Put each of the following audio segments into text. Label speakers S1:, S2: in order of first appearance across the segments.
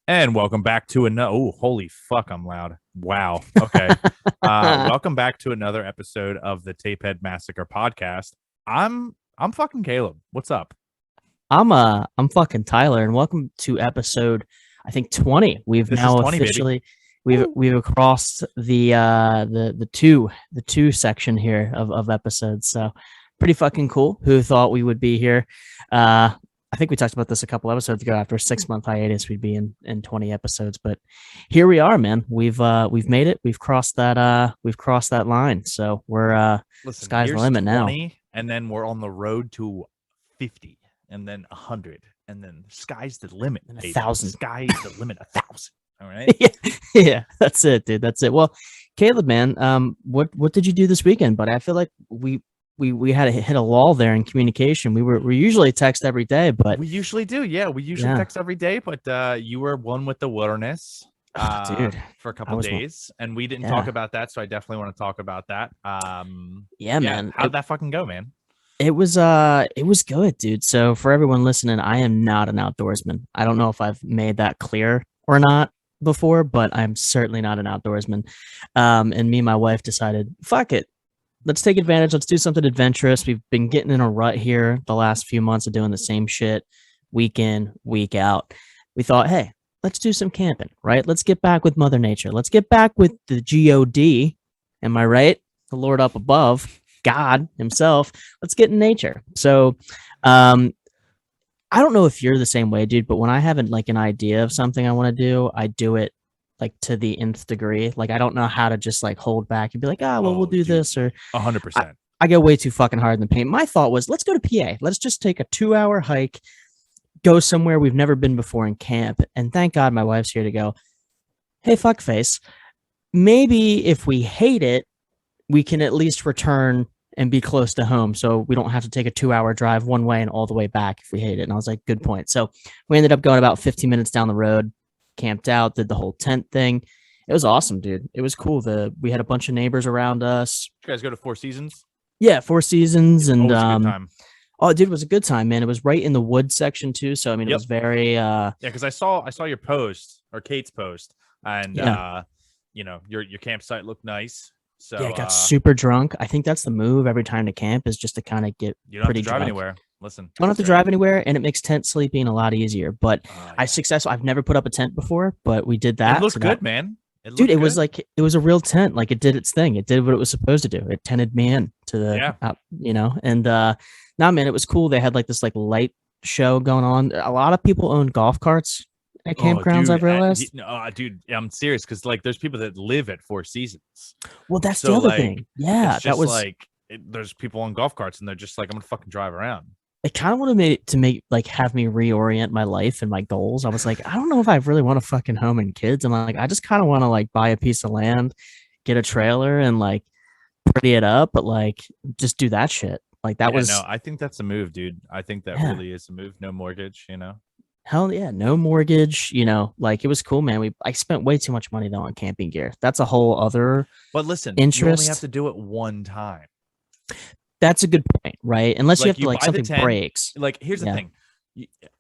S1: And welcome back to another. Oh, holy fuck! I'm loud. Wow. Okay. Welcome back to another episode of the Tapehead Massacre podcast. I'm fucking Caleb. What's up?
S2: I'm fucking Tyler, and welcome to episode I think 20. We've
S1: This is
S2: now
S1: 20, baby.
S2: officially we've crossed the two section here of episodes. So pretty fucking cool. Who thought we would be here? I think we talked about this a couple episodes ago. After a 6 month hiatus, we'd be in 20 episodes, but here we are, man. We've made it. We've crossed that line. So we're
S1: Listen,
S2: sky's the
S1: here's
S2: limit now.
S1: 20, and then we're on the road to 50, and then 100, and then sky's the limit.
S2: And
S1: Baby.
S2: 1,000.
S1: Sky's the limit. 1,000. All right.
S2: Yeah, that's it, dude. That's it. Well, Caleb, man, what did you do this weekend? But I feel like we had to hit a lull there in communication. We usually text every day, but
S1: We usually do. Yeah, we usually
S2: Yeah.
S1: text every day, but you were one with the wilderness.
S2: Dude,
S1: For a
S2: I
S1: couple
S2: was
S1: days, and we didn't talk
S2: yeah,
S1: about that, so I definitely want to talk about that.
S2: yeah, man.
S1: How'd that fucking go, man?
S2: It was good, dude. So for everyone listening, I am not an outdoorsman. I don't know if I've made that clear or not before, but I'm certainly not an outdoorsman. And me and my wife decided, fuck it. Let's take advantage. Let's do something adventurous. We've been getting in a rut here the last few months of doing the same shit week in, week out. We thought, hey, let's do some camping, right? Let's get back with Mother Nature. Let's get back with the God. Am I right? The Lord up above, God himself. Let's get in nature. So, um, I don't know if you're the same way, dude, but when I have like an idea of something I want to do, I do it like to the nth degree. Like I don't know how to just like hold back and be like, ah, well, we'll
S1: Oh,
S2: do
S1: dude,
S2: this, or
S1: hundred
S2: I,
S1: percent.
S2: I go way too fucking hard in the paint. My thought was, let's go to PA. Let's just take a 2 hour hike, go somewhere we've never been before and camp. And thank God my wife's here to go, hey, fuckface, maybe if we hate it, we can at least return and be close to home. So we don't have to take a 2 hour drive one way and all the way back if we hate it. And I was like, good point. So we ended up going about 15 minutes down the road, camped out, did the whole tent thing. It was awesome, dude. It was cool. We had a bunch of neighbors around us.
S1: You guys go to Four Seasons?
S2: Yeah, Four Seasons. And
S1: Always a good time.
S2: oh, dude, it was a good time, man. It was right in the wood section too. So I mean, it
S1: Yep.
S2: was very
S1: Yeah, because I saw your post or Kate's post, and
S2: yeah.
S1: your campsite looked nice. So
S2: Yeah, I got super drunk. I think that's the move every time to camp is just to kind of get
S1: you don't have to
S2: pretty
S1: drive
S2: drunk.
S1: anywhere. Listen,
S2: Don't have to drive anywhere, and it makes tent sleeping a lot easier. But
S1: yeah.
S2: I've never put up a tent before, but we did
S1: It
S2: that.
S1: looked
S2: So
S1: good,
S2: that,
S1: man.
S2: dude, it was
S1: Good.
S2: like it was a real tent. Like it did its thing. It did what it was supposed to do. It tented me in to the
S1: Yeah.
S2: And nah, man, it was cool. They had like this like light show going on. A lot of people own golf carts at campgrounds. I've realized.
S1: Dude, I'm serious because like there's people that live at Four Seasons.
S2: Well, that's the
S1: So
S2: other
S1: like
S2: thing. Yeah,
S1: it's
S2: that
S1: just
S2: was.
S1: like there's people on golf carts and they're just like I'm gonna fucking drive around.
S2: It kind of wanted to make like have me reorient my life and my goals. I was like, I don't know if I really want a fucking home and kids. I'm like, I just kind of want to like buy a piece of land, get a trailer, and like pretty it up, but like just do that shit. Like that
S1: Yeah, no,
S2: was
S1: I think that's a move, dude. I think that
S2: yeah,
S1: really is a move. No mortgage.
S2: hell yeah, no mortgage. Like it was cool, man. I spent way too much money though on camping gear. That's a whole other
S1: But listen, you only have
S2: interest.
S1: to do it one time.
S2: That's a good point, right? Unless you
S1: Like
S2: have to
S1: you
S2: like
S1: buy the
S2: something
S1: tent.
S2: breaks.
S1: Like here's the
S2: Yeah,
S1: thing,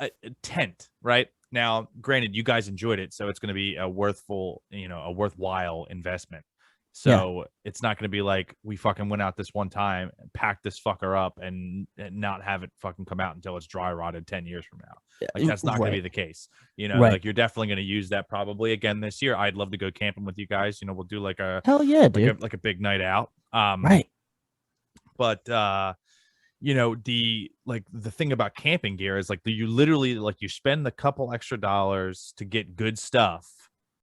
S1: a tent, right? Now, granted, you guys enjoyed it, so it's going to be a worthwhile investment.
S2: yeah,
S1: So it's not going to be like we fucking went out this one time, packed this fucker up, and not have it fucking come out until it's dry rotted 10 years from now. Like that's not going to be
S2: right,
S1: the case.
S2: right.
S1: Like you're definitely going to use that probably again this year. I'd love to go camping with you guys. We'll do like a
S2: Hell yeah,
S1: like a
S2: dude.
S1: like a big night out.
S2: Right.
S1: But the thing about camping gear is like you literally like you spend a couple extra dollars to get good stuff,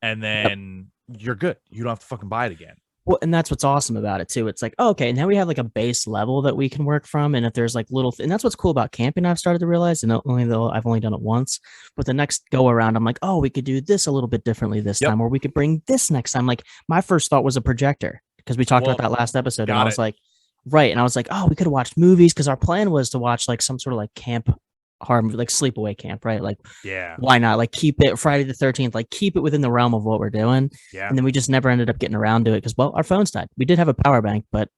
S1: and
S2: Yep.
S1: then you're good. You don't have to fucking buy it again.
S2: Well, and that's what's awesome about it too. It's like, oh, okay, now we have like a base level that we can work from. And if there's like and that's what's cool about camping, I've started to realize, and only though I've only done it once, but the next go around, I'm like, oh, we could do this a little bit differently this
S1: Yep.
S2: time, or we could bring this next time. Like my first thought was a projector because we talked about
S1: Well,
S2: that last episode, and I
S1: got
S2: was
S1: it.
S2: like, right. And I was like, oh, we could have watched movies because our plan was to watch like some sort of like camp horror movie, like sleepaway camp, right? Like,
S1: Yeah.
S2: why not? Like, keep it Friday the 13th, like, keep it within the realm of what we're doing.
S1: Yeah.
S2: And then we just never ended up getting around to it because, well, our phones died. We did have a power bank, but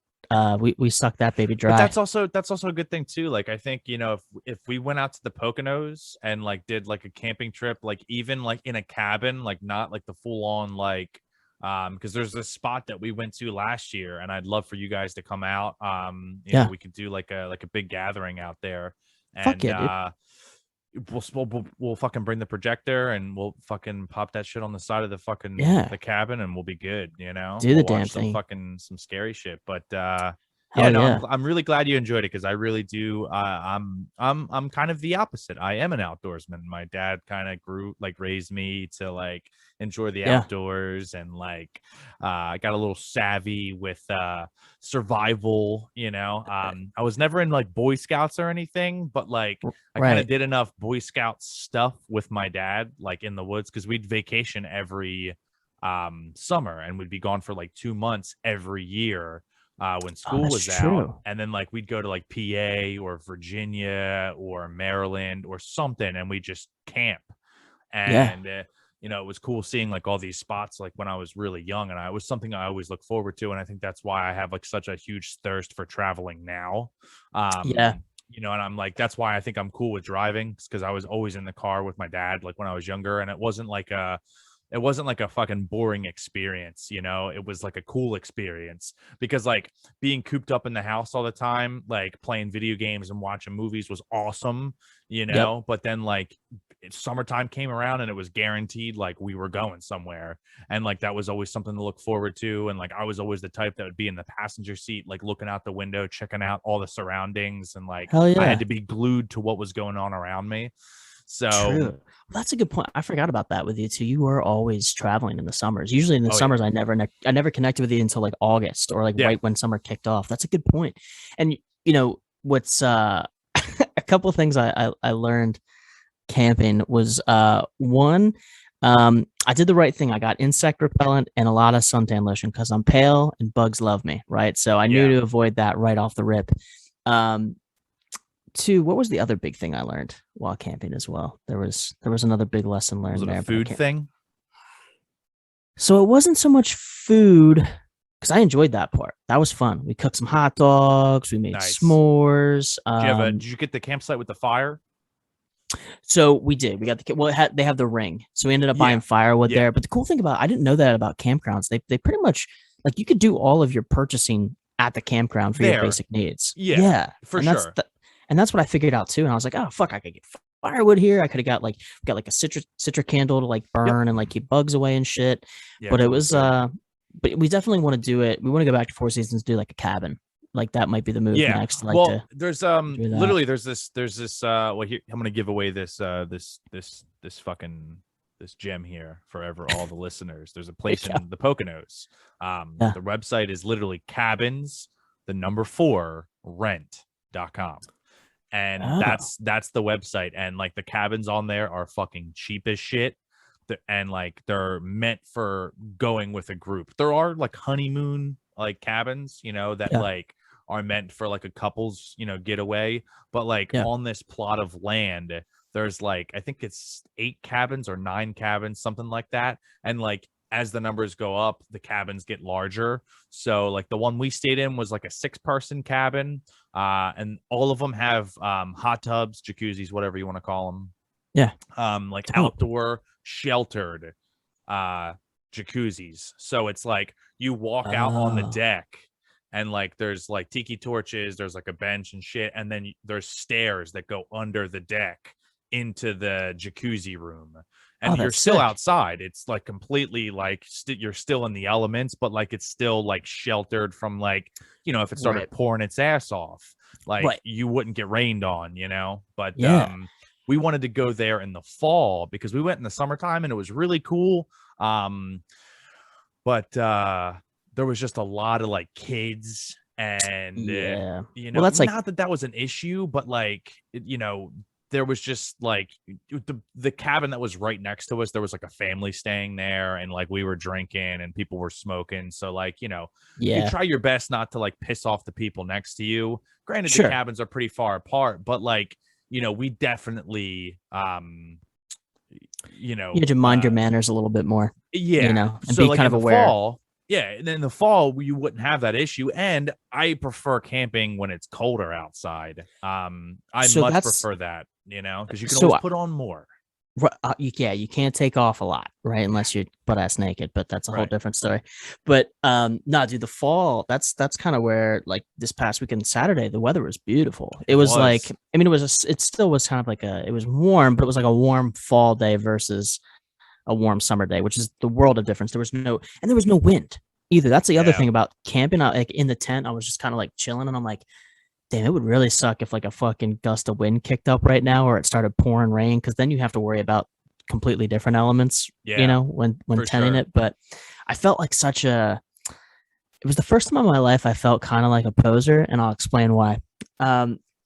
S2: we sucked that baby
S1: But
S2: dry.
S1: that's also a good thing too. Like I think, you know, if we went out to the Poconos and like did like a camping trip, like even like in a cabin, like not like the full on like because there's this spot that we went to last year and I'd love for you guys to come out. You know,
S2: Yeah,
S1: we could do like a big gathering out there
S2: fuck
S1: and
S2: yeah, dude.
S1: we'll fucking bring the projector and we'll fucking pop that shit on the side of the fucking
S2: Yeah,
S1: the cabin and we'll be good, you know.
S2: do the
S1: We'll
S2: damn
S1: watch some
S2: thing.
S1: fucking some scary shit. But yeah,
S2: Hell
S1: no,
S2: yeah,
S1: I'm really glad you enjoyed it because I really do. I'm kind of the opposite. I am an outdoorsman. My dad kind of raised me to like enjoy the
S2: yeah,
S1: outdoors and like I got a little savvy with survival, you know. I was never in like Boy Scouts or anything, but like I kind of
S2: right.
S1: did enough Boy Scout stuff with my dad, like in the woods, because we'd vacation every summer and we'd be gone for like 2 months every year when
S2: Oh,
S1: school
S2: that's
S1: was out.
S2: true.
S1: And then like we'd go to like PA or Virginia or Maryland or something and we just camp.
S2: Yeah,
S1: And you know, it was cool seeing like all these spots like when I was really young, and I it was something I always look forward to. And I think that's why I have like such a huge thirst for traveling now.
S2: yeah,
S1: You know, and I'm like, that's why I think I'm cool with driving because I was always in the car with my dad, like when I was younger, and it wasn't like a fucking boring experience, you know. It was like a cool experience because like being cooped up in the house all the time, like playing video games and watching movies was awesome, you
S2: yep.
S1: know. But then like summertime came around and it was guaranteed like we were going somewhere, and like that was always something to look forward to. And like I was always the type that would be in the passenger seat like looking out the window checking out all the surroundings, and like
S2: Hell
S1: I had
S2: yeah.
S1: to be glued to what was going on around me. So
S2: True. Well, that's a good point. I forgot about that with you too. You were always traveling in the summers. Usually in the
S1: oh yeah,
S2: summers, I never connected with you until like August or like
S1: yeah,
S2: right when summer kicked off. That's a good point. And you know what's a couple of things I learned camping was one, I did the right thing. I got insect repellent and a lot of suntan lotion because I'm pale and bugs love me, right? So I knew
S1: yeah.
S2: to avoid that right off the rip. Um, two, what was the other big thing I learned while camping as well? There was another big lesson
S1: Was
S2: learned
S1: it a
S2: there, but I
S1: food
S2: can't.
S1: thing?
S2: So it wasn't so much food because I enjoyed that part. That was fun. We cooked some hot dogs. We made
S1: Nice.
S2: s'mores.
S1: Did you get the campsite with the fire?
S2: So we did. We got well. They have the ring, so we ended up buying
S1: Yeah.
S2: firewood
S1: Yeah.
S2: there. But the cool thing about I didn't know that about campgrounds. They pretty much like you could do all of your purchasing at the campground for your
S1: There.
S2: basic needs.
S1: Yeah.
S2: Yeah,
S1: For
S2: and
S1: sure.
S2: and that's what I figured out too. And I was like, oh fuck, I could get firewood here. I could have got like a citric candle to like
S1: Yep.
S2: burn and like keep bugs away and shit.
S1: Yeah,
S2: But
S1: it's
S2: it
S1: always
S2: was
S1: good.
S2: but we definitely want to do it. We want to go back to Four Seasons, do like a cabin. Like that might be the move
S1: Yeah.
S2: next. Like
S1: Well,
S2: to
S1: there's
S2: do that.
S1: literally there's this well here I'm gonna give away this fucking this gem here forever all the listeners. There's a
S2: There
S1: place
S2: you go.
S1: in the Poconos.
S2: Yeah.
S1: The website is literally cabins, the number 4 rent.com. And
S2: Oh.
S1: that's the website. And like the cabins on there are fucking cheap as shit. And like they're meant for going with a group. There are like honeymoon like cabins, you know, that
S2: Yeah.
S1: like are meant for like a couple's, you know, getaway. But like
S2: Yeah.
S1: on this plot of land, there's like I think it's 8 cabins or 9 cabins, something like that. And like as the numbers go up, the cabins get larger. So like the one we stayed in was like a 6-person cabin. And all of them have hot tubs, jacuzzis, whatever you want to call them.
S2: Yeah.
S1: Like
S2: Dope.
S1: outdoor sheltered uh jacuzzis. So it's like you walk out on the
S2: Oh.
S1: deck and like there's like tiki torches, there's like a bench and shit, and then there's stairs that go under the deck into the jacuzzi room.
S2: Oh,
S1: And you're
S2: that's
S1: still
S2: sick.
S1: outside. It's like completely like you're still in the elements, but like it's still like sheltered from like, you know, if it started
S2: Right.
S1: pouring its ass off, like
S2: Right.
S1: you wouldn't get rained on, you know. But
S2: Yeah.
S1: we wanted to go there in the fall because we went in the summertime and it was really cool. Um, but there was just a lot of like kids and
S2: Yeah.
S1: you
S2: Well,
S1: know,
S2: that's like
S1: not that that was an issue, but like you know, there was just like the cabin that was right next to us, there was like a family staying there and like we were drinking and people were smoking, so like you know, you
S2: yeah.
S1: try your best not to like piss off the people next to you. Granted the
S2: Sure.
S1: cabins are pretty far apart, but like you know, we definitely you
S2: You
S1: know
S2: had to mind your manners a little bit more,
S1: yeah,
S2: and
S1: so
S2: be
S1: like
S2: kind
S1: in
S2: of
S1: the
S2: aware.
S1: fall Yeah, and in the fall you wouldn't have that issue, and I prefer camping when it's colder outside. I
S2: So
S1: much
S2: that's
S1: prefer that, because you can always
S2: so
S1: put on more.
S2: Yeah, you can't take off a lot, right?
S1: Yeah,
S2: Unless you're butt ass naked, but that's a whole
S1: right.
S2: different story. But no, dude, the fall, that's kind of where like this past weekend, Saturday, the weather was beautiful. It
S1: It
S2: was like,
S1: was.
S2: I mean, it still was kind of like it was warm, but it was like a warm fall day versus a warm summer day, which is the world of difference. There was no wind either. That's the other
S1: Yeah.
S2: thing about camping out like in the tent. I was just kind of like chilling and I'm like, damn, it would really suck if like a fucking gust of wind kicked up right now or it started pouring rain because then you have to worry about completely different elements,
S1: Yeah,
S2: when
S1: for
S2: tending
S1: sure.
S2: it. But I felt like it was the first time in my life I felt kind of like a poser, and I'll explain why.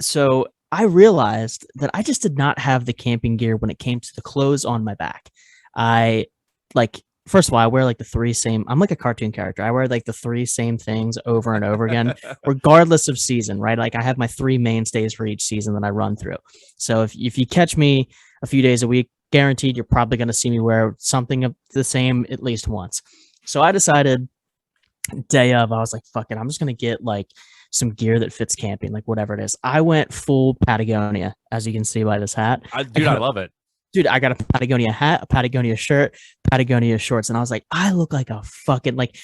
S2: So I realized that I just did not have the camping gear when it came to the clothes on my back. I like first of all, I wear like the three same. I'm like a cartoon character. I wear like the three same things over and over again, regardless of season. Right? Like I have my three mainstays for each season that I run through. So if you catch me a few days a week, guaranteed you're probably going to see me wear something of the same at least once. So I decided day of, I was like, fuck it, I'm just gonna get like some gear that fits camping, like whatever it is. I went full Patagonia, as you can see by this hat. I
S1: Dude, I
S2: got a
S1: love it.
S2: dude, I got a Patagonia hat, a Patagonia shirt, Patagonia shorts, and I was like, I look like a fucking like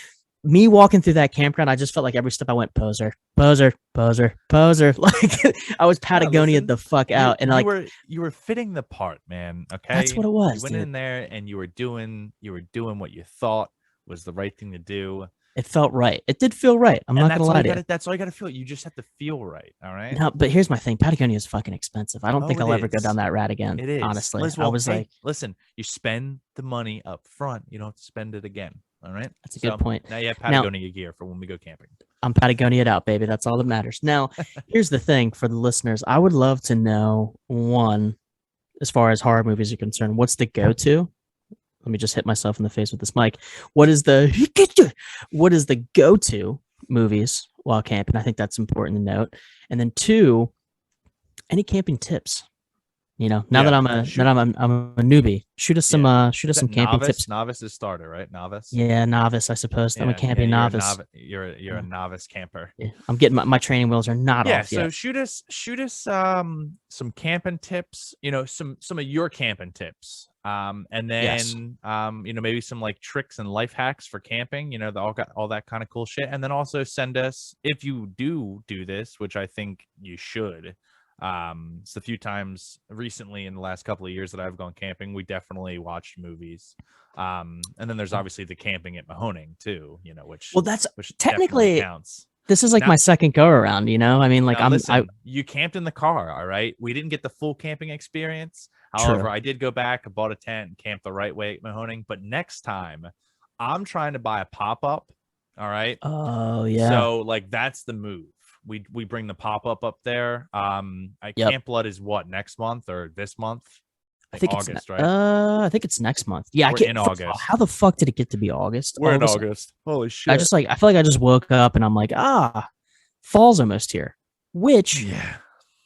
S2: me walking through that campground. I just felt like every step I went, poser, poser, poser, poser. Like I was
S1: No,
S2: Patagonia
S1: listen,
S2: the fuck out, and like
S1: you were fitting the part, man.
S2: that's
S1: Okay,
S2: what it
S1: you
S2: was,
S1: went
S2: dude.
S1: in there and you were doing what you thought was the right thing to do,
S2: It felt right. It did feel right. I'm
S1: and
S2: not gonna lie to you.
S1: that's all you got to feel. You just have to feel right. All right.
S2: No, but here's my thing. Patagonia is fucking expensive. I don't
S1: Oh,
S2: think
S1: it
S2: I'll ever go down
S1: is.
S2: that rat again.
S1: It is.
S2: Honestly,
S1: Liz,
S2: I
S1: well,
S2: was
S1: hey,
S2: like,
S1: listen, you spend the money up front. You don't have to spend it again. All right.
S2: that's a good
S1: So
S2: point.
S1: now you have
S2: Now,
S1: Patagonia gear for when we go camping.
S2: I'm Patagonia it out, baby. That's all that matters. Now, here's the thing for the listeners. I would love to know one, as far as horror movies are concerned, what's the go-to? Let me just hit myself in the face with this mic. What is the what is the go-to movies while camping? I think that's important to note. And then two, any camping tips? Now that
S1: Yeah.
S2: that
S1: Shoot.
S2: I'm a newbie,
S1: Yeah.
S2: shoot
S1: Is
S2: us
S1: that
S2: some camping
S1: novice?
S2: tips.
S1: Novice is starter, right? Novice.
S2: Yeah, novice, I suppose. I'm a
S1: Yeah, yeah,
S2: camping
S1: you're a
S2: novice.
S1: novice. You're a
S2: Yeah,
S1: novice camper.
S2: yeah. I'm getting my training wheels are not
S1: Yeah,
S2: off
S1: so
S2: yet.
S1: shoot us some camping tips, some of your camping tips. And
S2: Yes.
S1: then maybe some like tricks and life hacks for camping, they all got all that kind of cool shit. And then also send us, if you do this, which I think you should. It's a few times recently in the last couple of years that I've gone camping, we definitely watched movies. And then there's obviously the camping at Mahoning too,
S2: Well, that's
S1: which definitely
S2: technically
S1: counts.
S2: this is like
S1: Now,
S2: my second go around, I mean, like
S1: now
S2: I
S1: listen, you camped in the car, all right? We didn't get the full camping experience. However,
S2: true.
S1: I did go back, I bought a tent, and camped the right way at Mahoning. But next time, I'm trying to buy a pop-up. All right.
S2: Oh yeah.
S1: So like that's the move. We bring the pop-up up there.
S2: Yep.
S1: Camp Blood is what, next month or this month?
S2: I
S1: Like
S2: think
S1: August, right?
S2: I think it's next month. Yeah, I
S1: We're
S2: can't.
S1: in
S2: First of all,
S1: August.
S2: how the fuck did it get to be August
S1: We're
S2: all
S1: in
S2: of a sudden?
S1: August. Holy shit.
S2: I feel like I just woke up and I'm like, fall's almost here. Which
S1: Yeah.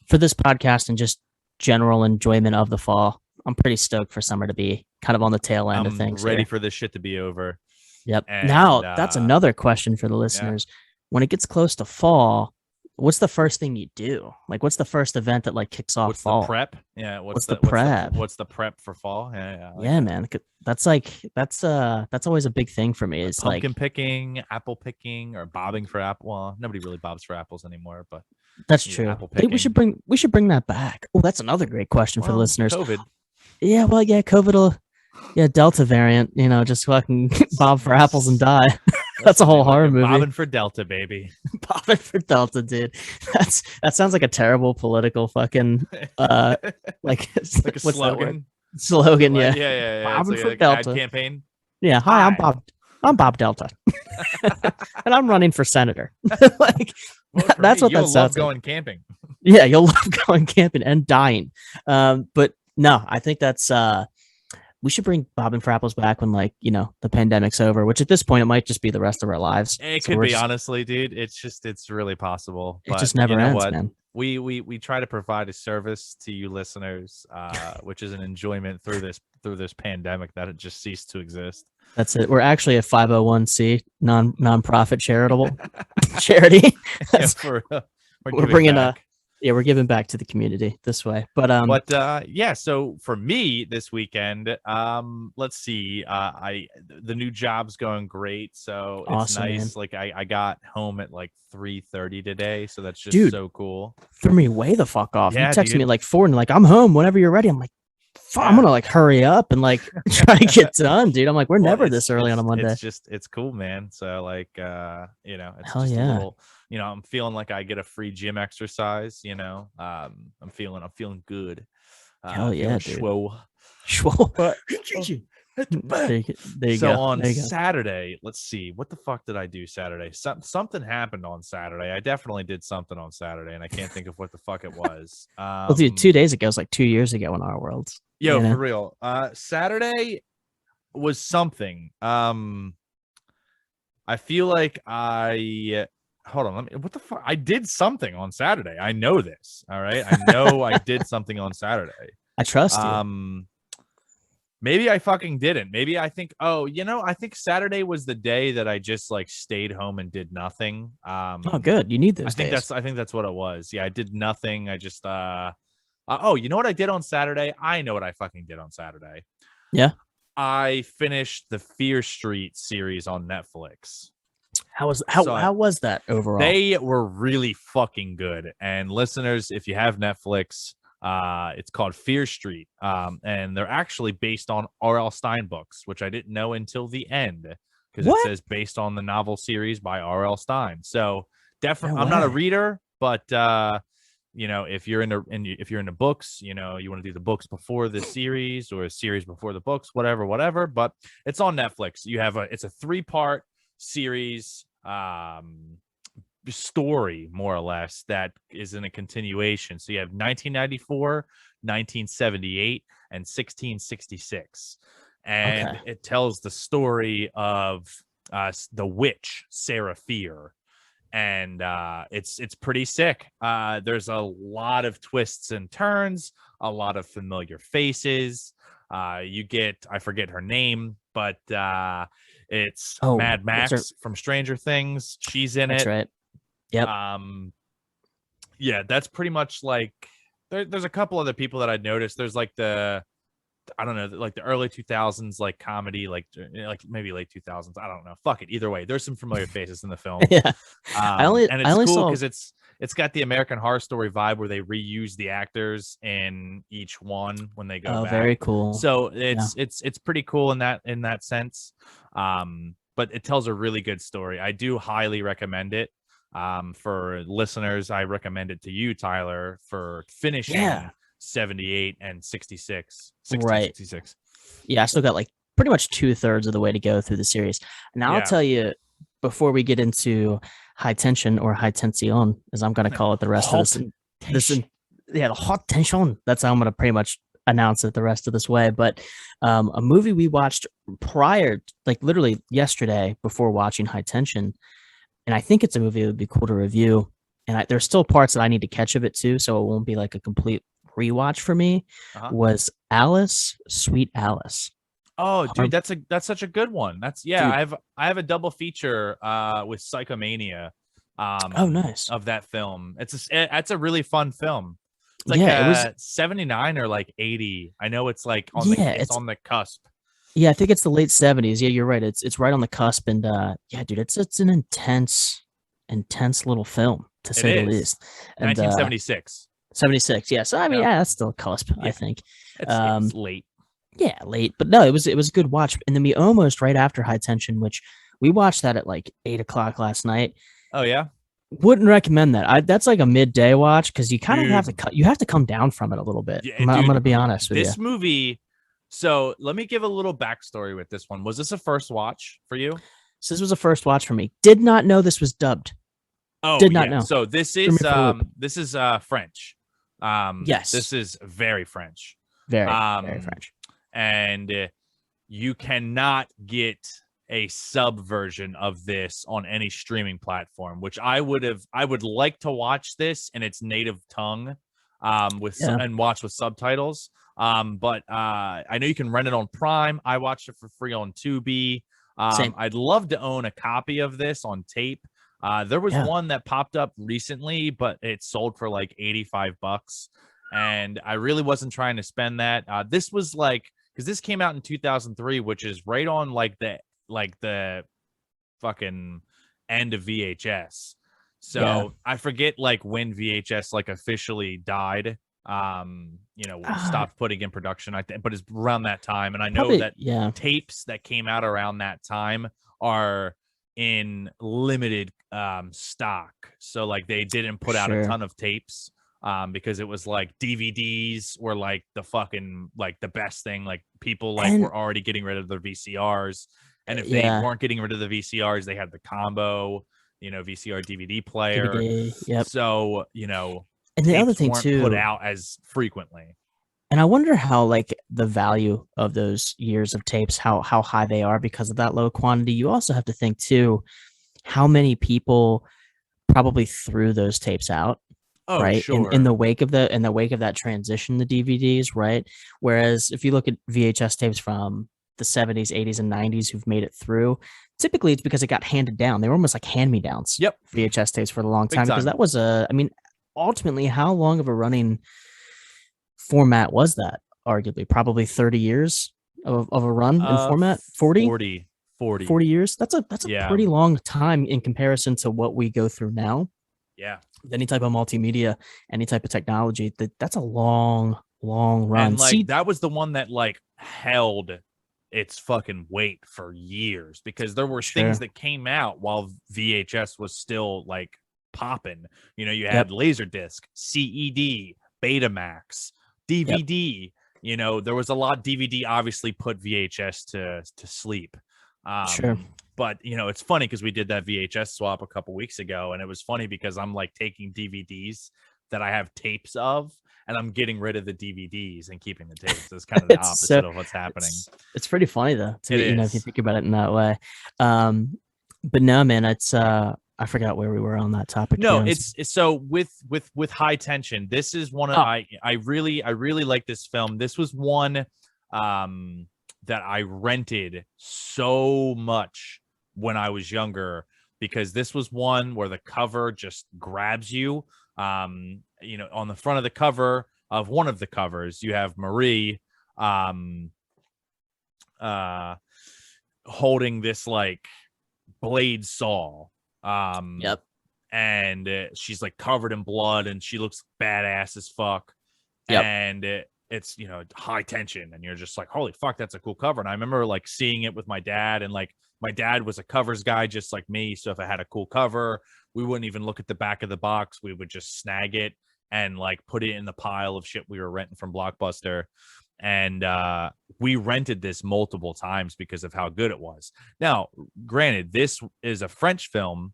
S2: for this podcast and just general enjoyment of the fall, I'm pretty stoked for summer to be kind of on the tail end of
S1: I'm
S2: things
S1: ready
S2: here.
S1: for this shit to be over.
S2: Yep.
S1: And
S2: Now, that's another question for the
S1: yeah.
S2: listeners. When it gets close to fall, what's the first thing you do? Like, what's the first event that like kicks off
S1: What's the
S2: fall?
S1: prep? Yeah,
S2: What's the prep?
S1: what's the prep for fall? Yeah, yeah, I like
S2: Yeah,
S1: that.
S2: man. That's always a big thing for me.
S1: Like
S2: It's like
S1: pumpkin picking, apple picking, or bobbing for apple. Well, nobody really bobs for apples anymore, but
S2: that's
S1: yeah,
S2: true.
S1: apple
S2: Hey,
S1: picking.
S2: we should bring that back. Oh, that's another great question for the
S1: Well,
S2: listeners.
S1: COVID.
S2: Yeah, well, yeah, COVID will, yeah, Delta variant, just fucking bob for apples and die. That's a
S1: Listen,
S2: whole
S1: man,
S2: horror movie.
S1: bobbing for Delta, baby.
S2: Bobbing for Delta, dude. That sounds like a terrible political fucking like
S1: Like a
S2: what's that word?
S1: slogan.
S2: Slogan,
S1: Like,
S2: yeah.
S1: yeah, yeah, yeah. It's
S2: Bobbing
S1: like
S2: for
S1: an ad
S2: Delta.
S1: campaign.
S2: Yeah, hi, I'm
S1: Hi.
S2: Bob. I'm Bob Delta, and I'm running for senator. Like
S1: Vote for
S2: that's
S1: me.
S2: what that
S1: You'll love
S2: sounds like.
S1: going camping.
S2: Yeah, you'll love going camping and dying. But no, I think that's we should bring bobbing for apples back when the pandemic's over, which at this point it might just be the rest of our lives.
S1: It
S2: So
S1: could be, honestly, dude. It's really possible.
S2: it
S1: But
S2: just
S1: you
S2: never
S1: know
S2: ends,
S1: what?
S2: man.
S1: We try to provide a service to you listeners, which is an enjoyment through this pandemic that it just ceased to exist.
S2: That's it. We're actually a 501c nonprofit charitable charity.
S1: Yeah, for we're
S2: We're
S1: giving
S2: bringing
S1: back.
S2: yeah, we're giving back to the community this way. But
S1: But yeah, so for me this weekend, let's see. I the new job's going great, so it's
S2: awesome, man.
S1: nice. Like I got home at like 3:30 today, so that's just
S2: Dude,
S1: so cool.
S2: threw me way the fuck off. You
S1: Yeah,
S2: texted me
S1: dude.
S2: at like 4 and like, I'm home whenever you're ready. I'm like, fuck, I'm
S1: Yeah.
S2: gonna like hurry up and like try to get done, dude. I'm like, we're
S1: Well,
S2: never this early on a Monday.
S1: it's cool, man. So like it's
S2: Hell
S1: just a
S2: yeah.
S1: little, I'm feeling like I get a free gym exercise, I'm feeling good.
S2: Hell yeah,
S1: Feeling
S2: dude.
S1: schwo.
S2: Schwol.
S1: But
S2: There you
S1: so
S2: go.
S1: on
S2: There you go.
S1: Saturday, let's see, what the fuck did I do Saturday? Something happened on Saturday. I definitely did something on Saturday, and I can't think of what the fuck it was.
S2: Well, dude, 2 days ago was like 2 years ago in our worlds.
S1: Yo,
S2: You
S1: for
S2: know?
S1: real. Saturday was something. I feel like I hold on. What the fuck? I did something on Saturday. I know this. All right. I know I did something on Saturday.
S2: I trust you.
S1: Maybe I fucking didn't. Maybe I think, I think Saturday was the day that I just like stayed home and did nothing.
S2: Oh, good. You need those days.
S1: I think that's what it was. Yeah, I did nothing. I just oh, you know what I did on Saturday? I know what I fucking did on Saturday.
S2: Yeah.
S1: I finished the Fear Street series on Netflix.
S2: How
S1: So
S2: was that overall?
S1: they were really fucking good. And listeners, if you have Netflix, it's called Fear Street. And they're actually based on R.L. Stein books, which I didn't know until the end because it
S2: What?
S1: says based on the novel series by R.L. Stein. So definitely,
S2: No
S1: I'm not a
S2: way.
S1: reader, but if you're into books, you want to do the books before the series or a series before the books, whatever. But it's on Netflix. It's a 3-part series story, more or less, that is in a continuation. So you have 1994, 1978, and 1666, and
S2: Okay.
S1: it tells the story of the witch Sarah Fear, and it's pretty sick. There's a lot of twists and turns, a lot of familiar faces. You get, I forget her name, but it's
S2: Oh,
S1: Mad
S2: what's her?
S1: Max from Stranger Things. She's in
S2: That's
S1: it.
S2: right. Yep.
S1: Yeah, that's pretty much like there's a couple other people that I'd noticed. There's like I don't know, like the early 2000s, like comedy, like maybe late 2000s. I don't know. Fuck it. Either way, there's some familiar faces in the film.
S2: Yeah.
S1: And
S2: I
S1: it's
S2: only
S1: cool
S2: saw.
S1: because it's got the American Horror Story vibe where they reuse the actors in each one when they go
S2: Oh,
S1: back.
S2: very cool.
S1: So
S2: Yeah.
S1: it's pretty cool in that sense. But it tells a really good story. I do highly recommend it. For listeners, I recommend it to you, Tyler, for finishing
S2: Yeah.
S1: 78 and 66,
S2: Right.
S1: 66.
S2: Yeah. I still got like pretty much 2/3 of the way to go through the series. Now I'll
S1: Yeah.
S2: tell you before we get into high tension or high tension, as I'm gonna call it the rest of yeah, the hot tension. That's how I'm gonna pretty much announce it the rest of this way. But a movie we watched prior, like literally yesterday before watching High Tension, and I think it's a movie that would be cool to review. And there's still parts that I need to catch of it too, so it won't be like a complete rewatch for me.
S1: Uh-huh.
S2: Was Alice, Sweet Alice?
S1: Oh, dude, that's such a good one. That's
S2: Dude.
S1: I have a double feature with Psychomania
S2: Oh, nice.
S1: of that film. That's a really fun film. It's like
S2: Yeah, it was.
S1: 79 or like 80. I know it's like
S2: Yeah,
S1: it's on the cusp.
S2: yeah, I think it's the late 70s. Yeah, you're right. It's right on the cusp, and yeah, dude, it's an intense little film to
S1: It
S2: say the
S1: is.
S2: least. And
S1: 1976.
S2: 76, yeah. So I mean,
S1: Yeah.
S2: yeah, that's still a cusp, I
S1: Yeah.
S2: think.
S1: It's late.
S2: Yeah, late, but no, it was a good watch. And then we almost right after High Tension, which we watched that at like 8 o'clock last night.
S1: Oh yeah.
S2: Wouldn't recommend that. That's like a midday watch because you kind of have to
S1: Dude.
S2: you have to come down from it a little bit.
S1: Yeah,
S2: I'm
S1: dude,
S2: gonna be honest with you.
S1: this movie. So let me give a little backstory with this one. Was this a first watch for you?
S2: So this was a first watch for me. Did not know this was dubbed.
S1: Oh,
S2: Did not
S1: yeah.
S2: know.
S1: So this
S2: Threw me
S1: is
S2: for a loop.
S1: French.
S2: Yes.
S1: This is very French.
S2: Very French.
S1: And you cannot get a sub version of this on any streaming platform, which I would like to watch this in its native tongue.
S2: Yeah,
S1: and watch with subtitles. But I know you can rent it on Prime. I watched it for free on Tubi.
S2: same.
S1: I'd love to own a copy of this on tape. There was
S2: Yeah,
S1: one that popped up recently, but it sold for like 85 bucks. And I really wasn't trying to spend that. This was like, because this came out in 2003, which is right on like the fucking end of VHS.
S2: yeah.
S1: So I forget like when VHS like officially died.
S2: Uh,
S1: Stopped putting in production. I think, but it's around that time, and I know
S2: Probably,
S1: that
S2: yeah,
S1: tapes that came out around that time are in limited stock. So like they didn't put out a
S2: sure.
S1: ton of tapes because it was like DVDs were like the fucking like the best thing. Like people like
S2: And
S1: were already getting rid of their VCRs, and if they
S2: yeah,
S1: weren't getting rid of the VCRs, they had the combo, VCR DVD player.
S2: DVD. Yep.
S1: So,
S2: And the other
S1: tapes
S2: thing
S1: weren't put
S2: too,
S1: out as frequently.
S2: and I wonder how like the value of those years of tapes, how high they are because of that low quantity. You also have to think too, how many people probably threw those tapes out,
S1: Oh,
S2: right? In the
S1: sure.
S2: wake of that transition to DVDs, right? Whereas if you look at VHS tapes from the 70s, 80s, and 90s who've made it through, typically it's because it got handed down. They were almost like hand-me-downs,
S1: Yep.
S2: VHS tapes for a long
S1: Big
S2: time, because
S1: time.
S2: that was I mean, ultimately, how long of a running format was that? Arguably, probably 30 years of a run in format. 40,
S1: 40, 40.
S2: 40 years. That's a
S1: Yeah.
S2: pretty long time in comparison to what we go through now.
S1: Yeah.
S2: Any type of multimedia, any type of technology, that's a long run.
S1: And like
S2: See,
S1: that was the one that like held its fucking weight for years because there were things
S2: sure.
S1: that came out while VHS was still like popping. You had
S2: Yep.
S1: Laserdisc, CED, Betamax,
S2: Yep.
S1: DVD. There was a lot. DVD obviously put VHS to sleep.
S2: Sure.
S1: But it's funny because we did that VHS swap a couple weeks ago, and it was funny because I'm like taking DVDs that I have tapes of, and I'm getting rid of the DVDs and keeping the tapes. It's kind of the
S2: It's
S1: opposite
S2: so
S1: of what's happening.
S2: it's pretty funny though, to
S1: It
S2: be, if you
S1: is.
S2: think about it in that way. Um, but no, man, it's I forgot where we were on that topic, to be
S1: No,
S2: honest.
S1: it's so with high tension. This is one of
S2: Oh,
S1: I really like this film. This was one that I rented so much when I was younger because this was one where the cover just grabs you. On the front of the cover of one of the covers, you have Marie um uh holding this like blade saw. Um
S2: yep.
S1: and she's like covered in blood and she looks badass as fuck.
S2: Yep.
S1: And it's high tension and you're just like, holy fuck, that's a cool cover. And I remember like seeing it with my dad, and like my dad was a covers guy just like me, so if I had a cool cover, we wouldn't even look at the back of the box, we would just snag it and like put it in the pile of shit we were renting from Blockbuster. And we rented this multiple times because of how good it was. Now granted, this is a French film,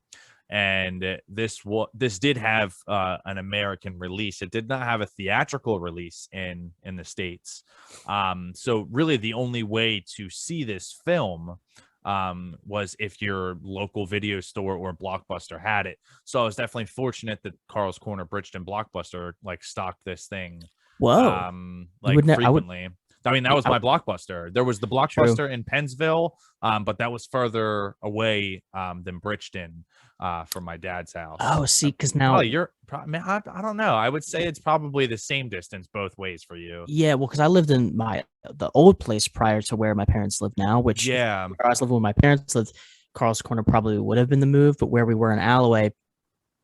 S1: and this did have an American release. It did not have a theatrical release in the States. So really, the only way to see this film was if your local video store or Blockbuster had it. So I was definitely fortunate that Carl's Corner, Bridgeton Blockbuster like stocked this thing
S2: Whoa. You
S1: like
S2: would I would.
S1: frequently. I mean, that was
S2: I,
S1: my Blockbuster. There was the
S2: true.
S1: Blockbuster in Pennsville, but that was further away than Bridgeton from my dad's house.
S2: Oh, see, because now,
S1: Probably man, I don't know. I would say it's probably the same distance both ways for you.
S2: yeah, well, because I lived in the old place prior to where my parents live now, which if
S1: Yeah,
S2: where I was living with my parents lived, Carl's Corner probably would have been the move, but where we were in Alloway,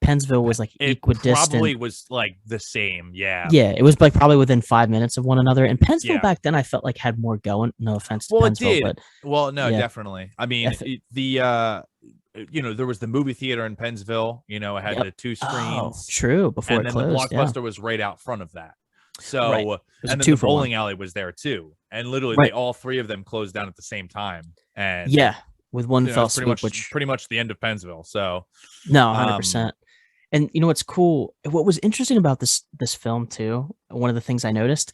S2: Pennsville was like
S1: it
S2: equidistant.
S1: probably was like the same. Yeah,
S2: Yeah, it was like probably within 5 minutes of one another. And Pennsville
S1: yeah.
S2: back then, I felt like had more going. No offense to
S1: Well, it
S2: Pennsville,
S1: did.
S2: but
S1: Well, no,
S2: yeah,
S1: definitely. I mean,
S2: F-
S1: there was the movie theater in Pennsville. It had
S2: yep.
S1: the two
S2: Oh,
S1: screens,
S2: true. Before
S1: and
S2: it
S1: then the
S2: closed, yeah,
S1: Blockbuster was right out front of that.
S2: right.
S1: So,
S2: It was a
S1: and then the
S2: two for one.
S1: bowling alley was there too. And literally, they
S2: Right.
S1: all three of them closed down at the same time. And
S2: Yeah, with one fell
S1: it's pretty
S2: swoop,
S1: much
S2: which
S1: pretty much the end of Pennsville. So,
S2: no, 100%.
S1: um,
S2: And you know what's cool? What was interesting about this film too? One of the things I noticed,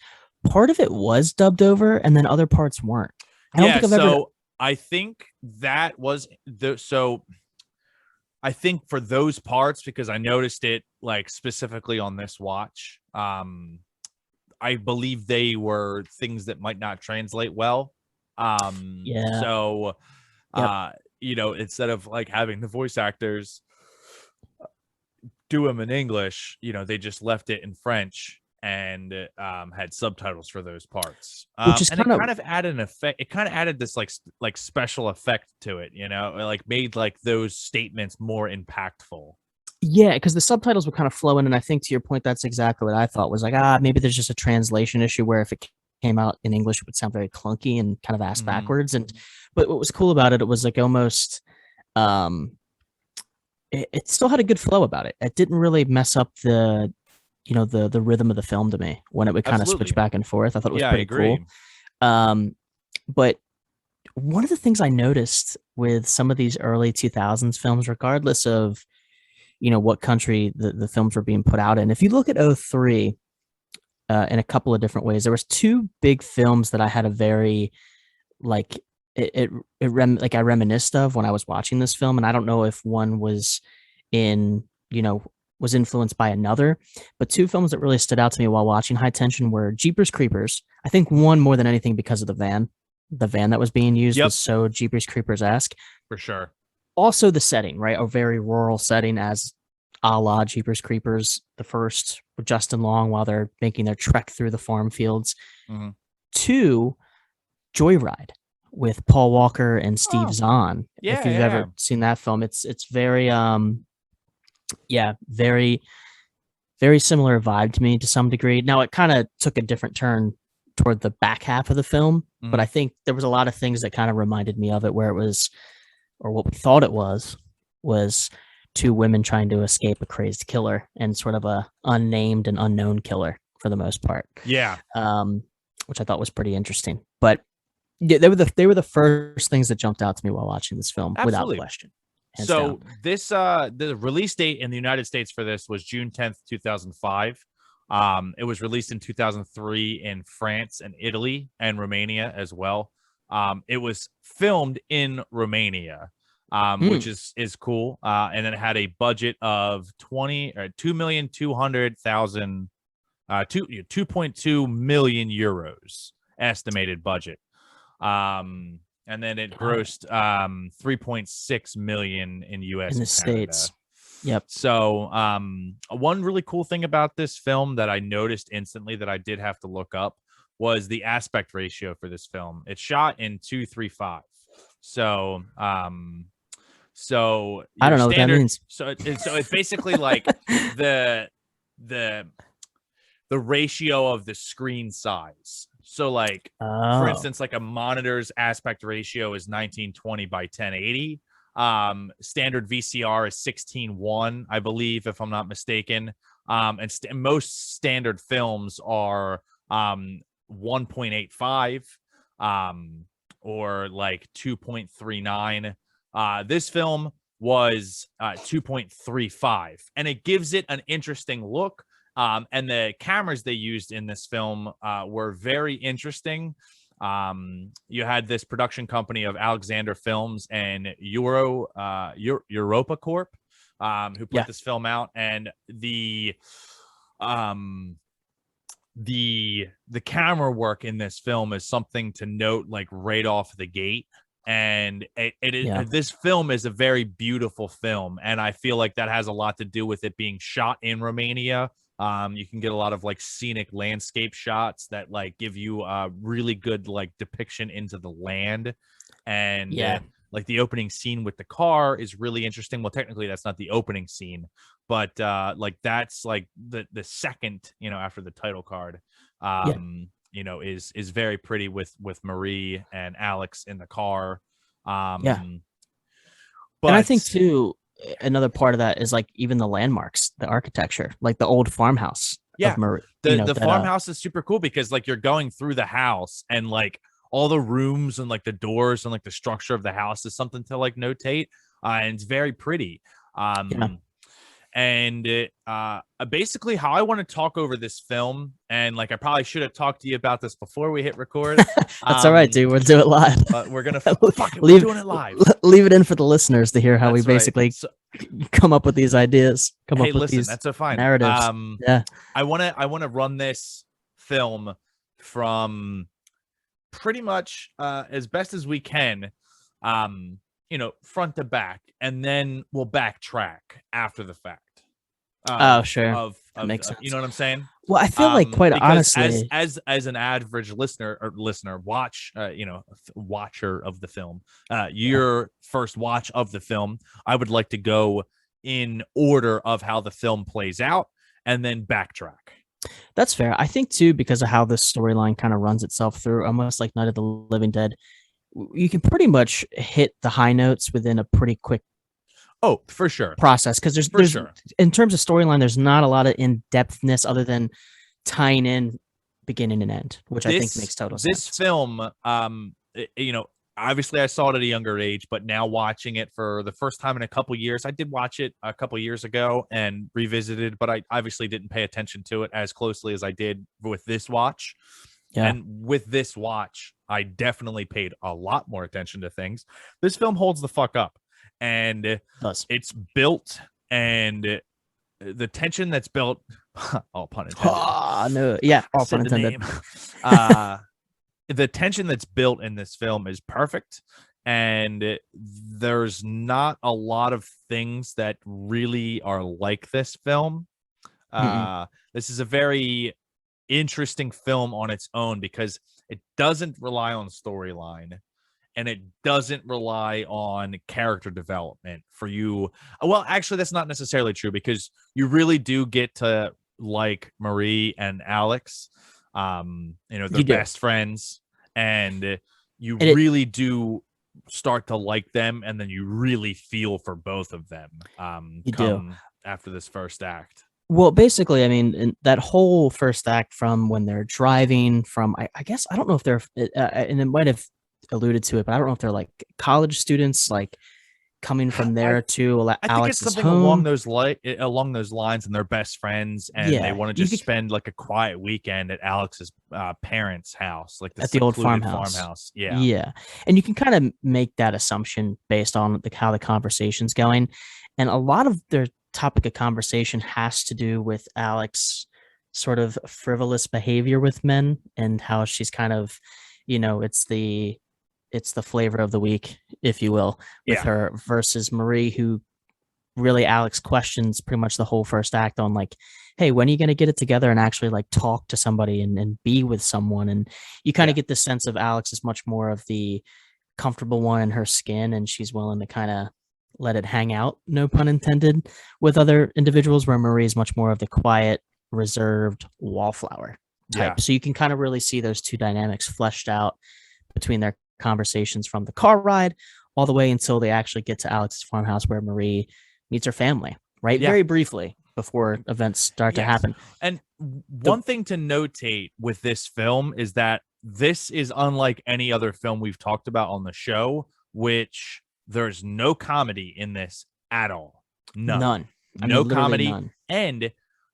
S2: part of it was dubbed over, and then other parts weren't. I don't
S1: yeah.
S2: think I've ever.
S1: So I think that was the so I think for those parts, because I noticed it like specifically on this watch, I believe they were things that might not translate well.
S2: Yeah.
S1: So
S2: Yep.
S1: instead of like having the voice actors do them in English, they just left it in French and had subtitles for those parts.
S2: Which is
S1: And it
S2: kind of
S1: kind of added an effect. It kind of added this like special effect to it, it like made like those statements more impactful.
S2: yeah, because the subtitles would kind of flow in, and I think to your point, that's exactly what I thought was like, maybe there's just a translation issue where if it came out in English, it would sound very clunky and kind of ass
S1: Hmm.
S2: backwards. And but what was cool about it, it was like almost um it still had a good flow about it. It didn't really mess up the rhythm of the film to me when it would kind of switch
S1: Absolutely.
S2: back and forth. I thought it was
S1: Yeah, I
S2: pretty cool.
S1: agree.
S2: Um, but one of the things I noticed with some of these early 2000s films, regardless of what country the films were being put out in, if you look at '03 in a couple of different ways, there was two big films that I had a very like like I reminisced of when I was watching this film, and I don't know if one was in was influenced by another, but two films that really stood out to me while watching High Tension were Jeepers Creepers. I think
S1: Mhm.
S2: one more than anything because of the van that was being used was
S1: Yep,
S2: so Jeepers Creepers esque.
S1: for sure.
S2: Also, the setting, right, a very rural setting, as a la Jeepers Creepers, the first with Justin Long while they're making their trek through the farm fields.
S1: Hmm.
S2: Two, Joyride with Paul Walker and Steve
S1: Oh,
S2: Zahn. If
S1: yeah,
S2: you've
S1: yeah.
S2: ever seen that film, it's very yeah, very similar vibe to me to some degree. Now it kind of took a different turn toward the back half of the film, but
S1: Hmm.
S2: I think there was a lot of things that kind of reminded me of it where it was, or what we thought it was two women trying to escape a crazed killer and sort of a unnamed and unknown killer for the most part.
S1: Yeah.
S2: Um, which I thought was pretty interesting. But yeah, they were the first things that jumped out to me while watching this film, without
S1: Absolutely.
S2: question, hands down.
S1: So this the release date in the United States for this was June 10th, 2005. It was released in 2003 in France and Italy and Romania as well. It was filmed in Romania, which
S2: Mm,
S1: is cool. And then it had a budget of 2,200,000 2.2 million euros estimated budget. And then it
S2: got it.
S1: grossed 3.6 million in
S2: In
S1: US
S2: the
S1: and Canada.
S2: States. Yep.
S1: So one really cool thing about this film that I noticed instantly that I did have to look up was the aspect ratio for this film. It's shot in 2:3:5. So
S2: I
S1: your
S2: don't know what that
S1: standard
S2: means.
S1: so it's basically like the the the ratio of the screen size. So like for
S2: Oh,
S1: instance, like a monitor's aspect ratio is 1920 by 1080. Standard VCR is 16:1, I believe, if I'm not mistaken. And most standard films are 1.85 or like 2.39. This film was 2.35, and it gives it an interesting look. And the cameras they used in this film were very interesting. You had this production company of Alexander Films and Europa Corp, who put
S2: yeah,
S1: this film out, and um, the camera work in this film is something to note, like right off the gate. And
S2: yeah,
S1: this film is a very beautiful film, and I feel like that has a lot to do with it being shot in Romania. You can get a lot of like scenic landscape shots that like give you a really good like depiction into the land. And
S2: yeah,
S1: like the opening scene with the car is really interesting. Well, technically that's not the opening scene, but like that's like the second, after the title card.
S2: yeah,
S1: Is very pretty with Marie and Alex in the car.
S2: yeah.
S1: um
S2: And I think
S1: but
S2: too, another part of that is like even the landmarks, the architecture, like the old farmhouse of
S1: Yeah,
S2: Marie.
S1: the
S2: That
S1: farmhouse is super cool because like you're going through the house, and like all the rooms and like the doors and like the structure of the house is something to like notate. And it's very pretty.
S2: yeah,
S1: um And basically, how I want to talk over this film, and like I probably should have talked to you about this before we hit record.
S2: That's all right, dude. We'll do it live.
S1: But we're gonna fuck it. We're
S2: leave
S1: doing it live.
S2: Leave it in for the listeners to hear how we
S1: That's right.
S2: basically
S1: So,
S2: come up with these ideas.
S1: hey, listen, that's so fine.
S2: Narratives. Yeah.
S1: I wanna run this film from pretty much as best as we can, front to back, and then we'll backtrack after the fact.
S2: Oh, sure.
S1: That
S2: makes sense.
S1: You know what I'm saying?
S2: Well, I feel like quite honestly,
S1: as an average listener, watcher of the film, your first watch of the film, I would like to go in order of how the film plays out and then backtrack.
S2: That's fair. I think too, because of how this storyline kind of runs itself through, almost like Night of the Living Dead, you can pretty much hit the high notes within a pretty quick
S1: for sure
S2: process, because there's in terms of storyline, there's not a lot of in-depthness other than tying in beginning and end, which I think makes total sense.
S1: This film, obviously I saw it at a younger age, but now watching it for the first time in a couple years, I did watch it a couple years ago and revisited, but I obviously didn't pay attention to it as closely as I did with this watch. Yeah. And with this watch, I definitely paid a lot more attention to things. This film holds the fuck up, and it's built, and the tension that's built, all pun intended.
S2: No, yeah, all pun intended.
S1: The tension that's built in this film is perfect, and there's not a lot of things that really are like this film. This is a very interesting film on its own because it doesn't rely on storyline, and it doesn't rely on character development for you. Well, actually, that's not necessarily true, because you really do get to like Marie and Alex. They're best friends, and you really do start to like them, and then you really feel for both of them after this first act.
S2: Well, basically, I mean, in that whole first act, from when they're driving from, I guess, I don't know if they're, and it might have alluded to it, but I don't know if they're like college students, like coming from there to Alex's home. I think it's something
S1: along those lines, and they're best friends, and they want to just spend like a quiet weekend at Alex's parents' house, like
S2: at the old farmhouse. Yeah, and you can kind of make that assumption based on how the conversation's going, and a lot of their topic of conversation has to do with Alex sort of frivolous behavior with men, and how she's kind of, it's the flavor of the week, if you will, with her, versus Marie, who really Alex questions pretty much the whole first act on, like, hey, when are you going to get it together and actually like talk to somebody and be with someone? And you kind of get the sense of Alex is much more of the comfortable one in her skin, and she's willing to kind of let it hang out, no pun intended, with other individuals, where Marie is much more of the quiet, reserved wallflower type. So you can kind of really see those two dynamics fleshed out between their conversations, from the car ride all the way until they actually get to Alex's farmhouse, where Marie meets her family, right? Very briefly before events start to happen.
S1: And one thing to notate with this film is that this is unlike any other film we've talked about on the show, which there's no comedy in this at all. None. No comedy. None. And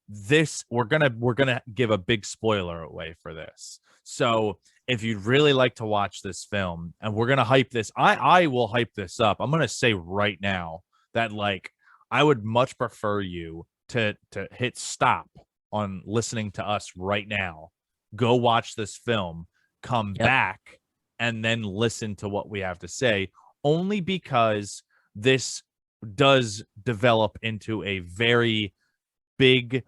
S1: this, we're gonna give a big spoiler away for this. So if you'd really like to watch this film, and we're gonna hype this, I will hype this up. I'm gonna say right now that, like, I would much prefer you to hit stop on listening to us right now, go watch this film, come back, and then listen to what we have to say, only because this does develop into a very big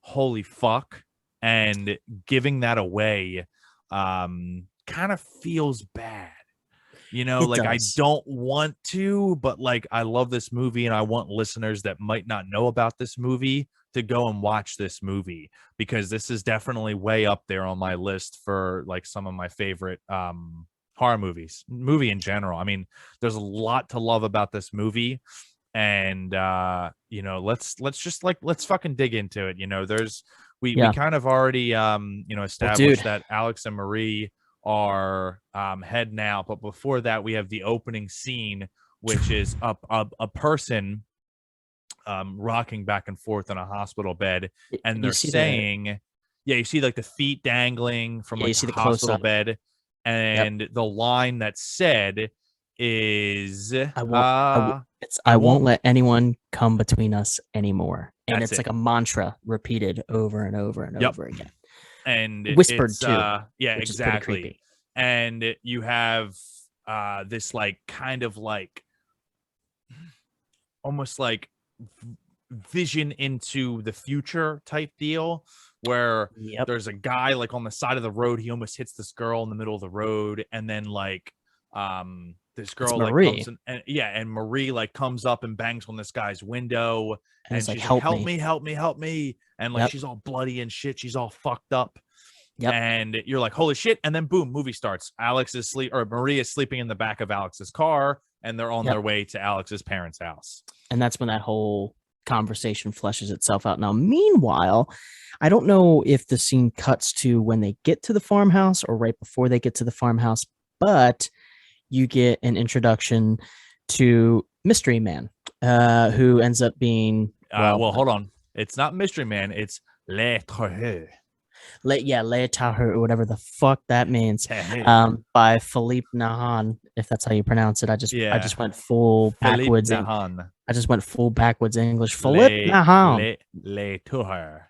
S1: holy fuck, and giving that away kind of feels bad. I don't want to, but like, I love this movie, and I want listeners that might not know about this movie to go and watch this movie, because this is definitely way up there on my list for like some of my favorite horror movie in general. I mean, there's a lot to love about this movie, and let's fucking dig into it. We kind of already established that Alex and Marie are heading out, but before that we have the opening scene, which is a person rocking back and forth on a hospital bed, and
S2: You
S1: they're
S2: see the
S1: saying, yeah, you see like the feet dangling from
S2: yeah, you
S1: like the
S2: see the close
S1: hospital
S2: up.
S1: bed,
S2: Yep.
S1: and the line that's said is,
S2: I
S1: I
S2: won't
S1: won't.
S2: let anyone come between us anymore. And
S1: That's
S2: it's
S1: it.
S2: like a mantra repeated over and over and
S1: Yep.
S2: over again.
S1: And
S2: Whispered
S1: it's
S2: too,
S1: yeah,
S2: which is pretty
S1: exactly.
S2: creepy.
S1: And you have this like kind of like almost like vision into the future type deal where
S2: Yep.
S1: there's a guy like on the side of the road, he almost hits this girl in the middle of the road, and then like this
S2: It's
S1: girl like comes
S2: Marie.
S1: in, and yeah, and Marie like comes up and bangs on this guy's window,
S2: And
S1: and
S2: it's like,
S1: she's like,
S2: help
S1: help
S2: me.
S1: me, help me, help me, and like
S2: Yep.
S1: she's all bloody and shit, she's all fucked up,
S2: Yep.
S1: and you're like, holy shit, and then boom, movie starts. Alex is sleep or Marie is sleeping in the back of Alex's car, and they're on
S2: Yep.
S1: their way to Alex's parents' house.
S2: And that's when that whole conversation fleshes itself out. Now, meanwhile, I don't know if the scene cuts to when they get to the farmhouse or right before they get to the farmhouse, but you get an introduction to Mystery Man, who ends up being
S1: Well, hold on. It's not Mystery Man. It's Le Terreux.
S2: Le Tahoe, or whatever the fuck that means, by Philippe Nahan, if that's how you pronounce it. I
S1: Yeah.
S2: just went full
S1: Philippe
S2: backwards.
S1: Nahan.
S2: I just went full backwards English. Philippe Nahan.
S1: Le Terreux.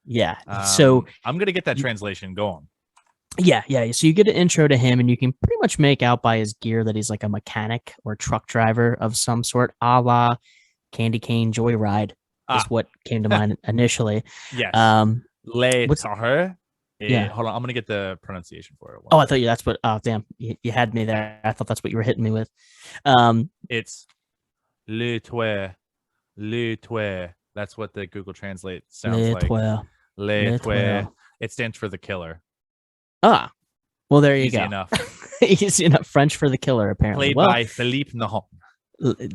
S2: Yeah. So
S1: I'm gonna get that translation. Go on.
S2: yeah. So you get an intro to him, and you can pretty much make out by his gear that he's like a mechanic or truck driver of some sort, a la Candy Cane Joyride is what came to mind initially.
S1: Yes.
S2: Um,
S1: Le Terreux.
S2: Yeah.
S1: Hold on. I'm gonna get the pronunciation for it.
S2: Oh, I thought that's what. Oh, damn. You had me there. I thought that's what you were hitting me with.
S1: It's Le Terreux. Le Terreux. That's what the Google Translate sounds like. Le Terreux. It stands for the killer.
S2: Ah, well, there you
S1: Easy
S2: go.
S1: enough.
S2: Easy enough. French for the killer, apparently.
S1: Played by Philippe Nahon.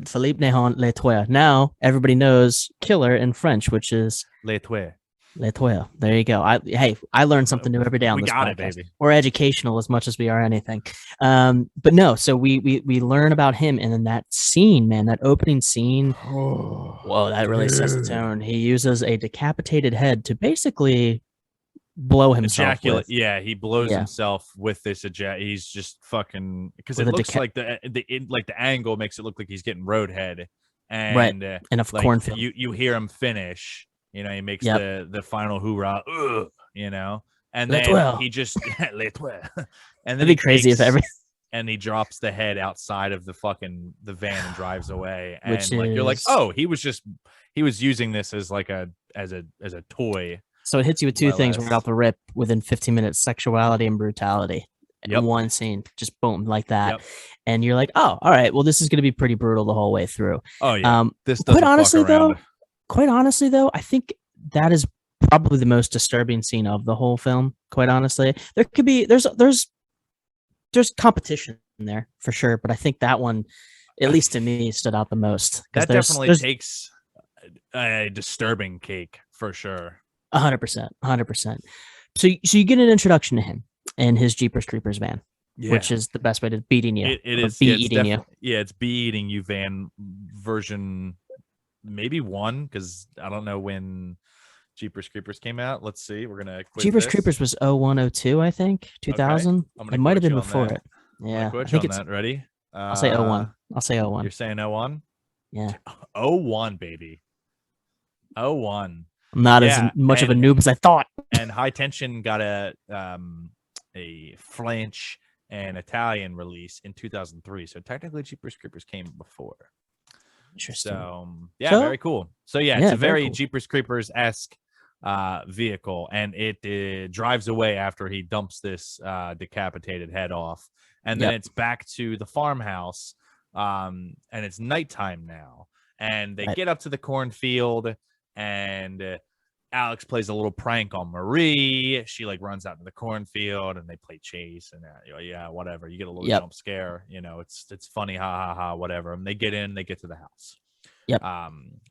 S2: Philippe Nahon Le Toya. Now everybody knows killer in French, which is
S1: Le Toya.
S2: Le Toya. There you go. I learn something new every day on this podcast.
S1: It, baby.
S2: We're educational as much as we are anything. But no, so we learn about him, and then that scene, man, that opening scene. Whoa, that really sets the tone. He uses a decapitated head to basically blow himself with.
S1: Yeah, he blows himself with this he's just fucking, because it looks like the angle makes it look like he's getting roadhead, and
S2: right, and a
S1: like
S2: cornfield.
S1: You hear him finish, you know, he makes the final hoorah, you know, and then he just and then
S2: it'd be crazy if every
S1: and he drops the head outside of the van and drives away, and
S2: which
S1: like you're like, oh, he was using this as like as a toy.
S2: So it hits you with two things right off the rip within 15 minutes: sexuality and brutality. In one scene, just boom, like that. And you're like, oh, all right, well, this is going to be pretty brutal the whole way through.
S1: Oh yeah.
S2: This quite honestly though, I think that is probably the most disturbing scene of the whole film. Quite honestly, there could be there's competition in there for sure, but I think that one, at least to me, stood out the most.
S1: That definitely takes a disturbing cake for sure.
S2: 100%. So you get an introduction to him and his Jeepers Creepers van, which is the best way to beating you.
S1: It is
S2: eating you.
S1: Yeah, it's be eating you van version, maybe 1, because I don't know when Jeepers Creepers came out. Let's see. We're gonna
S2: Jeepers Creepers was 01, 02, I think, 2000. Okay. It might have been before it. Yeah,
S1: I think it's
S2: ready. I'll say 01.
S1: You're saying 01?
S2: Yeah.
S1: 01, baby. 01.
S2: I'm not as much of a noob as I thought.
S1: And High Tension got a French and Italian release in 2003. So technically, Jeepers Creepers came before.
S2: Interesting.
S1: So very cool. So it's a very cool. Jeepers Creepers-esque vehicle, and it drives away after he dumps this decapitated head off, and then it's back to the farmhouse, and it's nighttime now, and they get up to the cornfield. And Alex plays a little prank on Marie. She like runs out to the cornfield, and they play chase. And whatever. You get a little jump scare. You know, it's funny, ha ha ha, whatever. And they get in. They get to the house.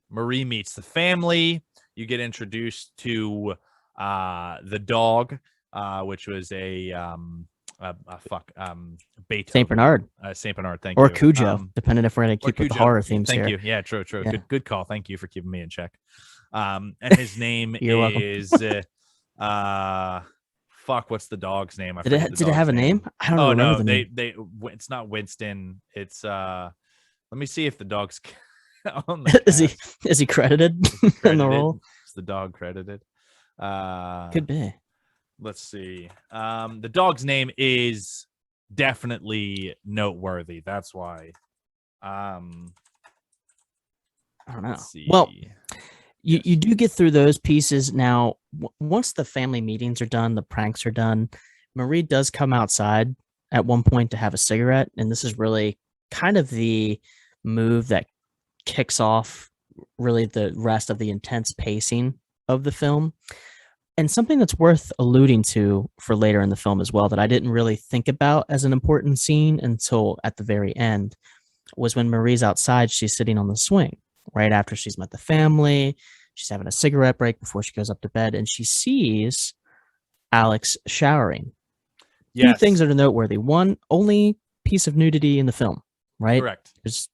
S1: Marie meets the family. You get introduced to the dog, which was a fuck,
S2: Saint
S1: Beethoven.
S2: Bernard
S1: Saint Bernard. Thank
S2: or
S1: you.
S2: Cujo, depending if we're gonna
S1: Or
S2: keep with the
S1: Cujo.
S2: horror themes
S1: Thank
S2: here.
S1: you. Yeah, true.
S2: Yeah.
S1: Good call. Thank you for keeping me in check. And his name
S2: You're welcome.
S1: is fuck. What's the dog's name? I forget the
S2: Did it have
S1: dog's
S2: a name? I don't
S1: Oh
S2: remember
S1: no,
S2: the name.
S1: it's not Winston. It's Let me see if the dog's on the
S2: is he
S1: cast.
S2: is he credited
S1: Is he
S2: in the
S1: credited?
S2: role?
S1: Is the dog credited?
S2: Could be.
S1: Let's see. The dog's name is definitely noteworthy. That's why.
S2: I don't know.
S1: Let's see.
S2: Well, you
S1: Yes.
S2: do get through those pieces. Now, once the family meetings are done, the pranks are done, Marie does come outside at one point to have a cigarette, and this is really kind of the move that kicks off really the rest of the intense pacing of the film. And something that's worth alluding to for later in the film as well that I didn't really think about as an important scene until at the very end was when Marie's outside, she's sitting on the swing right after she's met the family. She's having a cigarette break before she goes up to bed, and she sees Alex showering. Two
S1: Yes.
S2: things that are noteworthy. One, only piece of nudity in the film, right?
S1: Correct.
S2: There's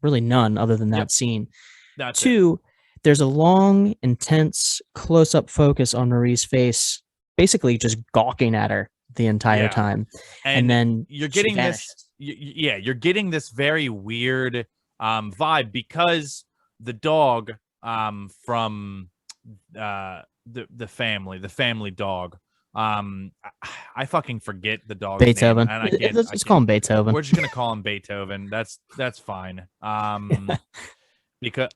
S2: really none other than that
S1: Yep.
S2: scene.
S1: That's it.
S2: Two, there's a long, intense close-up focus on Marie's face, basically just gawking at her the entire
S1: Yeah.
S2: time.
S1: And
S2: then
S1: you're
S2: she
S1: getting
S2: vanishes.
S1: this. Yeah, you're getting this very weird vibe because the dog from the family dog. I fucking forget the dog's
S2: Beethoven.
S1: name, and I can't.
S2: Let's call him Beethoven.
S1: We're just gonna call him Beethoven. That's fine. Because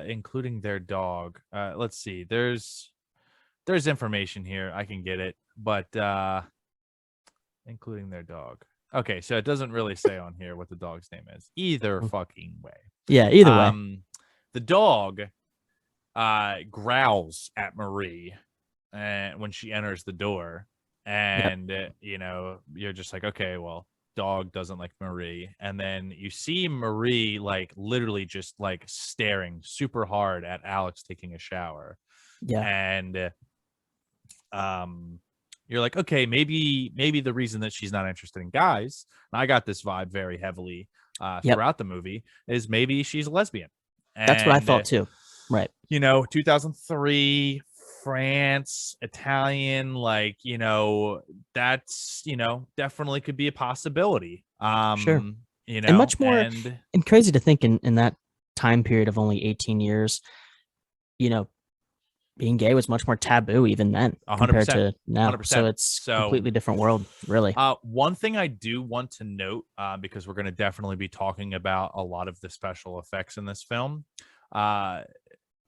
S1: including their dog. Let's see. There's information here. I can get it, but including their dog. Okay, so it doesn't really say on here what the dog's name is. Either fucking way.
S2: Yeah, either way.
S1: The dog growls at Marie when she enters the door, and you're just like, okay, well, dog doesn't like Marie. And then you see Marie like literally just like staring super hard at Alex taking a shower.
S2: Yeah.
S1: And you're like, okay, maybe the reason that she's not interested in guys, and I got this vibe very heavily throughout the movie, is maybe she's a lesbian.
S2: That's what I thought too. Right.
S1: 2003 France, Italian, like, that's, definitely could be a possibility.
S2: Sure.
S1: And
S2: much more, and crazy to think in that time period of only 18 years, being gay was much more taboo even then
S1: 100%,
S2: compared to now.
S1: 100%.
S2: So it's a completely different world, really.
S1: One thing I do want to note, because we're going to definitely be talking about a lot of the special effects in this film.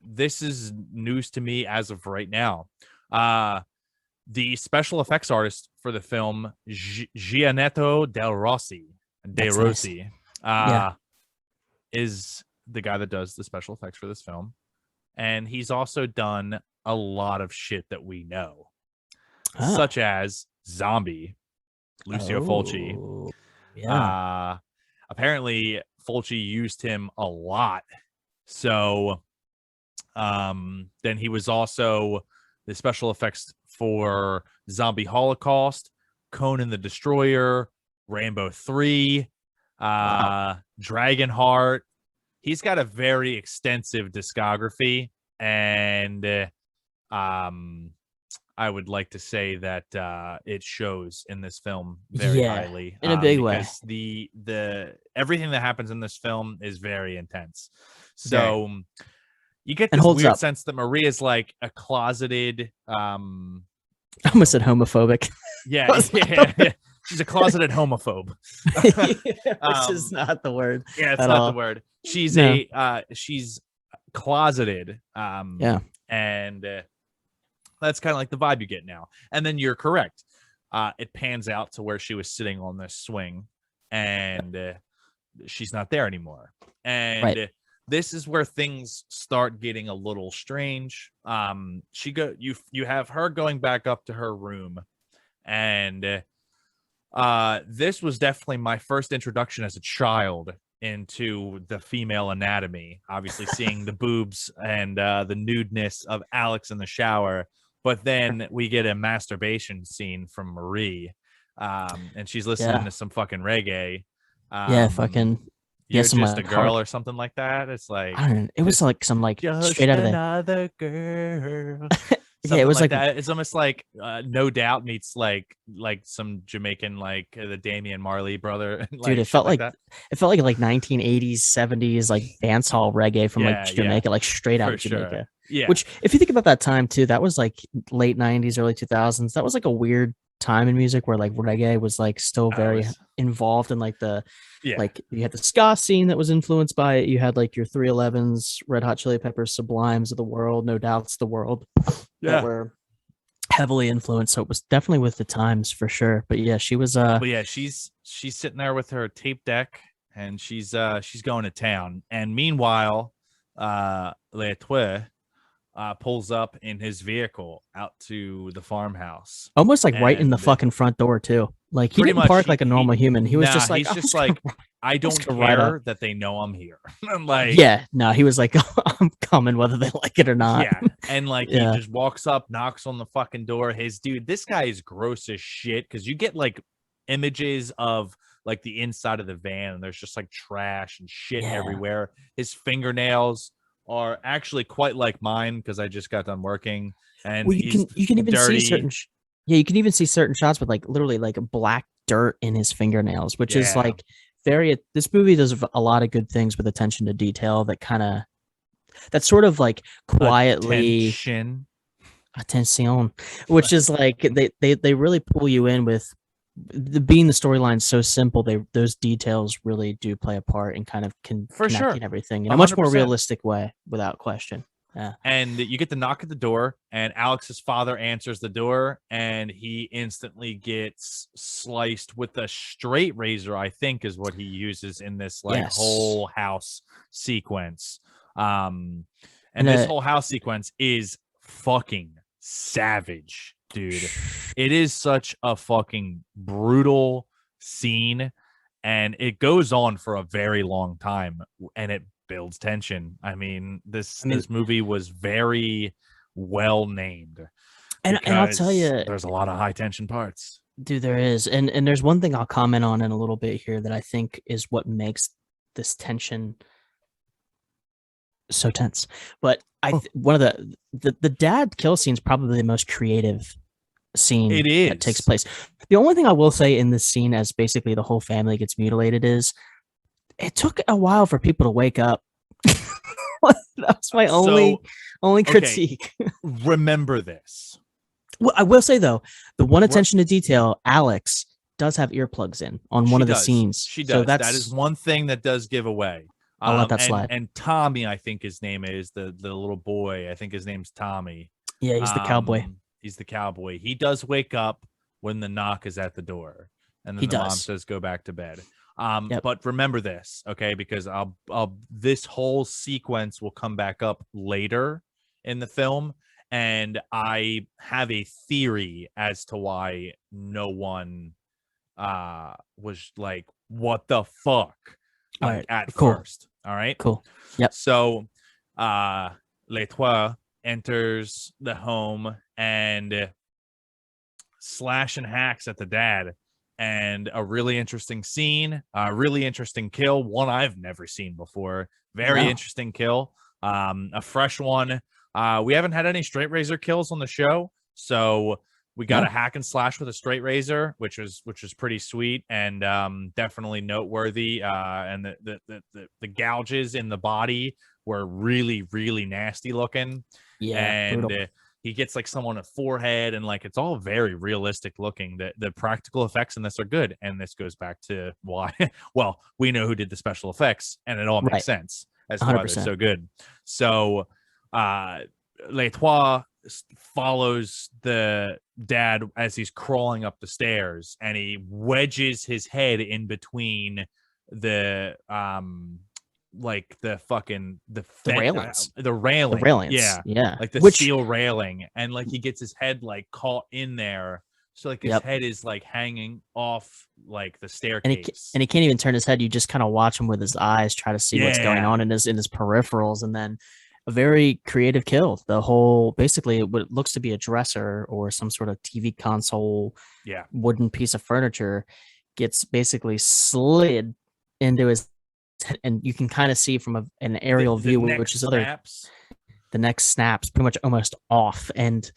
S1: This is news to me as of right now. The special effects artist for the film, Gianetto De Rossi, is the guy that does the special effects for this film. And he's also done a lot of shit that we know, such as Zombie, Lucio Fulci.
S2: Yeah.
S1: Apparently, Fulci used him a lot. So then he was also the special effects for Zombie Holocaust, Conan the Destroyer, Rambo 3, Dragonheart. He's got a very extensive discography, and I would like to say that it shows in this film very highly,
S2: in a big way.
S1: because the everything that happens in this film is very intense. So you get this weird sense that Maria is like a closeted.
S2: I almost said homophobic.
S1: Yeah. She's a closeted homophobe.
S2: Which is not the word.
S1: Yeah, it's not the word. She's she's closeted. And that's kind of like the vibe you get now. And then you're correct. It pans out to where she was sitting on this swing, and she's not there anymore. And this is where things start getting a little strange. You have her going back up to her room, and this was definitely my first introduction as a child into the female anatomy. Obviously, seeing the boobs and the nudeness of Alex in the shower, But then we get a masturbation scene from Marie, and she's listening
S2: Yeah.
S1: to some fucking reggae.
S2: Yeah,
S1: Um,
S2: fucking yeah,
S1: you're
S2: some
S1: just a
S2: like hard
S1: girl or something like that. It's like
S2: I don't know. It was
S1: just
S2: like some like straight
S1: just
S2: out of the
S1: another girl.
S2: yeah, it
S1: Something
S2: was
S1: like
S2: like
S1: that. It's almost like No Doubt meets like some Jamaican, like the Damian Marley brother,
S2: dude,
S1: like shit like that.
S2: it felt like 1980s, 70s like dance hall reggae from like
S1: Yeah, yeah,
S2: Jamaica, like straight out
S1: for
S2: of
S1: sure.
S2: Jamaica.
S1: Yeah,
S2: Which if you think about that time too, that was like late 90s, early 2000s. That was like a weird time in music where like reggae was like still
S1: I
S2: very
S1: was.
S2: involved in like the
S1: Yeah,
S2: like you had the ska scene that was influenced by it. You had like your 311s, Red Hot Chili Peppers, Sublimes of the world, No Doubts the world that
S1: yeah.
S2: were heavily influenced. So it was definitely with the times for sure. But yeah, she was
S1: But yeah, she's sitting there with her tape deck, and she's going to town. And meanwhile, Leitwe pulls up in his vehicle out to the farmhouse,
S2: almost like right in the
S1: and
S2: fucking front door too. Like he
S1: pretty
S2: didn't
S1: much
S2: park like a normal human. He was
S1: nah,
S2: just like,
S1: he's just like, I
S2: I'm just
S1: don't
S2: gonna ride up.
S1: care that they know I'm here. I'm like,
S2: Yeah, no, he was like, I'm coming whether they like it or not.
S1: yeah. And like he
S2: Yeah.
S1: just walks up, knocks on the fucking door. His dude, this guy is gross as shit, because you get like images of like the inside of the van, and there's just like trash and shit
S2: Yeah.
S1: everywhere. His fingernails are actually quite like mine, because I just got done working, and
S2: Well,
S1: he's
S2: you can even see
S1: dirty.
S2: certain yeah, you can even see certain shots with like literally like black dirt in his fingernails, which is
S1: Yeah.
S2: like very this movie does a lot of good things with attention to detail that kind of that sort of like quietly
S1: Attention.
S2: attention, which is like they really pull you in with being the storyline so simple. They those details really do play a part and kind of
S1: For
S2: connecting
S1: sure.
S2: everything in a much more
S1: 100%.
S2: realistic way, without question. Yeah.
S1: And you get the knock at the door, and Alex's father answers the door, and he instantly gets sliced with a straight razor, I think is what he uses in this like
S2: Yes.
S1: whole house sequence. Um
S2: And
S1: and this whole house sequence is fucking savage, dude. It is such a fucking brutal scene, and it goes on for a very long time, and it builds tension. I mean,
S2: I mean,
S1: this movie was very well named,
S2: and I'll tell
S1: because
S2: you,
S1: there's a lot of high tension parts.
S2: dude, there is, and there's one thing I'll comment on in a little bit here that I think is what makes this tension so tense. But one of the dad kill scene is probably the most creative scene
S1: It
S2: that takes
S1: is.
S2: place. The only thing I will say in this scene, as basically the whole family gets mutilated, is it took a while for people to wake up. That's my
S1: So,
S2: only
S1: okay,
S2: critique.
S1: remember this.
S2: Well, I will say though, the one
S1: Re-
S2: attention to detail, Alex does have earplugs in on one
S1: She
S2: of the
S1: does.
S2: scenes.
S1: She
S2: So
S1: does. That is
S2: that's
S1: one thing that does give away.
S2: I'll let that slide.
S1: And Tommy, I think his name is the little boy. I think his name's Tommy.
S2: Yeah, he's the cowboy.
S1: He's the cowboy. He does wake up when the knock is at the door, and then
S2: He
S1: the mom
S2: does.
S1: says, "Go back to bed."
S2: Yep.
S1: But remember this, okay? Because I'll this whole sequence will come back up later in the film, and I have a theory as to why no one was like, "What the fuck?"
S2: All
S1: Like
S2: right.
S1: at
S2: Cool.
S1: first. All right.
S2: Cool. Yep.
S1: So L'Etoile enters the home and slash and hacks at the dad. And a really interesting scene, a really interesting kill, one I've never seen before. Very
S2: No.
S1: interesting kill. A fresh one. We haven't had any straight razor kills on the show, so we got
S2: No.
S1: a hack and slash with a straight razor, which was pretty sweet, and definitely noteworthy. And the gouges in the body were really nasty looking.
S2: Yeah.
S1: And
S2: Brutal.
S1: he gets like someone a forehead, and like it's all very realistic looking. The practical effects in this are good, and this goes back to why. Well, we know who did the special effects, and it all makes
S2: Right.
S1: sense as to why they're
S2: 100%.
S1: so good. So L'Etoile follows the dad as he's crawling up the stairs, and he wedges his head in between the like the fucking the
S2: railings.
S1: the railing,
S2: The railings.
S1: yeah,
S2: Yeah.
S1: like the
S2: Which
S1: steel railing, and like he gets his head like caught in there, so like his
S2: Yep.
S1: head is like hanging off like the
S2: and
S1: staircase.
S2: he can't even turn his head. You just kind of watch him with his eyes, try to see what's going
S1: Yeah.
S2: on in his peripherals, and then a very creative kill. The whole, basically, what looks to be a dresser or some sort of TV console,
S1: Yeah.
S2: wooden piece of furniture, gets basically slid into his head, and you can kind of see from an aerial
S1: The
S2: view,
S1: neck
S2: which is other,
S1: snaps.
S2: the neck snaps pretty much almost off, and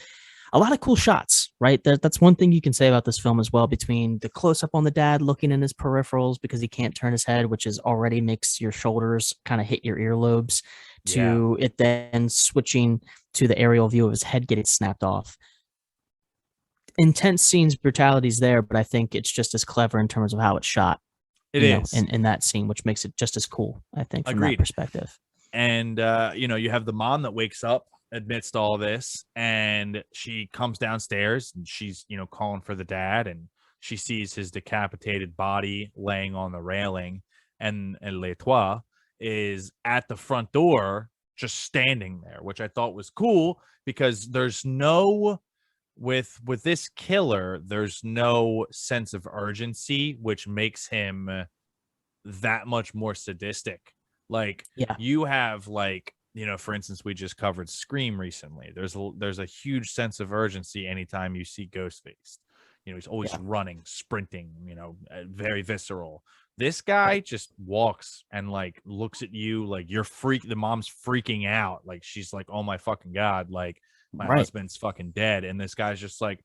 S2: a lot of cool shots, right? That's one thing you can say about this film as well, between the close up on the dad looking in his peripherals because he can't turn his head, which is already makes your shoulders kind of hit your earlobes,
S1: Yeah.
S2: to it then switching to the aerial view of his head getting snapped off. Intense scenes, brutalities there, but I think it's just as clever in terms of how it's shot,
S1: It is.
S2: in that scene, which makes it just as cool, I think, from that
S1: Agreed.
S2: perspective.
S1: And you have the mom that wakes up amidst all this, and she comes downstairs and she's, calling for the dad, and she sees his decapitated body laying on the railing, and L'Etoile is at the front door just standing there, which I thought was cool because there's no with this killer, there's no sense of urgency, which makes him that much more sadistic. Like,
S2: Yeah,
S1: you have, like, for instance, we just covered Scream recently. There's a huge sense of urgency anytime you see Ghostface. He's always
S2: yeah,
S1: running, sprinting, very visceral. This guy
S2: right,
S1: just walks and, like, looks at you like you're the mom's freaking out. Like, she's like, "Oh my fucking God, like my
S2: right.
S1: husband's fucking dead." And this guy's just like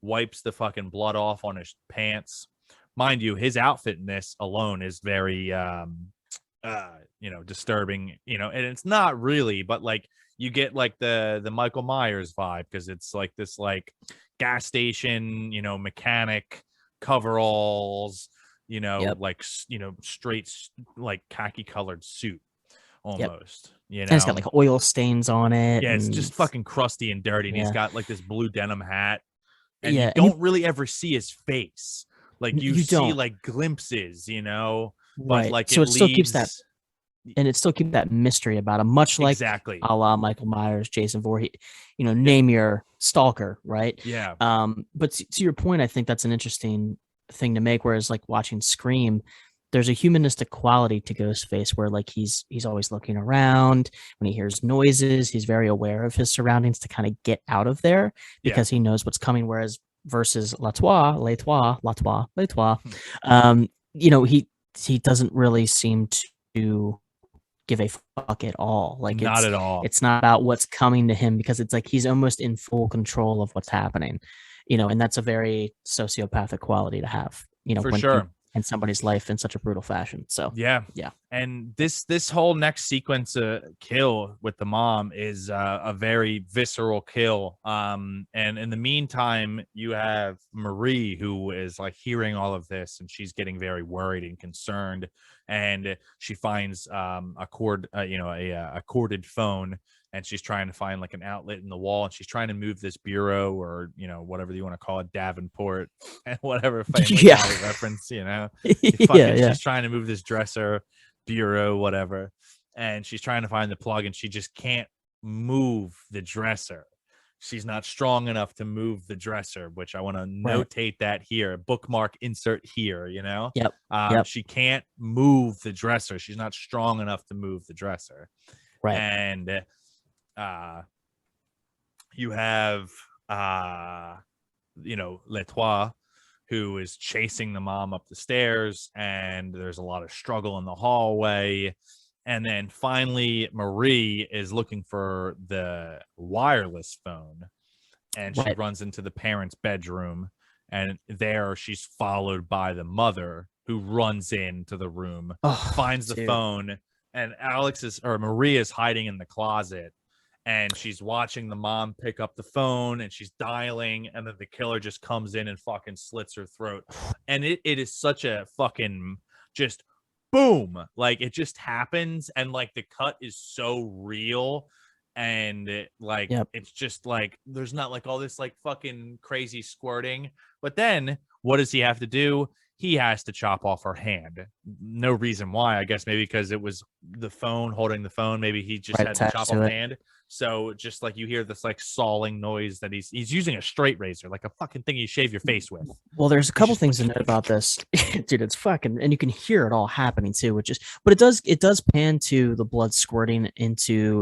S1: wipes the fucking blood off on his pants. Mind you, his outfit in this alone is very disturbing, and it's not really, but like you get like the Michael Myers vibe because it's like this like gas station, mechanic coveralls,
S2: Yep,
S1: like straight like khaki colored suit
S2: yep.
S1: almost,
S2: And it's got like oil stains on it,
S1: yeah, it's
S2: and
S1: just fucking crusty and dirty, and he's
S2: yeah,
S1: got like this blue denim hat, and you
S2: yeah. And
S1: don't really ever see his face. Like, you
S2: you
S1: see
S2: don't,
S1: like glimpses, but
S2: right?
S1: like
S2: So
S1: it
S2: it still keeps that,
S1: leaves
S2: and it still keeps that mystery about him, much like
S1: exactly.
S2: a la Michael Myers, Jason Voorhees.
S1: Yep.
S2: Name your stalker, right?
S1: Yeah.
S2: But to your point, I think that's an interesting thing to make. Whereas, like watching Scream, there's a humanistic quality to Ghostface where, like, he's always looking around. When he hears noises, he's very aware of his surroundings to kind of get out of there
S1: Yeah.
S2: because he knows what's coming. Whereas versus Latois,
S1: Hmm.
S2: he doesn't really seem to give a fuck at all. Like,
S1: Not
S2: it's
S1: at all.
S2: it's not about what's coming to him because it's like he's almost in full control of what's happening. And that's a very sociopathic quality to have,
S1: For
S2: when you
S1: sure.
S2: end somebody's life in such a brutal fashion. So
S1: Yeah.
S2: yeah.
S1: And this whole next sequence kill with the mom is a very visceral kill. And in the meantime, you have Marie, who is like hearing all of this, and she's getting very worried and concerned, and she finds a cord, a corded phone, and she's trying to find like an outlet in the wall, and she's trying to move this bureau, or whatever you want to call it, Davenport, and whatever Family
S2: Yeah.
S1: Guy reference,
S2: Yeah, yeah.
S1: she's trying to move this dresser, bureau, whatever, and she's trying to find the plug, and she just can't move the dresser. She's not strong enough to move the dresser, which I want to
S2: Right.
S1: notate that here. Bookmark, insert here.
S2: Yep. Yep.
S1: She can't move the dresser. She's not strong enough to move the dresser,
S2: Right.
S1: and you have L'Etoile, who is chasing the mom up the stairs, and there's a lot of struggle in the hallway. And then finally, Marie is looking for the wireless phone, and she
S2: Right.
S1: runs into the parents' bedroom. And there she's followed by the mother, who runs into the room,
S2: Oh,
S1: finds the
S2: dude.
S1: phone, and Marie is hiding in the closet, and she's watching the mom pick up the phone, and she's dialing, and then the killer just comes in and fucking slits her throat. And it is such a fucking just boom, like it just happens, and like the cut is so real, and
S2: Yep.
S1: it's just like there's not like all this like fucking crazy squirting. But then what does he have to do? he has to chop off her hand. No reason why. I guess maybe because it was the phone, holding the phone. Maybe he just
S2: right
S1: had to chop
S2: attached
S1: off
S2: to
S1: the
S2: it.
S1: hand. So just like you hear this like sawing noise that he's using a straight razor, like a fucking thing you shave your face with.
S2: Well, there's a
S1: He's
S2: couple
S1: just
S2: things to note about this, dude. It's fucking, and you can hear it all happening too, which is, but it does pan to the blood squirting
S1: it does
S2: into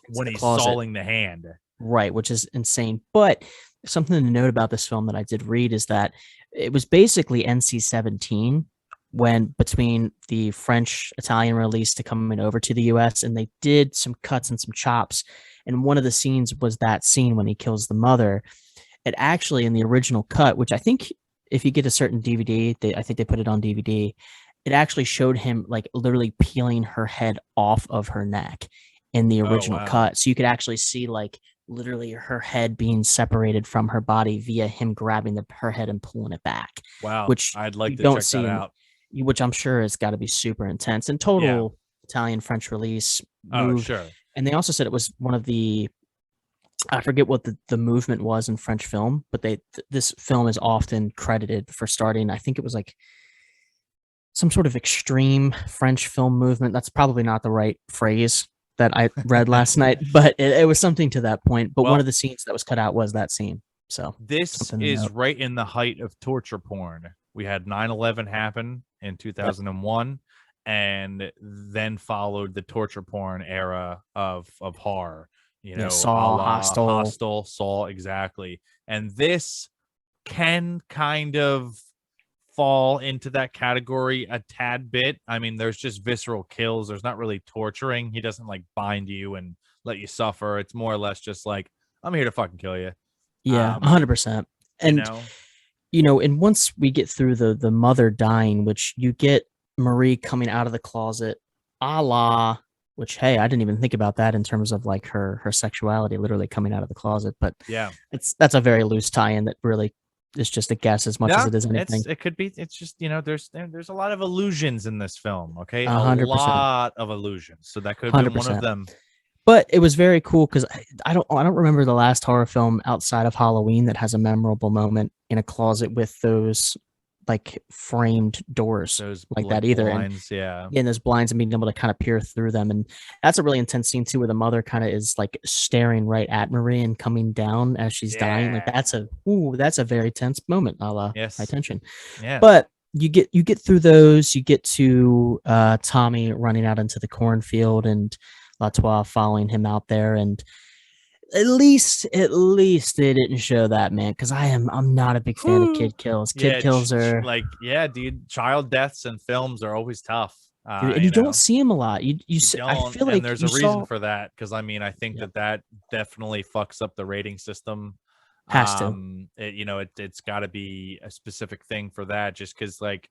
S1: when
S2: the
S1: he's
S2: closet,
S1: sawing the hand.
S2: right? Which is insane. But something to note about this film that I did read is that it was basically NC-17 when between the French Italian release to coming over to the US, and they did some cuts and some chops. And one of the scenes was that scene when he kills the mother. It actually in the original cut, which I think if you get a certain DVD, I think they put it on DVD. It actually showed him like literally peeling her head off of her neck in the
S1: Oh
S2: original
S1: wow.
S2: cut. So you could actually see like literally her head being separated from her body via him grabbing her head and pulling it back,
S1: Wow.
S2: which
S1: I'd
S2: you
S1: like to
S2: don't
S1: check that
S2: see in,
S1: out.
S2: which I'm sure has got to be super intense and
S1: Yeah.
S2: total Italian French release
S1: Oh,
S2: move.
S1: sure.
S2: And they also said it was one of the, I forget what the movement was in French film, but this film is often credited for starting. I think it was like some sort of extreme French film movement. That's probably not the right phrase that I read last night, but it was something to that point. But one of
S1: Well,
S2: the scenes that was cut out was that scene. So
S1: this
S2: something to
S1: is
S2: note.
S1: right in the height of torture porn. We had 9/11 happen in
S2: Yep.
S1: 2001, and then followed the torture porn era of horror,
S2: Yeah,
S1: a
S2: Saw,
S1: la
S2: Hostel.
S1: Hostel, Saw, exactly. And this can kind of fall into that category a tad bit. I mean, there's just visceral kills. There's not really torturing. He doesn't like bind you and let you suffer. It's more or less just like, I'm here to fucking kill you.
S2: Yeah,
S1: Um,
S2: 100%.
S1: you
S2: And
S1: know,
S2: and once we get through the mother dying, which you get Marie coming out of the closet, a la, which hey, I didn't even think about that in terms of like her sexuality literally coming out of the closet, but
S1: yeah.
S2: that's a very loose tie-in that really is just a guess as much as
S1: Yeah,
S2: it is anything.
S1: it could be. It's just there's a lot of illusions in this film. Okay, a
S2: 100%,
S1: lot of illusions. So that could have been one of
S2: 100%.
S1: them.
S2: But it was very cool because I don't remember the last horror film outside of Halloween that has a memorable moment in a closet with those like framed doors
S1: Those
S2: like
S1: like
S2: that either. And
S1: blinds. Yeah,
S2: yeah, and those blinds and being able to kind of peer through them. And that's a really intense scene too, where the mother kind of is like staring right at Marie and coming down as she's dying. Like
S1: yeah,
S2: that's a very tense moment, a la High
S1: yes,
S2: Tension.
S1: yes.
S2: But you get through those, you get to Tommy running out into the cornfield and Latois following him out there, and at least they didn't show that, man, because I'm not a big fan of
S1: Whew.
S2: kid kills. Kid
S1: Yeah,
S2: kills are,
S1: like yeah, dude. Child deaths in films are always tough.
S2: dude, and
S1: You
S2: you don't
S1: know.
S2: see him a lot.
S1: You
S2: I
S1: don't,
S2: feel
S1: and
S2: like
S1: there's
S2: you
S1: a reason
S2: saw.
S1: for that because I mean I think
S2: Yeah,
S1: that definitely fucks up the rating system.
S2: has to.
S1: It's got to be a specific thing for that, just because like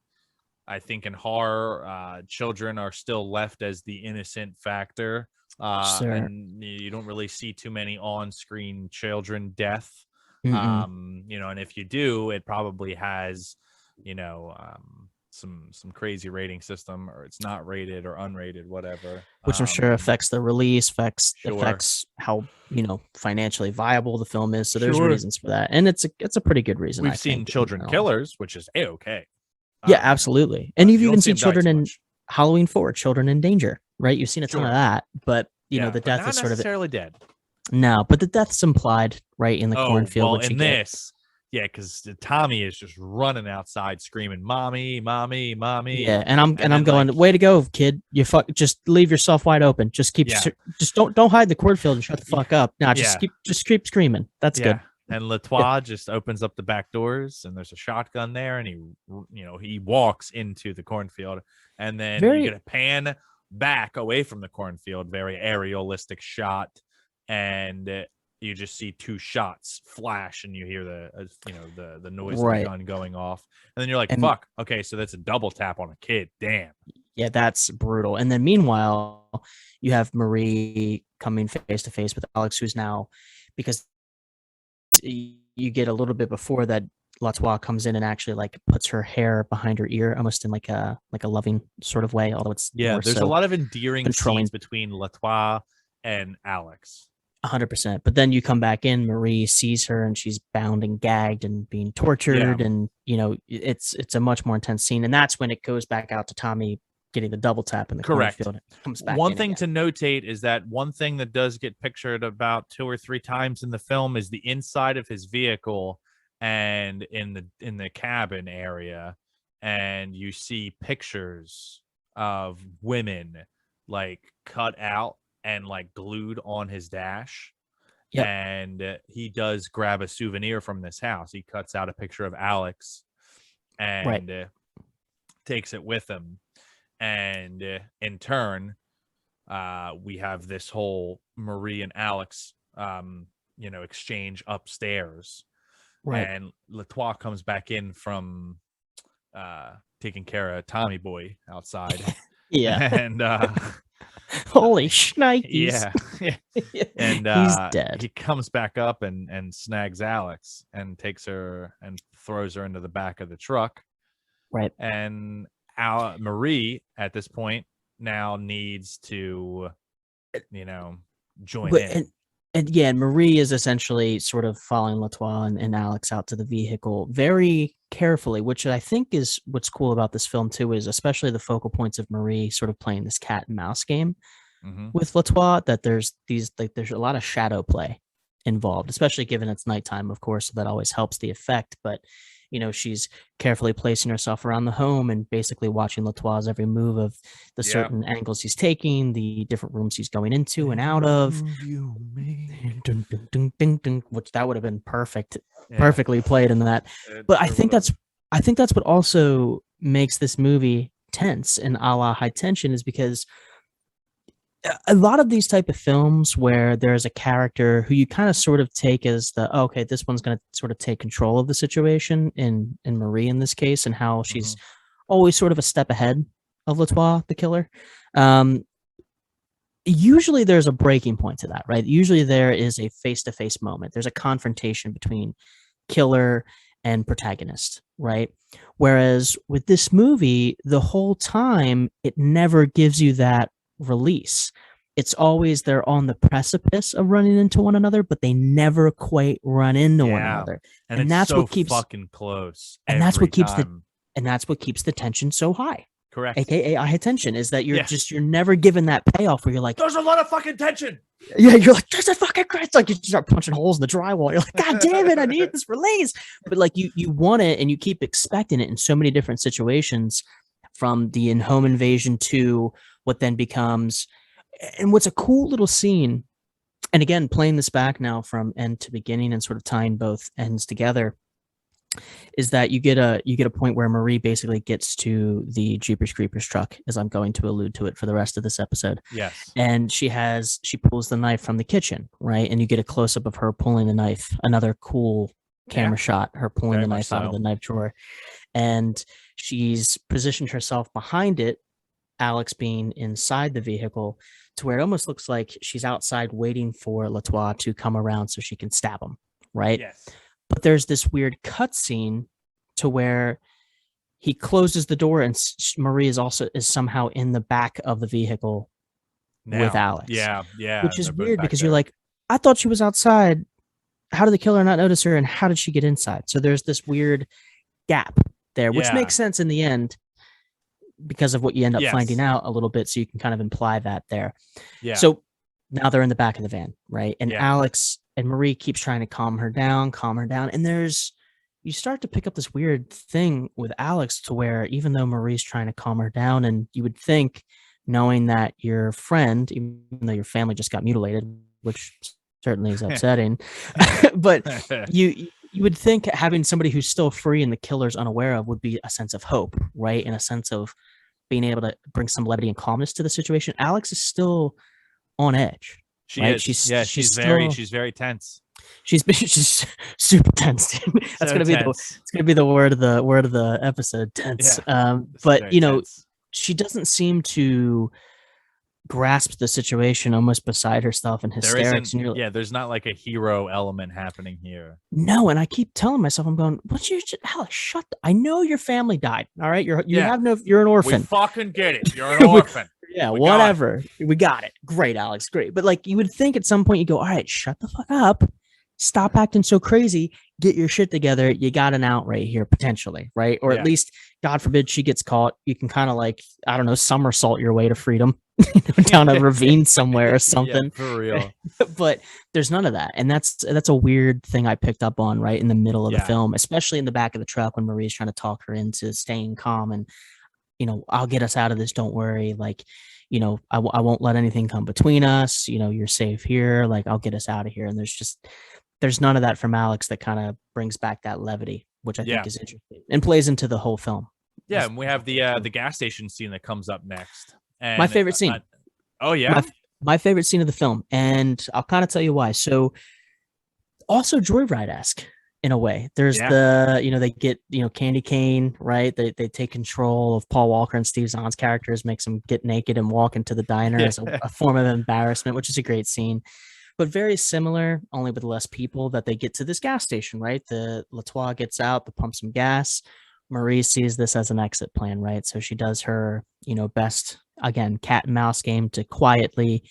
S1: I think in horror, children are still left as the innocent factor,
S2: Sir.
S1: and you don't really see too many on-screen children death.
S2: Mm-mm.
S1: And if you do, it probably has, some crazy rating system, or it's not rated or unrated, whatever.
S2: Which I'm sure affects the release,
S1: Sure,
S2: affects how financially viable the film is. So there's
S1: sure.
S2: reasons for that, and it's a pretty good reason, I
S1: We've seen
S2: think, in
S1: children
S2: general.
S1: killers, which is a-okay.
S2: Yeah, absolutely. And
S1: But
S2: you've
S1: you don't
S2: even
S1: see
S2: seen
S1: them die
S2: children
S1: too
S2: in
S1: much.
S2: Halloween 4, children in danger, right? You've seen a ton of
S1: Sure.
S2: that, but
S1: Yeah,
S2: the
S1: but
S2: death
S1: not
S2: is sort of
S1: necessarily dead.
S2: no, but the death's implied right in the
S1: Oh,
S2: cornfield,
S1: well,
S2: which you
S1: in
S2: get.
S1: this, yeah, because Tommy is just running outside screaming, "Mommy, mommy, mommy,"
S2: Yeah, and I'm
S1: and then like,
S2: going, way to go, kid. Just leave yourself wide open.
S1: yeah,
S2: Just don't hide in the cornfield and shut the
S1: yeah,
S2: fuck up. Nah,
S1: yeah,
S2: just keep screaming. That's
S1: yeah.
S2: good.
S1: And
S2: Yeah,
S1: Latois just opens up the back doors, and there's a shotgun there, and he walks into the cornfield, and then you get
S2: very
S1: a pan back away from the cornfield, very aerialistic shot, and you just see two shots flash, and you hear the noise of the
S2: right.
S1: gun going off, and then you're like,
S2: And
S1: "Fuck, okay, so that's a double tap on a kid, damn."
S2: yeah, that's brutal. And then meanwhile, you have Marie coming face to face with Alex, who's now, because you get a little bit before that, Latois comes in and actually like puts her hair behind her ear, almost in like a loving sort of way, although it's
S1: Yeah,
S2: more
S1: there's a
S2: so
S1: lot of endearing
S2: controlling.
S1: scenes between Latois and Alex.
S2: 100%. But then you come back in, Marie sees her and she's bound and gagged and being
S1: Yeah,
S2: tortured, and it's a much more intense scene. And that's when it goes back out to Tommy getting the double tap in the
S1: correct.
S2: cornfield. And comes back
S1: One
S2: in
S1: thing
S2: again.
S1: to notate is that one thing that does get pictured about 2 or 3 times in the film is the inside of his vehicle and in the cabin area, and you see pictures of women like cut out and like glued on his dash.
S2: Yep.
S1: And he does grab a souvenir from this house. He cuts out a picture of Alex
S2: Right.
S1: and takes it with him. And in turn, we have this whole Marie and Alex, exchange upstairs.
S2: Right.
S1: And Latois comes back in from taking care of Tommy Boy outside.
S2: Yeah.
S1: And
S2: Holy shnikes.
S1: yeah. And
S2: He's dead.
S1: he comes back up and snags Alex and takes her and throws her into the back of the truck.
S2: Right.
S1: And Marie at this point now needs to, join in.
S2: And Marie is essentially sort of following Latois and Alex out to the vehicle very carefully, which I think is what's cool about this film too, is especially the focal points of Marie sort of playing this cat and mouse game with Latois, that there's a lot of shadow play involved, especially given it's nighttime, of course, so that always helps the effect. But she's carefully placing herself around the home and basically watching Latois' every move of the certain angles he's taking, the different rooms he's going into and out of. Dun, dun, dun, dun, dun, which that would have been perfectly played in that. But I think that's what also makes this movie tense and a la High Tension, is because a lot of these type of films where there's a character who you kind of sort of take as okay, this one's going to sort of take control of the situation, in Marie in this case, and how she's always sort of a step ahead of Latois, the killer. Usually there's a breaking point to that, right? Usually there is a face-to-face moment. There's a confrontation between killer and protagonist, right? Whereas with this movie, the whole time, it never gives you that release. It's always they're on the precipice of running into one another, but they never quite run into one another.
S1: And that's so what keeps fucking close.
S2: And that's what keeps the tension so high.
S1: Correct.
S2: AKA high tension, is that you're never given that payoff where you're like,
S1: there's a lot of fucking tension.
S2: Yeah, you're like, there's a fucking great. It's like you start punching holes in the drywall. You're like, God damn it, I need this release. But like you want it, and you keep expecting it in so many different situations, from the in-home invasion to what then becomes. And what's a cool little scene, and again, playing this back now from end to beginning and sort of tying both ends together, is that you get a point where Marie basically gets to the Jeepers Creepers truck, as I'm going to allude to it for the rest of this episode.
S1: Yes.
S2: And she pulls the knife from the kitchen, right? And you get a close up of her pulling the knife. Another cool camera shot, her pulling the knife out of the knife drawer. And she's positioned herself behind it, Alex being inside the vehicle, to where it almost looks like she's outside waiting for Latois to come around so she can stab him, right?
S1: Yes.
S2: But there's this weird cut scene to where he closes the door, and Marie is somehow in the back of the vehicle with Alex.
S1: Yeah.
S2: Which is weird, because you're like, I thought she was outside. How did the killer not notice her, and how did she get inside? So there's this weird gap there, which makes sense in the end because of what you end up finding out a little bit. So you can kind of imply that there.
S1: Yeah.
S2: So now they're in the back of the van, right? And Alex and Marie keeps trying to calm her down. And you start to pick up this weird thing with Alex, to where even though Marie's trying to calm her down, and you would think, knowing that your friend, even though your family just got mutilated, which certainly is upsetting, but you would think having somebody who's still free and the killer's unaware of would be a sense of hope, right? And a sense of being able to bring some levity and calmness to the situation. Alex is still on edge.
S1: She
S2: right?
S1: is. She's very tense.
S2: She's super tense. That's gonna be the word of the episode. Tense. But tense. She doesn't seem to grasp the situation, almost beside herself in hysterics.
S1: There's not like a hero element happening here.
S2: No, and I keep telling myself, I'm going, Alex, shut I know your family died. All right. You're an orphan.
S1: We fucking get it. You're an orphan.
S2: Yeah,
S1: We got it.
S2: whatever. We got it. Great, Alex. Great. But like you would think at some point you go, all right, shut the fuck up. Stop acting so crazy. Get your shit together. You got an out right here, potentially, right? Or at
S1: Yeah.
S2: least, God forbid, she gets caught. You can kind of like, I don't know, somersault your way to freedom down a ravine somewhere or
S1: Yeah,
S2: something.
S1: for real.
S2: But there's none of that. And that's a weird thing I picked up on right in the middle of the
S1: Yeah.
S2: film, especially in the back of the truck when Marie's trying to talk her into staying calm and I'll get us out of this. Don't worry. Like, I won't let anything come between us. You're safe here. Like, I'll get us out of here. And there's none of that from Alex that kind of brings back that levity, which I think
S1: Yeah.
S2: is interesting and plays into the whole film.
S1: Yeah, and we have the gas station scene that comes up next.
S2: My
S1: And
S2: favorite scene.
S1: oh
S2: My
S1: yeah?
S2: my favorite scene of the film, and I'll kind of tell you why. So, also Joyride-esque in a way. There's
S1: Yeah.
S2: they get, Candy Cane, right? They take control of Paul Walker and Steve Zahn's characters, makes them get naked and walk into the diner as a form of embarrassment, which is a great scene. But very similar, only with less people, that they get to this gas station, right? The Latois gets out to pump some gas. Marie sees this as an exit plan, right? So she does her, best, again, cat and mouse game to quietly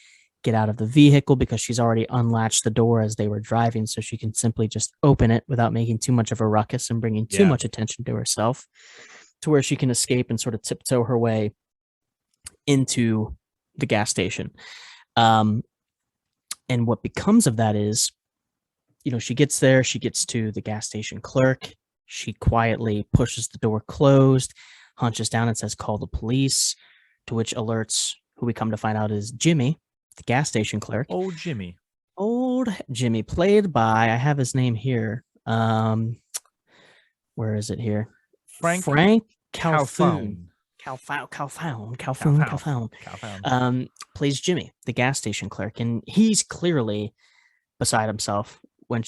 S2: get out of the vehicle because she's already unlatched the door as they were driving. So she can simply just open it without making too much of a ruckus and bringing too
S1: Yeah.
S2: much attention to herself, to where she can escape and sort of tiptoe her way into the gas station. Um, and what becomes of that is, she gets there, she gets to the gas station clerk, she quietly pushes the door closed, hunches down and says, "Call the police," to which alerts who we come to find out is Jimmy, the gas station clerk.
S1: Oh, Jimmy.
S2: Old Jimmy, played by, I have his name here. Where is it here?
S1: Frank
S2: Calfoun.
S1: Calfoun.
S2: Calfoun. Plays Jimmy, the gas station clerk, and he's clearly beside himself when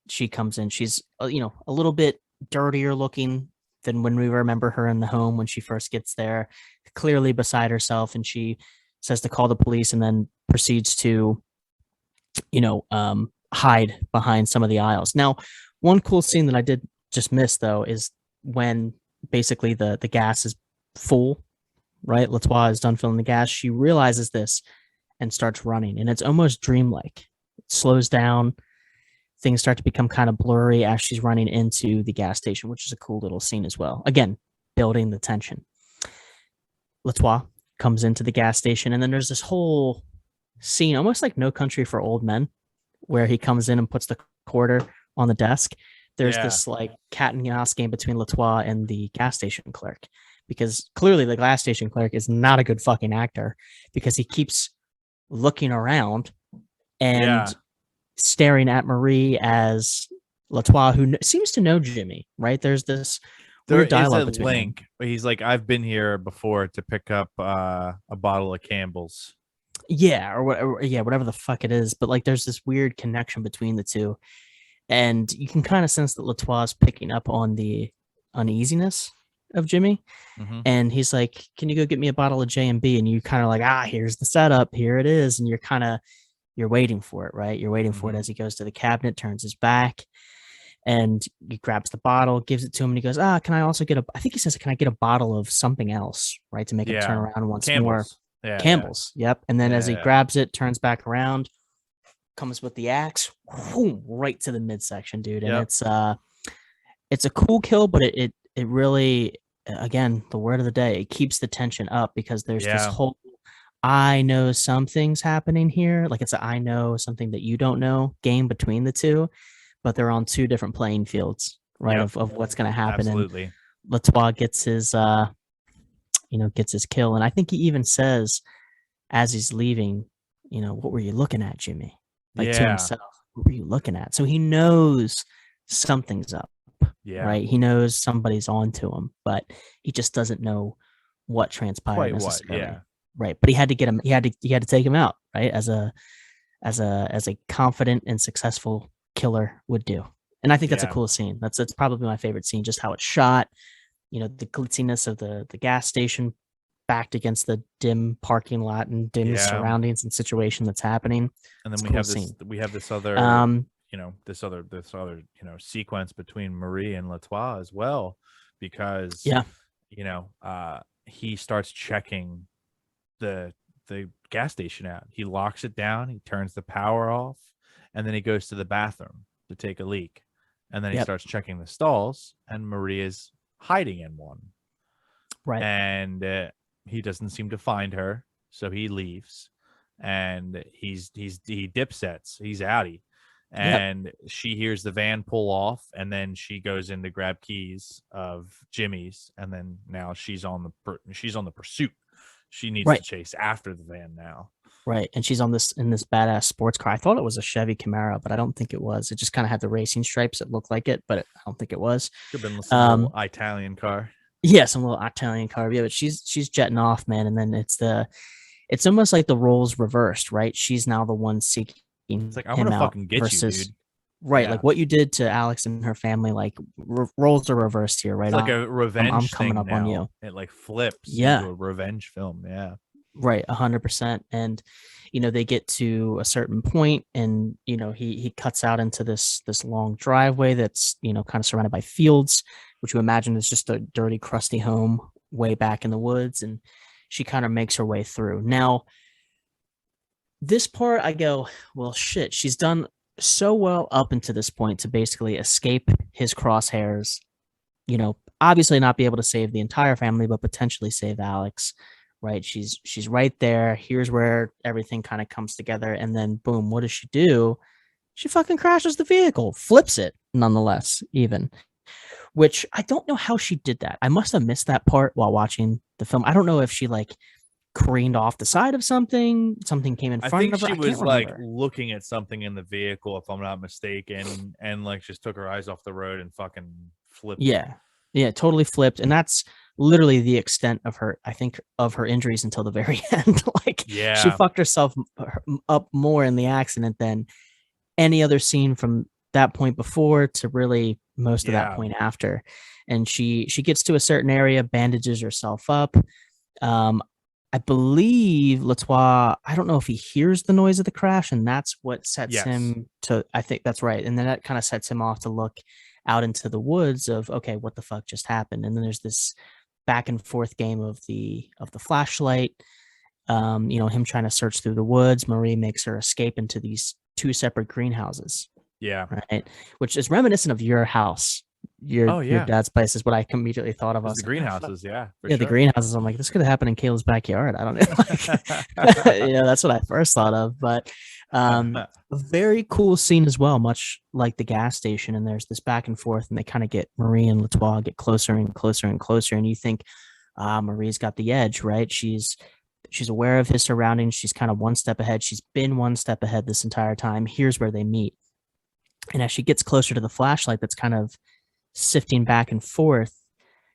S2: she comes in. She's a little bit dirtier looking than when we remember her in the home when she first gets there. Clearly beside herself, and she says to call the police, and then proceeds to hide behind some of the aisles. Now, one cool scene that I did just miss though is when basically the gas is full, right? Latois is done filling the gas. She realizes this and starts running, and it's almost dreamlike. It slows down. Things start to become kind of blurry as she's running into the gas station, which is a cool little scene as well. Again, building the tension. Latois comes into the gas station, and then there's this whole scene, almost like No Country for Old Men, where he comes in and puts the quarter on the desk. There's this like cat and mouse game between Latois and the gas station clerk, because clearly the gas station clerk is not a good fucking actor, because he keeps looking around and staring at Marie as Latois, who seems to know Jimmy, right? There's this weird dialogue between
S1: link. Them. He's like, "I've been here before to pick up a bottle of Campbell's."
S2: Yeah, or whatever the fuck it is. But like, there's this weird connection between the two, and you can kind of sense that Latois is picking up on the uneasiness of Jimmy.
S1: Mm-hmm.
S2: And he's like, "Can you go get me a bottle of J&B?" And you kind of like, here's the setup, here it is, and you're waiting for it, right? You're waiting for it as he goes to the cabinet, turns his back, and he grabs the bottle, gives it to him, and he goes, "Can I also get I think he says, can I get a bottle of something else," right? To make him turn around once more. Campbell's. Yep. And then as he grabs it, turns back around, comes with the axe, whoom, right to the midsection, dude. And it's a cool kill, but it really, again, the word of the day, it keeps the tension up, because there's this whole, I know something's happening here. Like, it's a I know something that you don't know game between the two, but they're on two different playing fields, right? Of what's going to happen.
S1: Absolutely.
S2: And Latois gets his gets his kill. And I think he even says, as he's leaving, "What were you looking at, Jimmy?" Like, to himself, "What were you looking at?" So he knows something's up, right? He knows somebody's onto him, but he just doesn't know what transpired necessarily. Right. But he had to get him, he had to take him out, right? As a confident and successful killer would do. And I think that's a cool scene. That's probably my favorite scene, just how it's shot. The glitziness of the gas station backed against the dim parking lot and dim surroundings and situation that's happening.
S1: And then we have this other sequence between Marie and Latois as well, because he starts checking the the gas station out. He locks it down, he turns the power off, and then he goes to the bathroom to take a leak. And then he
S2: Yep.
S1: starts checking the stalls, and Maria's hiding in one.
S2: Right.
S1: And he doesn't seem to find her, so he leaves, and he dipsets, he's outie,
S2: Yep.
S1: and she hears the van pull off, and then she goes in to grab keys of Jimmy's, and then now she's on the pursuit. She needs to
S2: Right.
S1: chase after the van now.
S2: Right. And she's on this in this badass sports car. I thought it was a Chevy Camaro, but I don't think it was. It just kind of had the racing stripes. It looked like it, but I don't think it was.
S1: Could have been some little Italian car.
S2: Yeah, some little Italian car. Yeah, but she's jetting off, man. And then it's almost like the roles reversed, right? She's now the one seeking
S1: It's like, I'm
S2: him
S1: gonna
S2: out
S1: fucking get
S2: versus
S1: you, dude.
S2: right,
S1: Yeah.
S2: like what you did to Alex and her family. Like roles are reversed here, right?
S1: It's like a revenge
S2: I'm coming
S1: thing
S2: up
S1: now.
S2: on you.
S1: It like flips
S2: Yeah.
S1: into a revenge film. Yeah.
S2: Right, 100%. And they get to a certain point, and he cuts out into this long driveway that's kind of surrounded by fields, which you imagine is just a dirty, crusty home way back in the woods. And she kind of makes her way through. Now, this part, I go, well, shit. She's done so well up until this point to basically escape his crosshairs. Obviously not be able to save the entire family, but potentially save Alex. Right? She's right there. Here's where everything kind of comes together, and then boom, what does she do? She fucking crashes the vehicle, flips it nonetheless, even. Which I don't know how she did that. I must have missed that part while watching the film. I don't know if she like careened off the side of something came in
S1: I
S2: front
S1: think
S2: of her.
S1: she
S2: I can't
S1: was like
S2: remember.
S1: looking at something in the vehicle, if I'm not mistaken, and like just took her eyes off the road and fucking flipped.
S2: Yeah, totally flipped. And that's literally the extent of her, I think, of her injuries until the very end. Like, she
S1: Yeah.
S2: fucked herself up more in the accident than any other scene from that point before to really most of that
S1: Yeah.
S2: point after. And she gets to a certain area, bandages herself up. I believe Latois, I don't know if he hears the noise of the crash, and that's what sets
S1: Yes.
S2: him to, I think that's right. And then that kind of sets him off to look out into the woods of, okay, what the fuck just happened? And then there's this back and forth game of the flashlight, him trying to search through the woods. Marie makes her escape into these two separate greenhouses.
S1: Yeah.
S2: Right. Which is reminiscent of your house. Your dad's place is what I immediately thought of.
S1: The greenhouses, yeah.
S2: The greenhouses. I'm like, this could have happened in Caleb's backyard. I don't know. That's what I first thought of. But a very cool scene as well, much like the gas station. And there's this back and forth, and they kind of get Marie and Latois get closer and closer and closer. And you think, Marie's got the edge, right? She's aware of his surroundings. She's kind of one step ahead. She's been one step ahead this entire time. Here's where they meet. And as she gets closer to the flashlight that's kind of sifting back and forth,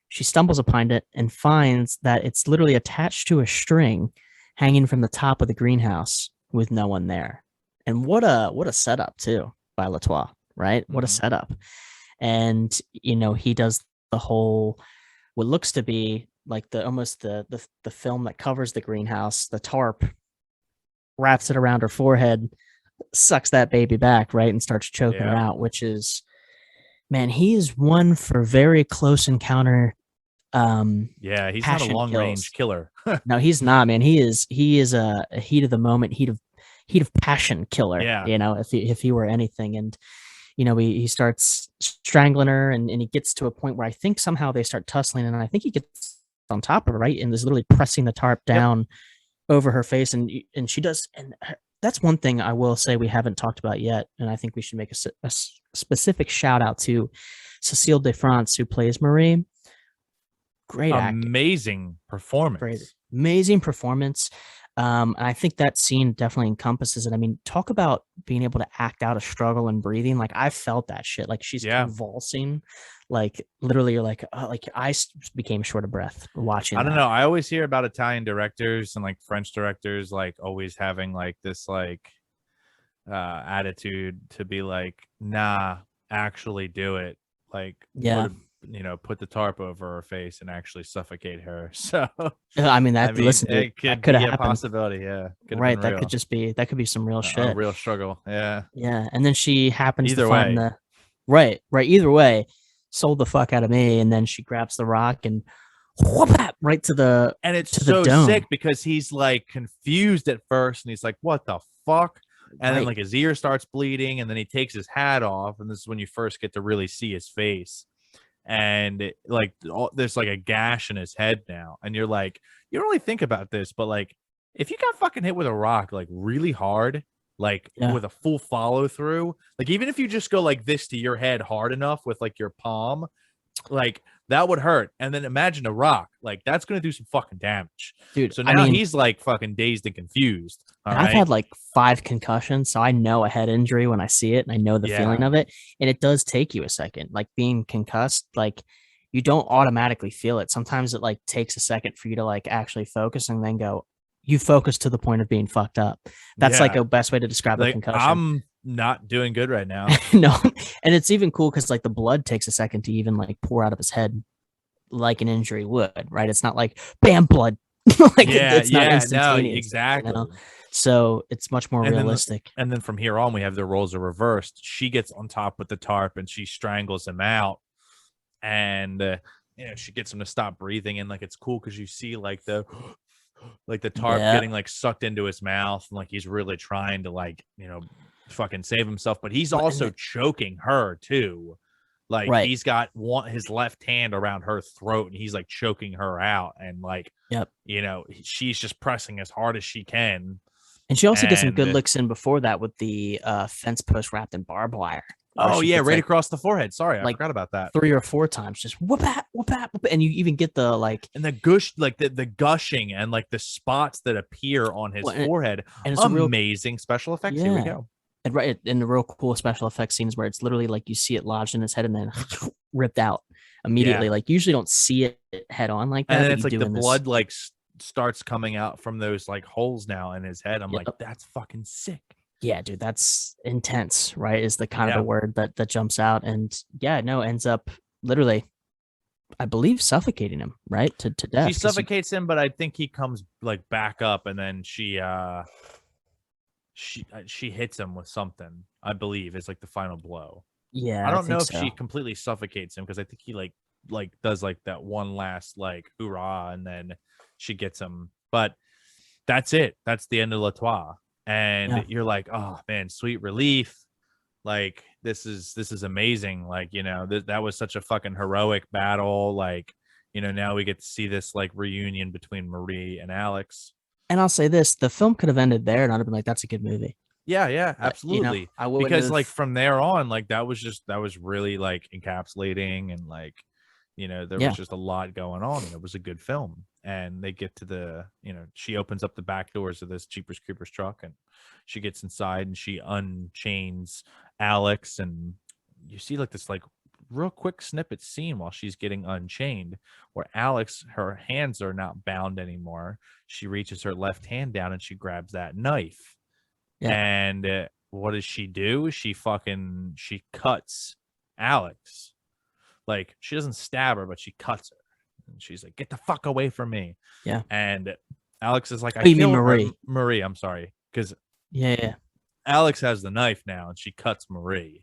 S2: she stumbles upon it and finds that it's literally attached to a string hanging from the top of the greenhouse with no one there. And what a setup too by Latois, right? What a setup. And he does the whole, what looks to be like the film that covers the greenhouse, the tarp, wraps it around her forehead, sucks that baby back, right, and starts choking her out, which is, man, he is one for very close encounter.
S1: He's not a long range killer.
S2: No, he's not, man. He is a heat of the moment, heat of passion killer.
S1: Yeah.
S2: If he were anything. And he starts strangling her, and he gets to a point where I think somehow they start tussling, and I think he gets on top of her, right, and is literally pressing the tarp down over her face, and she does. And that's one thing I will say we haven't talked about yet, and I think we should make a specific shout out to Cecile de France, who plays Marie. Great acting.
S1: Amazing performance.
S2: Amazing performance. And I think that scene definitely encompasses it. I mean, talk about being able to act out a struggle and breathing. Like, I felt that shit. Like, she's convulsing. Like, literally, you're like I became short of breath watching.
S1: I don't know. I always hear about Italian directors and like French directors, like always having like this like attitude to be like, nah, actually do it. Like, put the tarp over her face and actually suffocate her. So
S2: I mean, that could have
S1: a possibility. Yeah,
S2: right. That could be some real shit.
S1: A real struggle. Yeah.
S2: And then she happens to find the right. Either way, sold the fuck out of me. And then she grabs the rock, and right to the
S1: And it's
S2: to the
S1: so sick
S2: dome.
S1: because he's like confused at first and he's like, what the fuck? And then
S2: Right.
S1: like his ear starts bleeding and then he takes his hat off. And this is when you first get to really see his face. And like there's like a gash in his head now. And you're like, you don't really think about this, but like if you got fucking hit with a rock like really hard, like
S2: Yeah.
S1: with a full follow through, like even if you just go like this to your head hard enough with like your palm, like that would hurt. And then imagine a rock, like that's gonna do some fucking damage.
S2: Dude,
S1: So
S2: I
S1: now
S2: mean,
S1: he's like fucking dazed and confused. All
S2: and I've
S1: right.
S2: had like 5 concussions, so I know a head injury when I see it and I know the feeling
S1: Yeah.
S2: of it. And it does take you a second. Like being concussed, like you don't automatically feel it. Sometimes it like takes a second for you to like actually focus and then go, you focus to the point of being fucked up. That's like
S1: Yeah.
S2: a best way to describe a
S1: Like
S2: concussion.
S1: I'm not doing good right now.
S2: No, and it's even cool because like the blood takes a second to even like pour out of his head like an injury would, right? It's not like bam blood. Like
S1: Yeah,
S2: it's not
S1: yeah, no,
S2: instantaneous, you know?
S1: exactly.
S2: So it's much more
S1: And then
S2: realistic.
S1: and then from here on, we have the roles are reversed. She gets on top with the tarp and she strangles him out, and she gets him to stop breathing. And like it's cool because you see like the like the tarp
S2: Yeah.
S1: getting like sucked into his mouth, and like he's really trying to like fucking save himself, but he's
S2: But and
S1: also choking her too. Like
S2: right.
S1: he's got his left hand around her throat and he's like choking her out, and like
S2: Yep.
S1: she's just pressing as hard as she can.
S2: And she also gets some good
S1: And
S2: licks in before that with the fence post wrapped in barbed wire, where
S1: oh
S2: she
S1: yeah,
S2: gets
S1: right
S2: like
S1: across the forehead. Sorry, I
S2: like
S1: forgot about that.
S2: 3 or 4 times, just whoop at, and you even get the like,
S1: And the gush, like the gushing and like the spots that appear on his
S2: well,
S1: forehead.
S2: and it's a real
S1: Amazing special effects. Here we
S2: yeah.
S1: go.
S2: And right in the real cool special effects scenes where it's literally like you see it lodged in his head and then ripped out
S1: Yeah.
S2: immediately. Like you usually don't see it head on like
S1: And
S2: that,
S1: then
S2: but
S1: it's
S2: you
S1: like
S2: do
S1: the
S2: in this.
S1: blood like starts coming out from those like holes now in his head. I'm like,
S2: Yep.
S1: that's fucking sick.
S2: Yeah, dude, that's intense, right? Is the kind of the
S1: Yeah.
S2: word that jumps out. And yeah, no, ends up literally, I believe, suffocating him, right? To
S1: She
S2: death. Because
S1: suffocates him, but I think he comes like back up, and then she hits him with something. I believe is like the final blow. I
S2: yeah, I
S1: don't know
S2: think
S1: if she
S2: so.
S1: completely suffocates him because I think he like does like that one last like hoorah, and then she gets him. But that's it. That's the end of Latois.
S2: Yeah.
S1: And you're like, oh man, sweet relief. Like this is amazing. Like, that was such a fucking heroic battle. Like, now we get to see this like reunion between Marie and Alex.
S2: And I'll say this, the film could have ended there and I'd have been like, that's a good movie.
S1: Yeah, yeah, absolutely.
S2: I wouldn't
S1: Because
S2: have.
S1: like from there on, like that was really like encapsulating, and like, there was
S2: Yeah.
S1: just a lot going on, and it was a good film. And they get to she opens up the back doors of this Jeepers Creepers truck, and she gets inside and she unchains Alex, and you see like this like real quick snippet scene while she's getting unchained where Alex, her hands are not bound anymore. She reaches her left hand down and she grabs that knife.
S2: Yeah.
S1: And what does she do? She cuts Alex. Like she doesn't stab her, but she cuts her. And she's like, "Get the fuck away from me!"
S2: Yeah.
S1: And Alex is like, "I
S2: Oh, you mean
S1: killed
S2: Marie?
S1: Marie." I'm sorry, because
S2: Yeah. Yeah.
S1: Alex has the knife now, and she cuts Marie.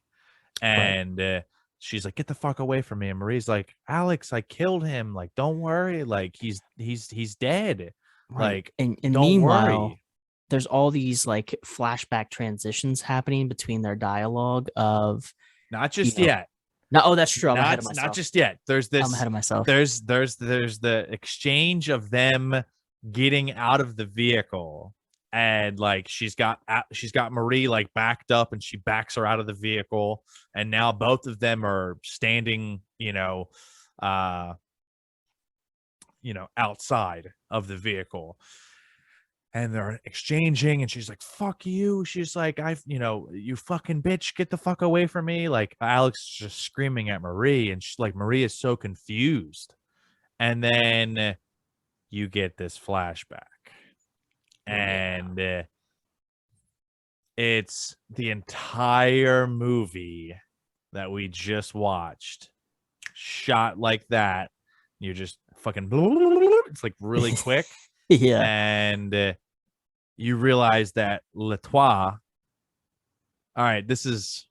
S2: Right.
S1: And she's like, "Get the fuck away from me!" And Marie's like, "Alex, I killed him. Like, don't worry. Like, he's dead.
S2: Right.
S1: Like,
S2: And
S1: don't
S2: meanwhile,
S1: worry."
S2: there's all these like flashback transitions happening between their dialogue of,
S1: Not
S2: you
S1: just
S2: know,
S1: yet.
S2: no, oh, that's true. I'm ahead of
S1: Not
S2: myself.
S1: just yet. There's
S2: I'm
S1: this
S2: ahead of myself.
S1: there's the exchange of them getting out of the vehicle, and like she's got Marie like backed up, and she backs her out of the vehicle, and now both of them are standing, uh outside of the vehicle, and they're exchanging, and she's like, "Fuck you." She's like, "You fucking bitch, get the fuck away from me." Like Alex is just screaming at Marie, and like Marie is so confused. And then you get this flashback,
S2: Yeah.
S1: and it's the entire movie that we just watched shot like that. You're just fucking it's like really quick.
S2: Yeah.
S1: And you realize that Latois. All right, this is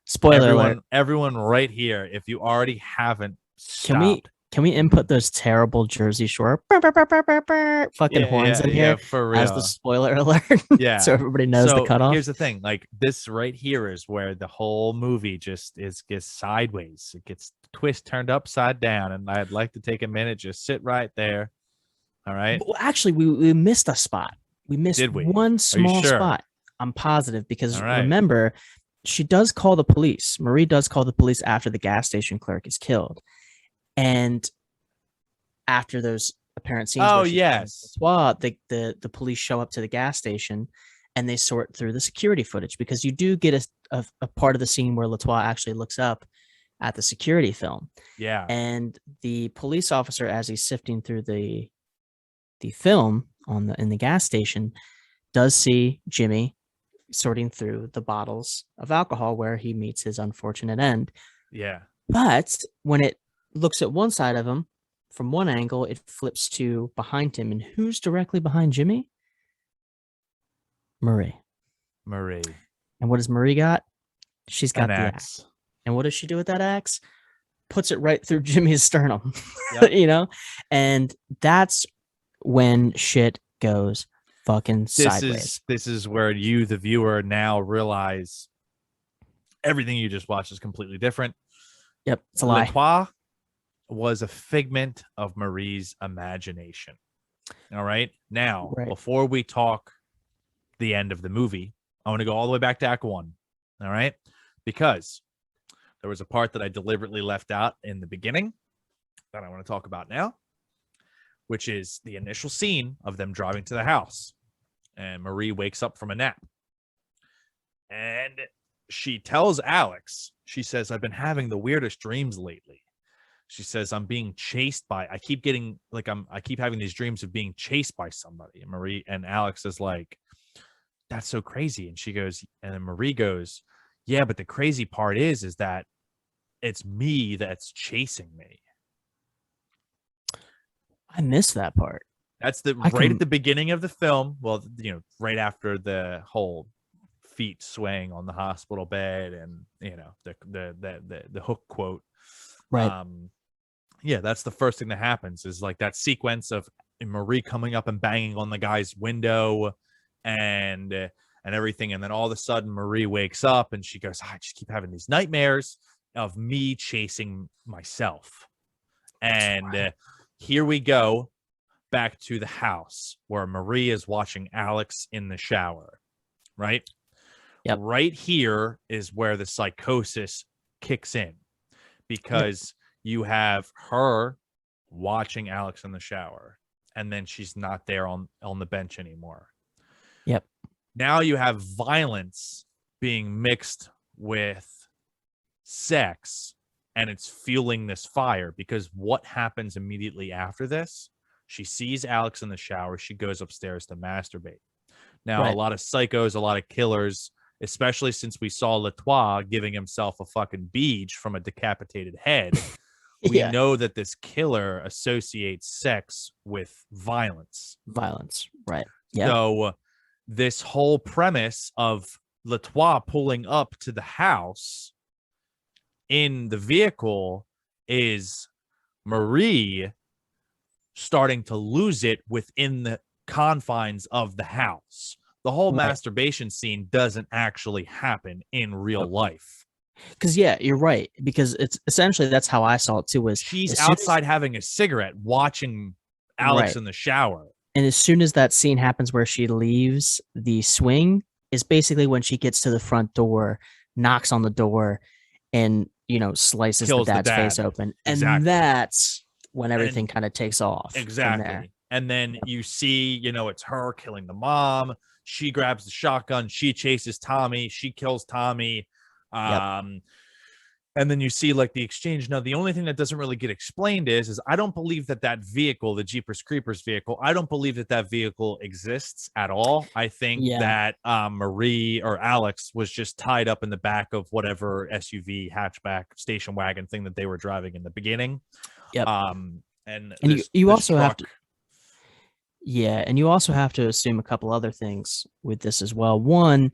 S2: Spoiler alert.
S1: everyone right here. If you already haven't,
S2: Can we
S1: stop
S2: Can we input those terrible Jersey Shore fucking
S1: Yeah,
S2: horns
S1: yeah,
S2: in
S1: yeah,
S2: here
S1: for
S2: as the
S1: real.
S2: spoiler alert so
S1: Yeah.
S2: everybody knows the
S1: So
S2: cutoff?
S1: here's the thing, like this right here is where the whole movie just is gets sideways. It gets twist turned upside down, and I'd like to take a minute, just sit right there. All right.
S2: Well, actually, we missed a spot. We missed
S1: Did we?
S2: one
S1: Are you
S2: small
S1: sure?
S2: spot. I'm positive
S1: All
S2: because
S1: right.
S2: remember, she does call the police. Marie does call the police after the gas station clerk is killed. And after those apparent scenes
S1: Oh
S2: where she's talking to
S1: yes.
S2: Latois, the police show up to the gas station and they sort through the security footage because you do get a part of the scene where Latois actually looks up at the security film.
S1: Yeah.
S2: And the police officer, as he's sifting through the film in the gas station, does see Jimmy sorting through the bottles of alcohol where he meets his unfortunate end.
S1: Yeah.
S2: But when it looks at one side of him from one angle, it flips to behind him. And who's directly behind Jimmy? Marie.
S1: Marie.
S2: And what does Marie got? She's
S1: An
S2: got the axe.
S1: axe.
S2: And what does she do with that axe? Puts it right through Jimmy's sternum,
S1: Yep.
S2: you know? And that's when shit goes fucking sideways.
S1: This is where you, the viewer, now realize everything you just watched is completely different.
S2: Yep, it's a lie.
S1: Latois was a figment of Marie's imagination. All right. Now, before we talk the end of the movie, I want to go all the way back to Act 1. All right. Because there was a part that I deliberately left out in the beginning that I want to talk about now, which is the initial scene of them driving to the house. And Marie wakes up from a nap. And she tells Alex, she says, I've been having the weirdest dreams lately. She says, I'm being chased by, I keep having these dreams of being chased by somebody. And Marie and Alex is like, that's so crazy. And she goes, and then Marie goes, yeah, but the crazy part is that it's me that's chasing me.
S2: I missed that part.
S1: That's at the beginning of the film. Well, you know, right after the whole feet swaying on the hospital bed and, you know, the hook quote.
S2: Right.
S1: Yeah, that's the first thing that happens is like that sequence of Marie coming up and banging on the guy's window and everything. And then all of a sudden Marie wakes up and she goes, I just keep having these nightmares of me chasing myself. And here we go back to the house where Marie is watching Alex in the shower, right?
S2: Yep.
S1: Right here is where the psychosis kicks in because you have her watching Alex in the shower and then she's not there on the bench anymore.
S2: Yep.
S1: Now you have violence being mixed with sex and it's fueling this fire because what happens immediately after this? She sees Alex in the shower. She goes upstairs to masturbate. Now, a lot of psychos, a lot of killers, especially since we saw Latois giving himself a fucking beach from a decapitated head, we know that this killer associates sex with violence.
S2: Right. Yeah.
S1: So this whole premise of Latois pulling up to the house in the vehicle is Marie starting to lose it within the confines of the house. The whole masturbation scene doesn't actually happen in real life.
S2: Because you're right. Because it's essentially that's how I saw it too. Was
S1: she's outside having a cigarette, watching Alex in the shower,
S2: and as soon as that scene happens where she leaves the swing, is basically when she gets to the front door, knocks on the door, and slices the dad's face open, and that's when everything kind of takes off.
S1: Exactly. And then you see, it's her killing the mom. She grabs the shotgun. She chases Tommy. She kills Tommy. And then you see like the exchange. Now, the only thing that doesn't really get explained is I don't believe that vehicle, the Jeepers Creepers vehicle, I don't believe that vehicle exists at all. I think that Marie or Alex was just tied up in the back of whatever SUV, hatchback, station wagon thing that they were driving in the beginning. And you also have to.
S2: Yeah, and you also have to assume a couple other things with this as well. One,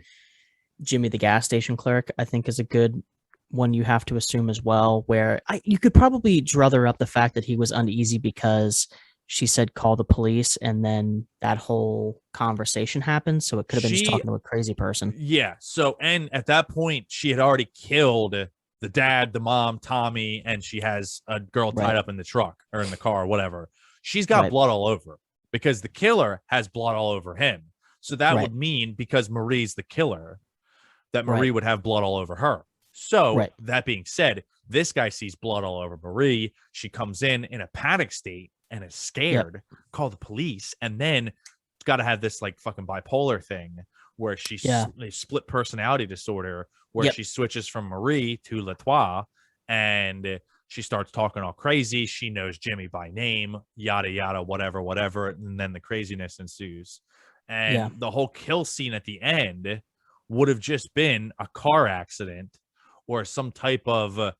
S2: Jimmy, the gas station clerk, I think is a good one you have to assume as well, where you could probably druther up the fact that he was uneasy because she said call the police, and then that whole conversation happened. So it could have been just
S1: She
S2: talking to a crazy person.
S1: Yeah. So, and at that point, she had already killed the dad, the mom, Tommy, and she has a girl tied
S2: Right,
S1: up in the truck or in the car or whatever. She's got
S2: right,
S1: blood all over her because the killer has blood all over him. So that
S2: right,
S1: would mean because Marie's the killer, that Marie
S2: right,
S1: would have blood all over her. So
S2: right.
S1: that being said, this guy sees blood all over Marie. She comes in a panic state and is
S2: Yep.
S1: scared, call the police, and then got to have this like fucking bipolar thing where
S2: Yeah.
S1: a split personality disorder where
S2: Yep.
S1: she switches from Marie to Latois, and she starts talking all crazy. She knows Jimmy by name, yada yada, whatever, whatever, and then the craziness ensues.
S2: Yeah.
S1: And the whole kill scene at the end would have just been a car accident or some type of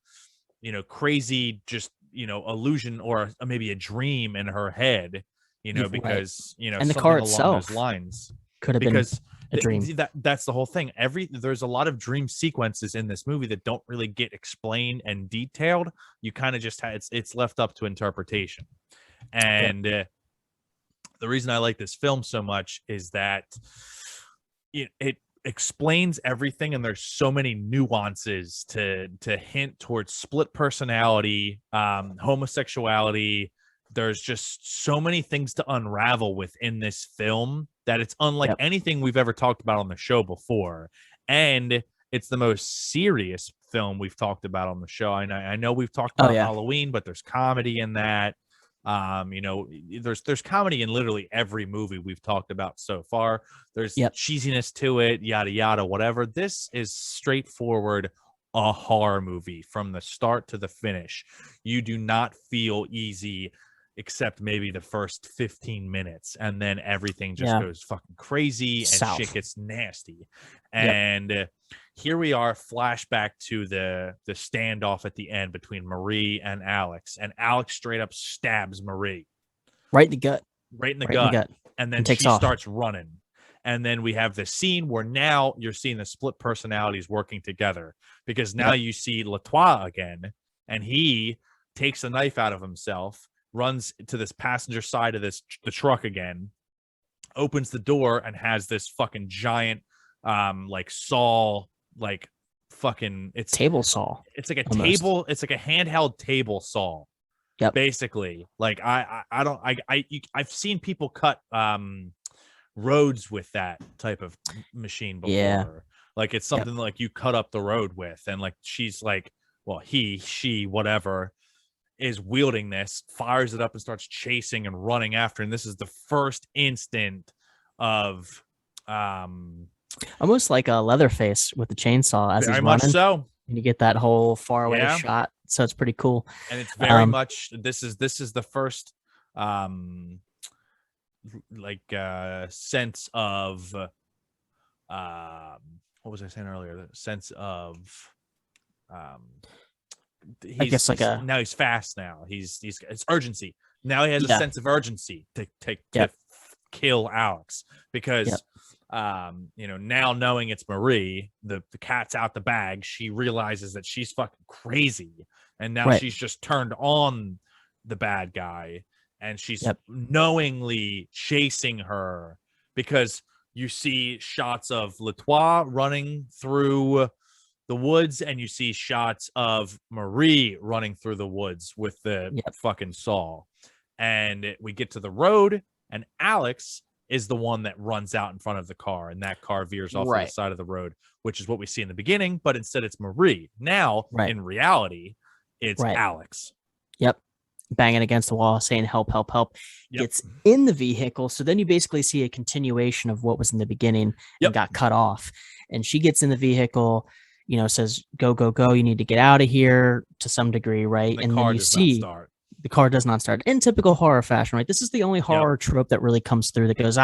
S1: crazy just illusion or maybe a dream in her head,
S2: Right.
S1: because
S2: And the car
S1: something along those
S2: itself
S1: lines.
S2: could have been
S1: Because
S2: a dream.
S1: that's the whole thing. There's a lot of dream sequences in this movie that don't really get explained and detailed. You kind of just it's left up to interpretation.
S2: Yep.
S1: And the reason I like this film so much is that it explains everything, and there's so many nuances to hint towards split personality, homosexuality. There's just so many things to unravel within this film that it's unlike
S2: Yep.
S1: anything we've ever talked about on the show before. And it's the most serious film we've talked about on the show. I know we've talked
S2: Oh
S1: about
S2: yeah.
S1: Halloween, but there's comedy in that. There's comedy in literally every movie we've talked about so far. There's
S2: Yep.
S1: cheesiness to it, yada yada, whatever. This is straightforward a horror movie from the start to the finish. You do not feel easy except maybe the first 15 minutes, and then everything just
S2: Yeah.
S1: goes fucking crazy and shit
S2: South.
S1: gets nasty.
S2: Yep.
S1: And here we are, flashback to the standoff at the end between Marie and Alex straight up stabs Marie
S2: Right in the gut.
S1: right in the
S2: Right in the
S1: gut,
S2: gut.
S1: and then
S2: And takes
S1: she
S2: off.
S1: starts running. And then we have this scene where now you're seeing the split personalities working together, because now
S2: Yep.
S1: you see Latois again, and he takes a knife out of himself, runs to this passenger side of the truck again, opens the door, and has this fucking giant like saw, like fucking
S2: Table saw.
S1: it's like a
S2: Almost.
S1: table, it's like a handheld table saw,
S2: Yep.
S1: basically. Like I don't I've seen people cut roads with that type of machine before.
S2: Yeah.
S1: Like it's
S2: Yep.
S1: something like you cut up the road with, and like she's like, well, she, whatever, is wielding this, fires it up and starts chasing and running after. And this is the first instant of
S2: Almost like a Leatherface with the chainsaw as he's
S1: very much
S2: running.
S1: so.
S2: And you get that whole far away
S1: Yeah.
S2: shot. So it's pretty cool.
S1: And it's very
S2: Um,
S1: much this is the first sense of what was I saying earlier? The sense of
S2: I guess like a
S1: now he's fast now. He's it's urgency. Now he has a
S2: Yeah.
S1: sense of urgency to
S2: Yep.
S1: kill Alex, because
S2: Yep.
S1: now knowing it's Marie, the cat's out the bag, she realizes that she's fucking crazy, and now
S2: Right.
S1: she's just turned on the bad guy, and she's
S2: Yep.
S1: knowingly chasing her, because you see shots of Latois running through the woods, and you see shots of Marie running through the woods with the
S2: Yep.
S1: fucking saw. And we get to the road, and Alex is the one that runs out in front of the car, and that car veers off to the
S2: Right.
S1: side of the road, which is what we see in the beginning, but instead it's Marie. Now,
S2: Right.
S1: in reality, it's
S2: Right.
S1: Alex.
S2: Yep. Banging against the wall, saying help, help, help.
S1: Yep.
S2: Gets in the vehicle. So then you basically see a continuation of what was in the beginning
S1: Yep.
S2: and got cut off. And she gets in the vehicle, says, go, go, go. You need to get out of here to some degree, right?
S1: The
S2: And
S1: car
S2: then you
S1: does not
S2: see
S1: start.
S2: the car does not start in typical horror fashion, right? This is the only horror trope that really comes through that goes,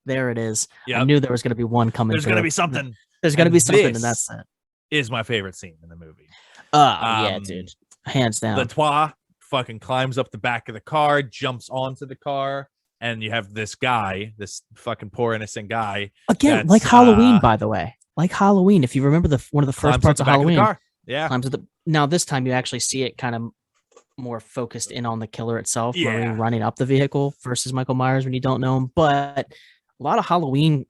S2: there it is. I
S1: Yep.
S2: knew there was going to be one coming.
S1: There's going to
S2: through.
S1: be something.
S2: There's going to
S1: And
S2: be something, and
S1: this
S2: that's it.
S1: is my favorite scene in the movie.
S2: Yeah, dude. Hands down.
S1: Latois fucking climbs up the back of the car, jumps onto the car, and you have this guy, this fucking poor innocent guy,
S2: Again,
S1: that's,
S2: like Halloween, by the way. Like Halloween. If you remember one of the first
S1: climbs up
S2: parts
S1: the
S2: of
S1: back of the
S2: Halloween.
S1: car. Yeah.
S2: climbs up the. Now this time you actually see it kind of more focused in on the killer itself, Marie
S1: Yeah.
S2: running up the vehicle versus Michael Myers when you don't know him. But a lot of Halloween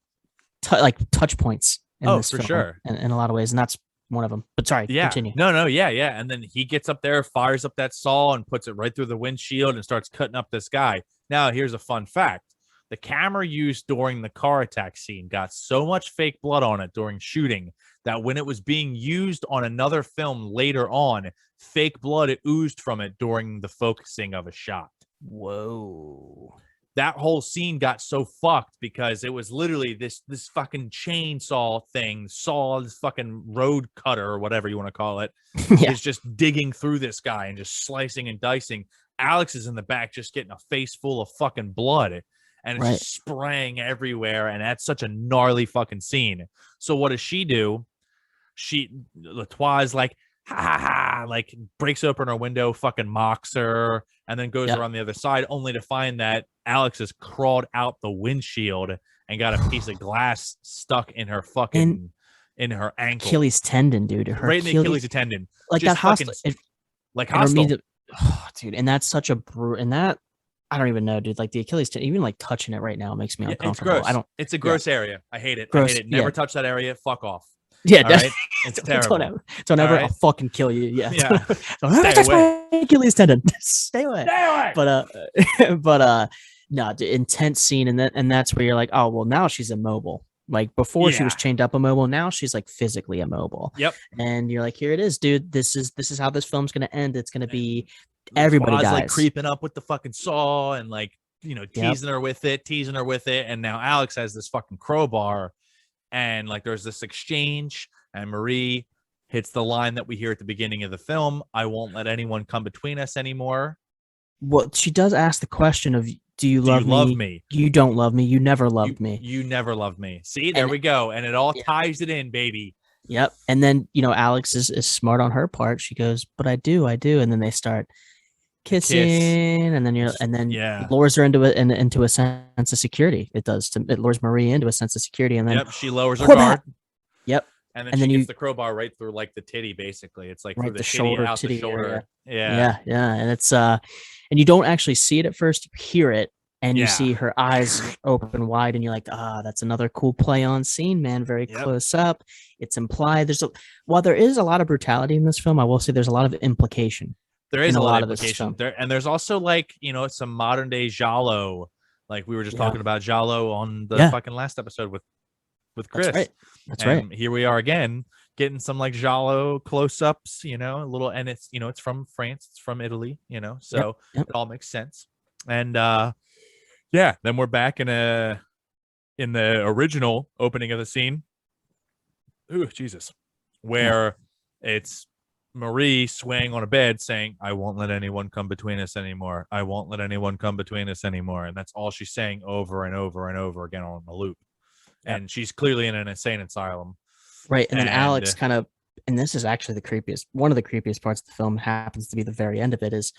S2: like touch points in
S1: Oh,
S2: this
S1: for
S2: film
S1: sure.
S2: in a lot of ways, and that's one of them. But sorry,
S1: Yeah.
S2: continue.
S1: No, no, yeah, yeah. And then he gets up there, fires up that saw, and puts it right through the windshield and starts cutting up this guy. Now, here's a fun fact. The camera used during the car attack scene got so much fake blood on it during shooting that when it was being used on another film later on, fake blood oozed from it during the focusing of a shot.
S2: Whoa.
S1: That whole scene got so fucked because it was literally this fucking chainsaw thing, saw, this fucking road cutter or whatever you want to call it,
S2: Yeah.
S1: is just digging through this guy and just slicing and dicing. Alex is in the back just getting a face full of fucking blood, and it's
S2: Right.
S1: just spraying everywhere, and that's such a gnarly fucking scene. So what does she do? Latois is like, ha ha ha, like breaks open her window, fucking mocks her, and then goes
S2: Yep.
S1: around the other side, only to find that Alex has crawled out the windshield and got a piece of glass stuck in her fucking
S2: And
S1: in her ankle,
S2: Achilles tendon, dude. Her
S1: right in the Achilles tendon,
S2: like
S1: just
S2: that
S1: fucking
S2: hostile.
S1: like
S2: It reminds
S1: hostile.
S2: me dude, and that's such a and that I don't even know, dude. Like the Achilles tendon, even like touching it right now makes me
S1: Yeah, it's
S2: uncomfortable. I
S1: gross.
S2: don't.
S1: It's a
S2: Yeah,
S1: gross area. I hate it. I
S2: gross.
S1: hate it.
S2: Yeah,
S1: Never touch that area. Fuck off.
S2: yeah.
S1: All right. It's
S2: Don't
S1: terrible.
S2: ever,
S1: All
S2: I'll
S1: right.
S2: fucking kill you. Yeah,
S1: Yeah.
S2: don't ever
S1: Stay
S2: touch
S1: away.
S2: my Achilles tendon. Stay away.
S1: Stay away.
S2: But no, intense scene, and that's where you're like, oh well, now she's immobile. Like before, she was
S1: Yeah.
S2: chained up immobile. Now she's like physically immobile.
S1: Yep.
S2: And you're like, here it is, dude. This is how this film's gonna end. It's gonna be
S1: The
S2: everybody
S1: Twas,
S2: dies.
S1: like creeping up with the fucking saw and like, you know,
S2: Yep.
S1: teasing her with it. And now Alex has this fucking crowbar, and like there's this exchange, and Marie hits the line that we hear at the beginning of the film: "I won't let anyone come between us anymore."
S2: Well, she does ask the question of, do you
S1: Do you
S2: love
S1: love
S2: me?
S1: me?
S2: You don't love me. You never
S1: You
S2: loved me.
S1: you never loved me. See, there
S2: And
S1: we go, and it all
S2: yeah,
S1: ties it in, baby.
S2: yep. And then, Alex is smart on her part. She goes, but I do. And then they start
S1: The kiss.
S2: kissing, and then
S1: Yeah.
S2: lures her into a sense of security. It lures Marie into a sense of security, and then
S1: Yep. She lowers her
S2: whore
S1: guard.
S2: bat. Yep.
S1: And then
S2: And
S1: she
S2: then
S1: gets
S2: you
S1: the crowbar right through like the titty, basically. It's like through
S2: right
S1: the
S2: the
S1: titty,
S2: shoulder
S1: out the
S2: titty
S1: shoulder.
S2: area.
S1: Yeah.
S2: Yeah. And it's and you don't actually see it at first, you hear it, and you
S1: Yeah.
S2: see her eyes open wide, and you're like, that's another cool play on scene, man. Very
S1: Yep.
S2: close up. It's implied. While there is a lot of brutality in this film, I will say there's a lot of implication.
S1: There is
S2: in
S1: a lot of
S2: this
S1: implication
S2: film.
S1: there, and there's also like, you know, some modern day giallo. Like we were just
S2: Yeah.
S1: talking about giallo on the
S2: Yeah.
S1: fucking last episode with Chris.
S2: That's right. That's
S1: and
S2: right.
S1: here we are again, getting some like giallo close-ups, you know, a little, and it's, you know, it's from France, it's from Italy, you know, so
S2: Yep.
S1: it all makes sense. And yeah, then we're back in the original opening of the scene. Ooh, Jesus. Where it's Marie swaying on a bed saying, "I won't let anyone come between us anymore. I won't let anyone come between us anymore." And that's all she's saying over and over and over again on a loop.
S2: Yep.
S1: And she's clearly in an insane asylum.
S2: Right. And then Alex kind of, and this is actually one of the creepiest parts of the film happens to be the very end of it, is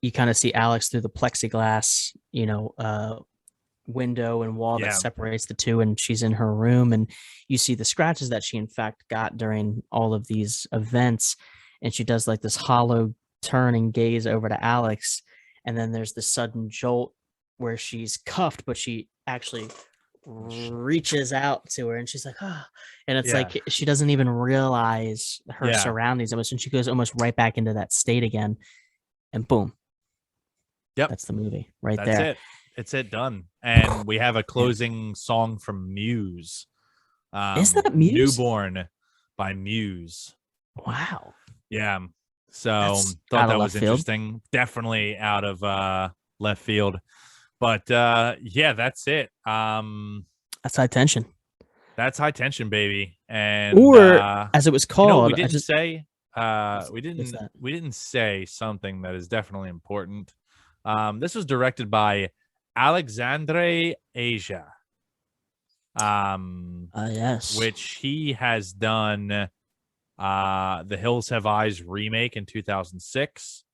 S2: you kind of see Alex through the plexiglass, window and wall that separates the two, and she's in her room, and you see the scratches that she in fact got during all of these events, and she does like this hollow turn and gaze over to Alex, and then there's the sudden jolt where she's cuffed, but she actually reaches out to her, and she's like, and it's like she doesn't even realize her surroundings almost, and she goes almost right back into that state again, and boom.
S1: Yep.
S2: That's the movie right
S1: That's
S2: there.
S1: it. It's it done. And we have a closing song from Muse.
S2: Is that Muse?
S1: Newborn by Muse.
S2: Wow.
S1: Yeah. So
S2: thought
S1: that was interesting. Definitely out of left field. But yeah, that's it.
S2: That's High Tension.
S1: That's High Tension, baby. And
S2: or as it was called,
S1: we didn't say something that is definitely important. This was directed by Alexandre Aja.
S2: Yes.
S1: Which he has done The Hills Have Eyes remake in 2006.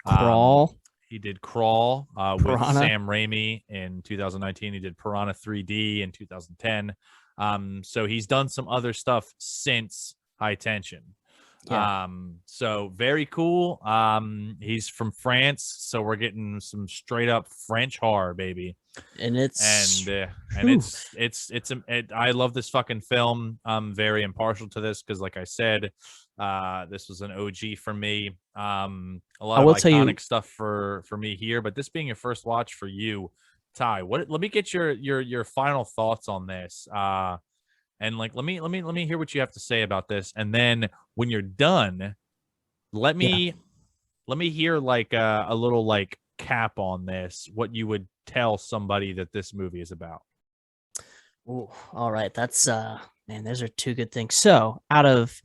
S2: Crawl.
S1: He did Crawl with Sam Raimi in 2019. He did Piranha 3D in 2010. So he's done some other stuff since High Tension.
S2: Yeah.
S1: So very cool. He's from France, so we're getting some straight up French horror, baby.
S2: And
S1: And
S2: it's
S1: and
S2: whew,
S1: I love this fucking film. I'm very impartial to this because, like I said, this was an OG for me. A
S2: I
S1: lot of
S2: will tell you,
S1: iconic stuff for me here, but this being your first watch for you, Ty, what? Let me get your final thoughts on this. And like let me hear what you have to say about this, and then when you're done, let
S2: yeah.
S1: me let me hear like a little like cap on this, what you would tell somebody that this movie is about.
S2: Ooh, all right. That's man, those are two good things. So out of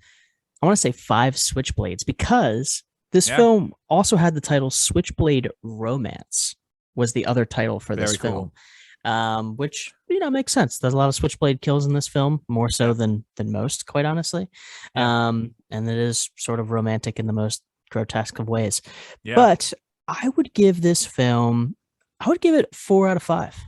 S2: I want to say five Switchblades because this
S1: Yeah,
S2: film also had the title Switchblade Romance was the other title for this
S1: very
S2: film.
S1: cool.
S2: Which makes sense. There's a lot of Switchblade kills in this film, more so
S1: Yeah,
S2: than most, quite honestly.
S1: yeah,
S2: And it is sort of romantic in the most grotesque of ways.
S1: yeah.
S2: But I would give this film, I would give it 4 out of 5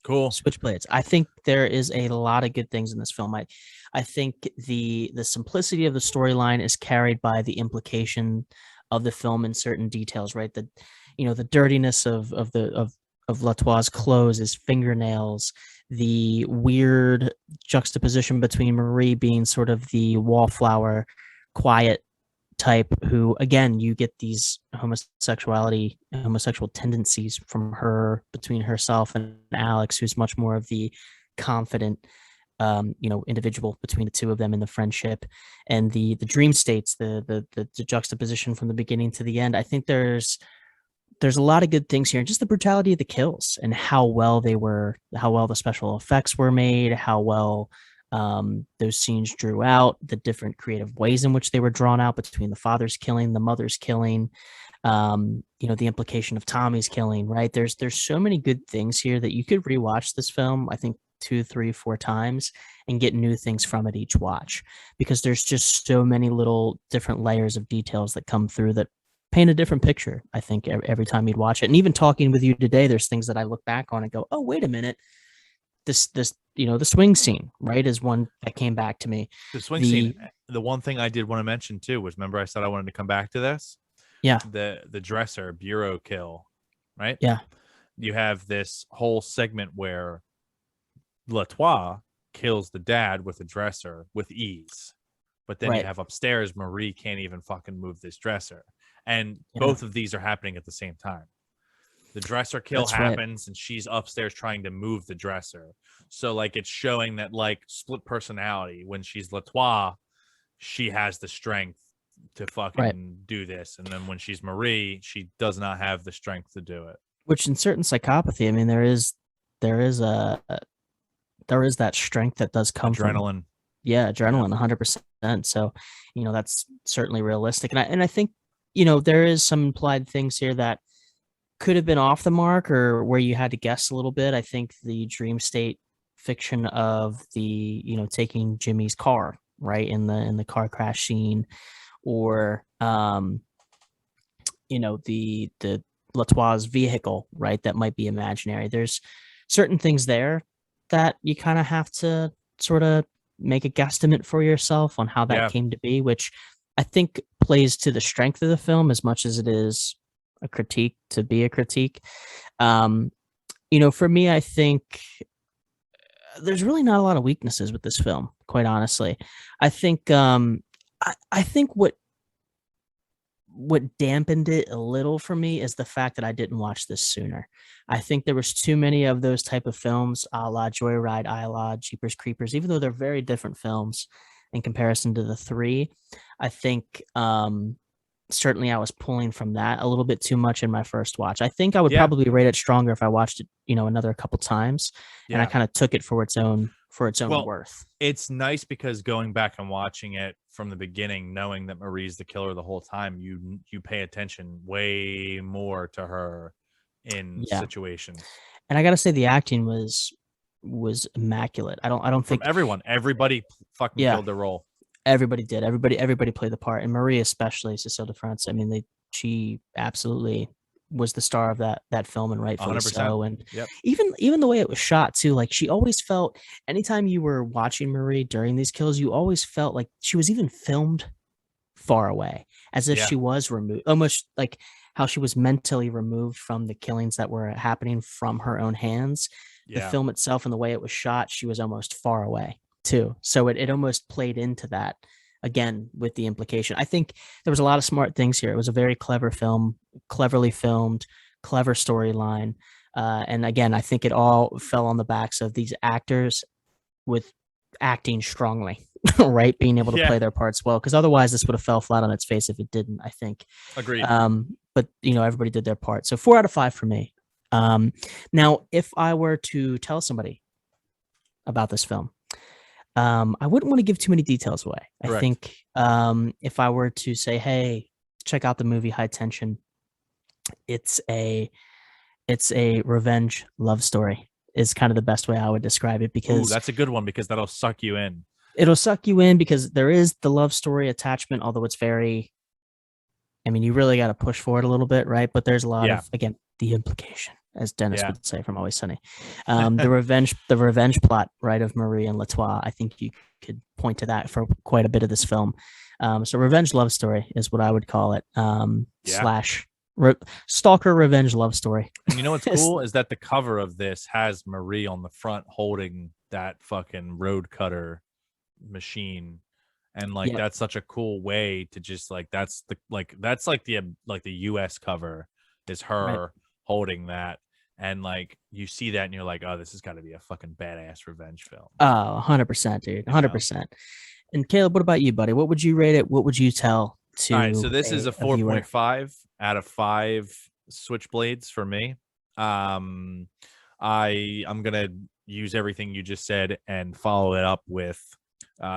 S1: Cool.
S2: Switchblades. I think there is a lot of good things in this film. I think the simplicity of the storyline is carried by the implication of the film in certain details, right? The dirtiness of Latour's clothes, his fingernails, the weird juxtaposition between Marie being sort of the wallflower, quiet type who again you get these homosexual tendencies from her between herself and Alex, who's much more of the confident individual between the two of them in the friendship, and the dream states, the juxtaposition from the beginning to the end. I think there's a lot of good things here, and just the brutality of the kills and how well the special effects were made, how well those scenes drew out, the different creative ways in which they were drawn out between the father's killing, the mother's killing, the implication of Tommy's killing, right? There's so many good things here that you could rewatch this film, I think 2, 3, 4 times and get new things from it each watch because there's just so many little different layers of details that come through that paint a different picture, I think, every time you'd watch it. And even talking with you today, there's things that I look back on and go, oh, wait a minute. The swing scene, right, is one that came back to me.
S1: The swing scene.
S2: The
S1: The one thing I did want to mention too was, remember I said I wanted to come back to this?
S2: Yeah,
S1: The dresser bureau kill, right?
S2: yeah,
S1: You have this whole segment where Latour kills the dad with a dresser with ease. But then you
S2: right.
S1: have upstairs, Marie can't even fucking move this dresser. And
S2: Yeah,
S1: both of these are happening at the same time. The dresser kill
S2: that's right.
S1: happens and she's upstairs trying to move the dresser. So like it's showing that like split personality. When she's Latour, she has the strength to
S2: Right.
S1: fucking do this. And then when she's Marie, she does not have the strength to do it.
S2: Which in certain psychopathy, I mean, there is that strength that does come from,
S1: Adrenaline.
S2: yeah,
S1: Yeah.
S2: adrenaline 100%. So, that's certainly realistic. And I think, there is some implied things here that could have been off the mark or where you had to guess a little bit. I think the dream state fiction of taking Jimmy's car, right, in the car crash scene, or the Latour's vehicle, right, that might be imaginary. There's certain things there that you kind of have to sort of make a guesstimate for yourself on how that
S1: Yeah.
S2: came to be, which I think plays to the strength of the film as much as it is a critique to be a critique. Um, for me, I think there's really not a lot of weaknesses with this film, quite honestly. I think I think what dampened it a little for me is the fact that I didn't watch this sooner. I think there was too many of those type of films, a la Joyride, a la Jeepers Creepers, even though they're very different films in comparison to the three. I think certainly I was pulling from that a little bit too much in my first watch. I think I would
S1: Yeah.
S2: probably rate it stronger if I watched it, another couple times and I
S1: Yeah.
S2: kind of took it for its own
S1: Well,
S2: worth.
S1: it's nice because going back and watching it from the beginning, knowing that Marie's the killer the whole time, you pay attention way more to her in
S2: Yeah.
S1: situations.
S2: And I got to say the acting was immaculate. I don't
S1: From
S2: think
S1: everyone, everybody fucking
S2: yeah,
S1: killed their role.
S2: everybody did. Everybody played the part, and Marie especially, Cecile de France. I mean, she absolutely was the star of that film, and rightfully
S1: 100%.
S2: so. And
S1: Yep.
S2: even the way it was shot too, like she always felt. Anytime you were watching Marie during these kills, you always felt like she was even filmed far away, as if
S1: Yeah.
S2: she was removed, almost like how she was mentally removed from the killings that were happening from her own hands. The
S1: Yeah.
S2: film itself and the way it was shot, she was almost far away too. So it almost played into that again with the implication. I think there was a lot of smart things here. It was a very clever film, cleverly filmed, clever storyline. And again, I think it all fell on the backs of these actors with acting strongly, right? Being able to
S1: Yeah.
S2: play their parts well, because otherwise this would have fell flat on its face if it didn't, I think.
S1: Agreed.
S2: But everybody did their part. So 4 out of 5 for me. Now, if I were to tell somebody about this film, I wouldn't want to give too many details away. I
S1: Correct.
S2: think if I were to say, hey, check out the movie High Tension, it's a revenge love story is kind of the best way I would describe it,
S1: Ooh,
S2: because
S1: that's a good one because that'll suck you in.
S2: it'll suck you in because there is the love story attachment, although it's very, I mean, you really got to push for it a little bit, right? But there's a lot
S1: Yeah.
S2: of, again, the implication, as Dennis
S1: Yeah.
S2: would say from Always Sunny. The revenge plot, right, of Marie and Latois. I think you could point to that for quite a bit of this film. So revenge love story is what I would call it.
S1: Yeah.
S2: Slash stalker revenge love story.
S1: And you know what's cool is that the cover of this has Marie on the front holding that fucking road cutter machine. And like
S2: Yep.
S1: that's such a cool way to just like that's the US cover is her
S2: Right.
S1: holding that. And like you see that and you're like, oh, this has got to be a fucking badass revenge film.
S2: Oh, 100%, dude.
S1: You know?
S2: 100%. And Caleb, what about you, buddy? What would you rate it? What would you tell
S1: All right, so
S2: to
S1: this is a
S2: a viewer?
S1: 4.5 out of 5 switchblades for me. I'm gonna use everything you just said and follow it up with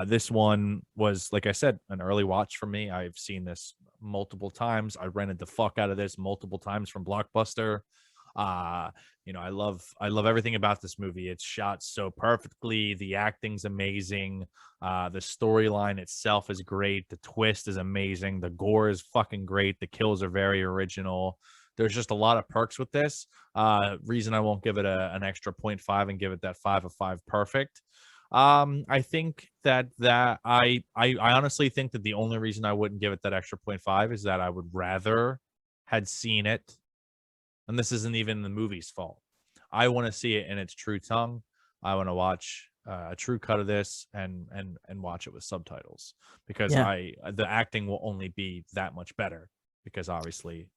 S1: this one was, like I said, an early watch for me. I've seen this multiple times. I rented the fuck out of this multiple times from Blockbuster. I love everything about this movie. It's shot so perfectly. The acting's amazing. The storyline itself is great. The twist is amazing. The gore is fucking great. The kills are very original. There's just a lot of perks with this. Reason I won't give it an extra 0.5 and give it that 5 of 5 perfect. I think that I honestly think that the only reason I wouldn't give it that extra 0.5 is that I would rather had seen it, and this isn't even the movie's fault. I want to see it in its true tongue. I want to watch a true cut of this and watch it with subtitles because
S2: Yeah,
S1: the acting will only be that much better because obviously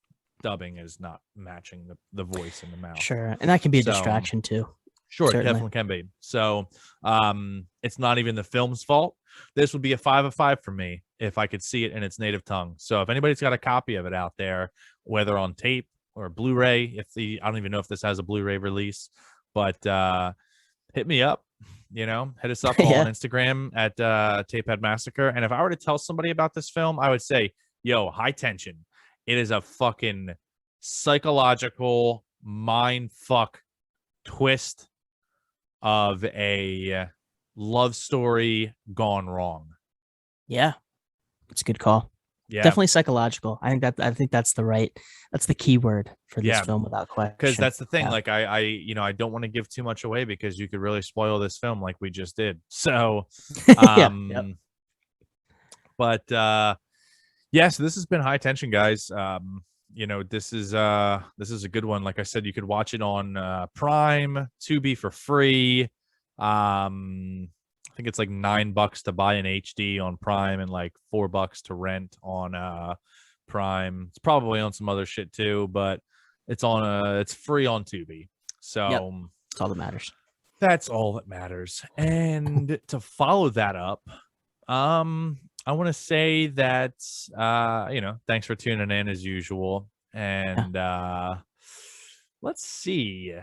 S1: dubbing is not matching the voice in the mouth.
S2: sure. And that can be a
S1: So
S2: distraction too.
S1: sure, it
S2: Certainly.
S1: definitely can be. So it's not even the film's fault. This would be a 5 of 5 for me if I could see it in its native tongue. So if anybody's got a copy of it out there, whether on tape or Blu-ray, I don't even know if this has a Blu-ray release, but hit me up. Hit us up on
S2: Yeah.
S1: Instagram at Tapehead Massacre. And if I were to tell somebody about this film, I would say, yo, High Tension. It is a fucking psychological mind fuck twist of a love story gone wrong.
S2: Yeah. It's a good call.
S1: Yeah,
S2: Definitely psychological. I think that's the key word for this
S1: yeah,
S2: film without
S1: because
S2: question.
S1: that's the thing.
S2: Yeah.
S1: Like I don't want to give too much away because you could really spoil this film like we just did. So,
S2: Yeah. Yep.
S1: but yeah, so this has been High Tension, guys. This is a good one. Like I said, you could watch it on Prime, Tubi for free. I think it's like $9 to buy an HD on Prime and like $4 to rent on Prime. It's probably on some other shit too, but it's free on Tubi. So
S2: Yep. That's all that matters.
S1: that's all that matters. And to follow that up, I want to say that thanks for tuning in as usual. And let's see.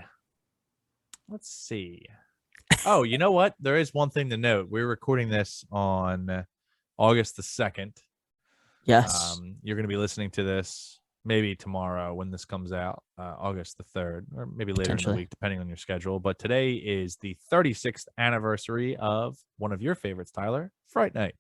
S1: Oh, you know what? There is one thing to note. We're recording this on August the 2nd.
S2: Yes.
S1: You're going to be listening to this maybe tomorrow when this comes out, August the 3rd, or maybe later in the week, depending on your schedule. But today is the 36th anniversary of one of your favorites, Tyler, Fright Night.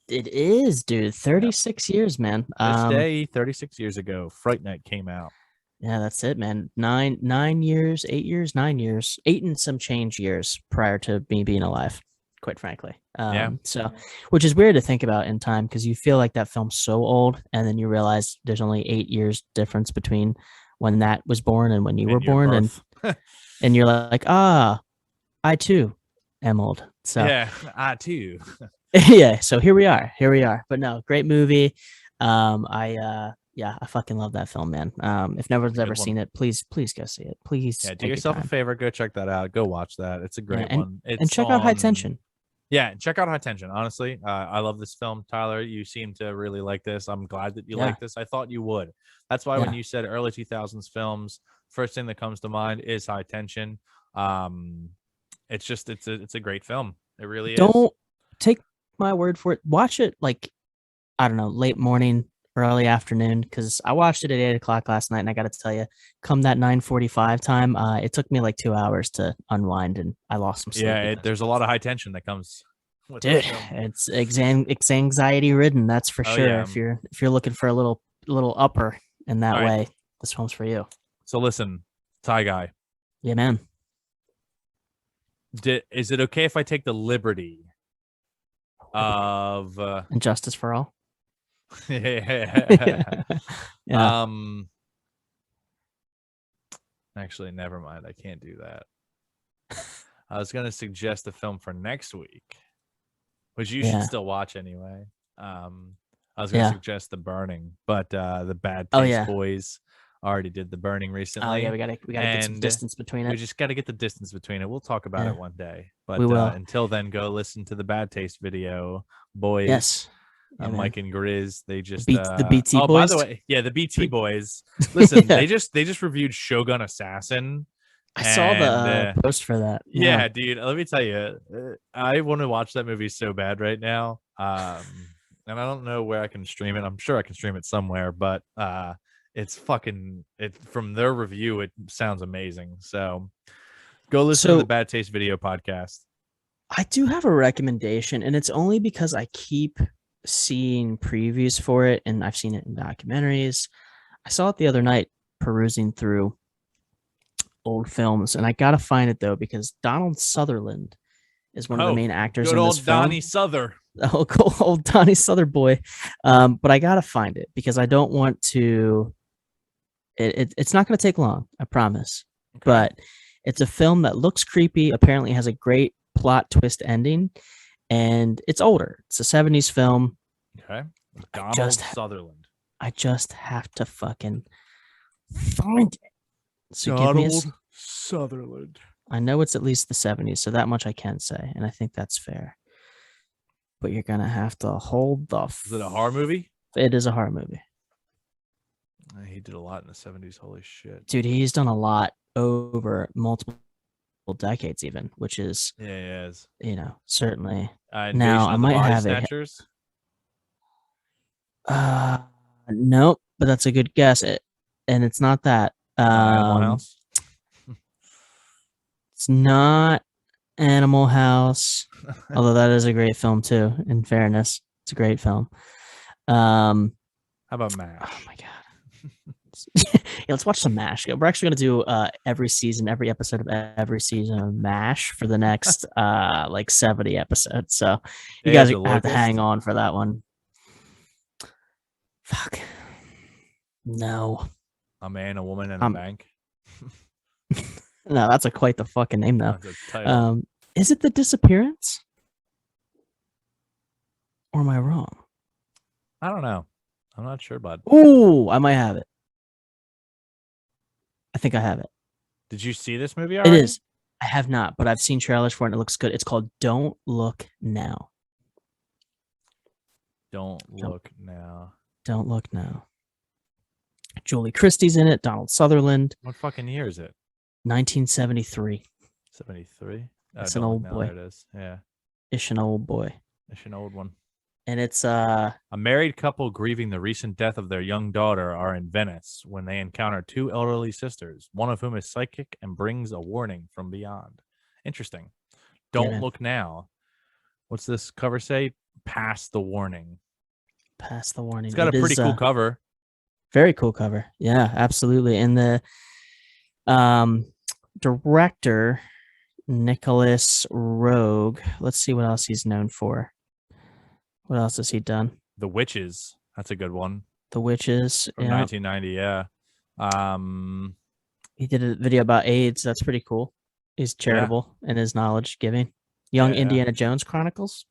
S2: It is, dude. 36 years, man.
S1: This day, 36 years ago, Fright Night came out.
S2: Yeah, that's it, man. 9 years, 8 years, 9 years, 8 and some change years prior to me being alive. quite frankly.
S1: Yeah.
S2: So, which is weird to think about in time because you feel like that film's so old, and then you realize there's only 8 years difference between when that was born and when you were
S1: And your
S2: born,
S1: birth.
S2: and you're like, ah, I too am old. So
S1: Yeah, I too.
S2: yeah, so here we are. Here we are. But no, great movie. I fucking love that film, man. If no one's ever
S1: Good one.
S2: seen it, please go see it. Please
S1: Yeah, do
S2: take your
S1: yourself a
S2: time.
S1: favor. Go check that out. Go watch that. It's a
S2: Yeah,
S1: great one.
S2: and
S1: It's
S2: check out High
S1: on.
S2: Tension.
S1: Yeah, check out High Tension. Honestly, I love this film, Tyler. You seem to really like this. I'm glad that you
S2: Yeah,
S1: like this. I thought you would. That's why when
S2: yeah.
S1: you said early 2000s films, first thing that comes to mind is High Tension. It's just it's a great film. It really is.
S2: Don't take my word for it. Watch it like I don't know, late morning, early afternoon, because I watched it at 8 o'clock last night, and I got to tell you, come that 9:45 time, it took me like 2 hours to unwind, and I lost some sleep
S1: Yeah,
S2: because
S1: there's a lot of high tension that comes with this
S2: dude,
S1: film.
S2: it's anxiety ridden, that's for
S1: Oh
S2: sure.
S1: yeah.
S2: If you're looking for a little upper in that
S1: All right.
S2: way, this film's for you.
S1: So listen, Ty Guy,
S2: Yeah, man.
S1: is it okay if I take the liberty of
S2: And justice for all.
S1: yeah.
S2: Yeah.
S1: Actually, never mind. I can't do that. I was going to suggest a film for next week, which you should still watch anyway. I was going to suggest The Burning, but the Bad Taste Boys already did The Burning recently.
S2: Oh yeah, we gotta get some distance between it.
S1: We just got to get the distance between it. We'll talk about it one day. But
S2: we will.
S1: Until then, go listen to the Bad Taste video, boys.
S2: Yes. Yeah,
S1: Mike and Grizz, they just
S2: the BT
S1: oh,
S2: boys.
S1: by the way, yeah, the BT boys. Listen, they just reviewed Shogun Assassin.
S2: I saw the post for that.
S1: Yeah, dude. Let me tell you, I want to watch that movie so bad right now. And I don't know where I can stream it. I'm sure I can stream it somewhere, but it's fucking from their review, it sounds amazing. So go listen to the Bad Taste video podcast.
S2: I do have a recommendation, and it's only because I keep seeing previews for it, and I've seen it in documentaries. I saw it the other night perusing through old films, and I gotta find it though because Donald Sutherland is one of the main actors in this film.
S1: Donnie Souther.
S2: Oh, cool, old Donnie Souther boy. But I gotta find it because I don't want to. It's not going to take long, I promise. Okay. But it's a film that looks creepy. Apparently, has a great plot twist ending, and it's older. It's a 70s film.
S1: Okay, Donald Sutherland.
S2: I just have to fucking find it.
S1: So Donald Sutherland.
S2: I know it's at least the 70s, so that much I can say, and I think that's fair. But you're gonna have to hold the.
S1: Is it a horror movie?
S2: It is a horror movie.
S1: He did a lot in the 70s. Holy shit,
S2: dude! He's done a lot over multiple decades, even, which is certainly. Now I might have
S1: Snatchers?
S2: it. Nope, but that's a good guess. And it's not that.
S1: House?
S2: It's not Animal House, although that is a great film too. In fairness, it's a great film.
S1: How about MASH?
S2: Oh my god. Yeah, let's watch some MASH. We're actually going to do every episode of every season of MASH for the next 70 episodes. So you guys have to hang on for that one. Fuck. No.
S1: A man, a woman, and a bank.
S2: No, that's quite the fucking name though. Is it The Disappearance? Or am I wrong?
S1: I don't know. I'm not sure, bud.
S2: Ooh, I might have it. I think I have it.
S1: Did you see this movie already?
S2: It is. I have not, but I've seen trailers for it and it looks good. It's called Don't Look Now.
S1: Don't Look Now.
S2: Don't Look Now. Julie Christie's in it. Donald Sutherland.
S1: What fucking year is it?
S2: 1973.
S1: 73?
S2: It's an old boy.
S1: There it is. Yeah.
S2: It's an old boy.
S1: It's an old one.
S2: And it's
S1: a married couple grieving the recent death of their young daughter are in Venice when they encounter two elderly sisters, one of whom is psychic and brings a warning from beyond. Interesting. Don't look now. What's this cover say? Past the warning.
S2: Past the warning.
S1: It's got a pretty cool cover.
S2: Very cool cover. Yeah, absolutely. And the director Nicholas Rogue. Let's see what else he's known for. What else has he done?
S1: The Witches. That's a good one.
S2: The Witches.
S1: From
S2: Yeah.
S1: 1990, yeah.
S2: He did a video about AIDS. That's pretty cool. He's charitable in his knowledge giving. Young
S1: Yeah.
S2: Indiana Jones Chronicles.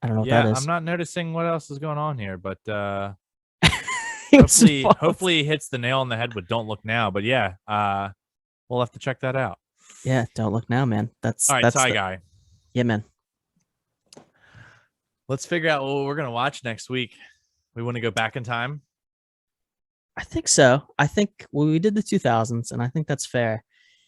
S2: I don't know what
S1: Yeah,
S2: that is.
S1: I'm not noticing what else is going on here, but
S2: He was
S1: hopefully
S2: involved.
S1: hopefully he hits the nail on the head with Don't Look Now. But yeah, we'll have to check that out.
S2: Yeah, Don't Look Now, man. That's
S1: All right,
S2: that's
S1: Ty
S2: the-
S1: Guy.
S2: Yeah, man.
S1: Let's figure out what we're gonna watch next week. We want to go back in time.
S2: I think so. I think we did the 2000s, and I think that's fair.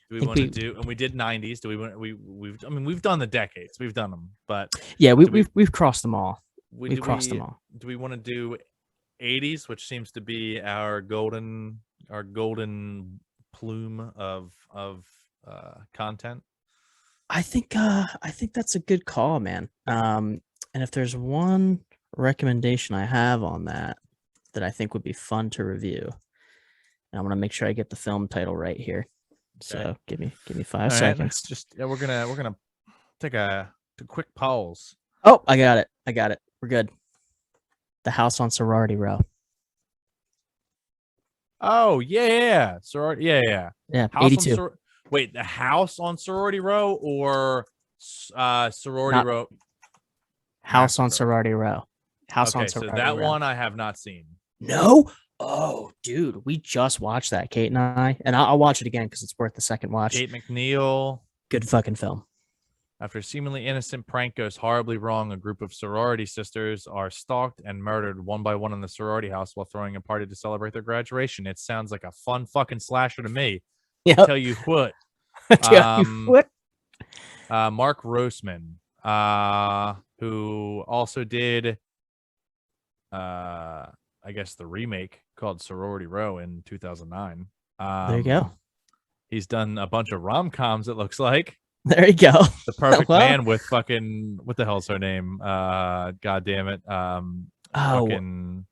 S1: Do we
S2: think
S1: want to
S2: we-
S1: do? And we did 90s. Do we want? We've. I mean, we've done the decades. We've done them, but
S2: Yeah,
S1: we-
S2: we've crossed them all. We've
S1: do
S2: crossed them all.
S1: Do we want to do 80s, which seems to be our golden plume of content?
S2: I think that's a good call, man. And if there's one recommendation I have on that I think would be fun to review, and I'm gonna make sure I get the film title right here. So give me 5
S1: All right,
S2: seconds.
S1: Just we're gonna take a quick pause.
S2: Oh, I got it. We're good. The House on Sorority Row.
S1: Oh yeah, sorority. Yeah.
S2: Yeah,
S1: House on
S2: 82.
S1: Wait, the House on Sorority Row or Sorority
S2: Not-
S1: Row?
S2: House on
S1: Massacre.
S2: Sorority Row. House
S1: Okay,
S2: on
S1: so
S2: Sorority
S1: that
S2: Row.
S1: one I have not seen.
S2: No. Oh, dude, we just watched that, Kate and I, and I'll watch it again because it's worth the second watch.
S1: Kate McNeil.
S2: Good fucking film.
S1: After a seemingly innocent prank goes horribly wrong, a group of sorority sisters are stalked and murdered one by one in the sorority house while throwing a party to celebrate their graduation. It sounds like a fun fucking slasher to me.
S2: Yeah.
S1: Tell you what.
S2: What?
S1: Mark Roseman, who also did, I guess, the remake called Sorority Row in 2009.
S2: There you go.
S1: He's done a bunch of rom-coms, it looks like.
S2: There you go.
S1: The Perfect
S2: Well-
S1: Man with fucking, what the hell's her name? God damn it. Fucking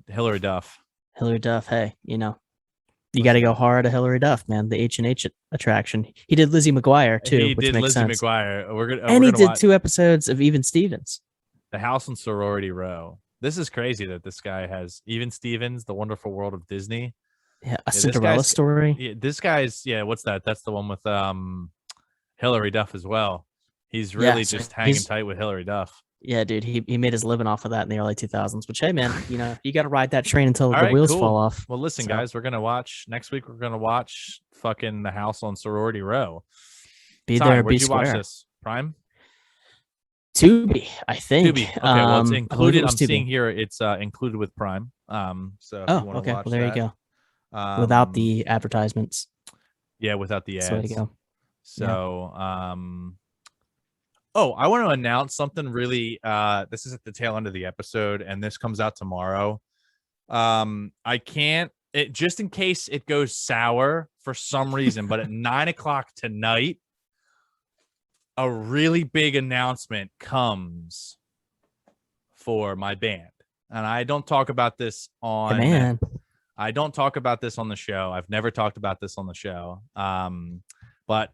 S1: Hillary Duff.
S2: Hillary Duff. Hey, you got to go hard at Hillary Duff, man. The H&H attraction. He did Lizzie McGuire too,
S1: He
S2: which
S1: did
S2: makes
S1: Lizzie
S2: sense.
S1: McGuire.
S2: And he did
S1: watch
S2: 2 episodes of Even Stevens.
S1: The House on Sorority Row. This is crazy that this guy has Even Stevens, The Wonderful World of Disney.
S2: Yeah, a
S1: this
S2: Cinderella
S1: guy's-
S2: story.
S1: Yeah, this guy's what's that? That's the one with Hillary Duff as well. He's really
S2: so
S1: just hanging
S2: he's-
S1: tight with Hillary Duff.
S2: Yeah, dude, he made his living off of that in the early 2000s. Which, hey, man, you got to ride that train until
S1: All
S2: the
S1: right,
S2: wheels
S1: cool.
S2: fall off.
S1: Well, listen,
S2: So-
S1: guys, we're gonna watch next week. We're gonna watch fucking The House on Sorority Row.
S2: Be
S1: Ty,
S2: there,
S1: where'd
S2: be
S1: you watch
S2: square.
S1: this? Prime?
S2: Tubi, I think.
S1: Tubi. Okay, well, it's
S2: I believe
S1: included.
S2: it was
S1: I'm seeing
S2: Tubi.
S1: here it's included with Prime. So if you
S2: Oh,
S1: want
S2: okay.
S1: to watch
S2: Well, there
S1: that,
S2: you go. Without
S1: um,
S2: the advertisements.
S1: yeah, without the
S2: That's the way
S1: ads.
S2: to go.
S1: So, oh, I want to announce something really. This is at the tail end of the episode, and this comes out tomorrow. I can't. It just in case it goes sour for some reason, but at 9:00 tonight, a really big announcement comes for my band, and I don't talk about this on.
S2: Hey, man.
S1: I don't talk about this on the show. I've never talked about this on the show. But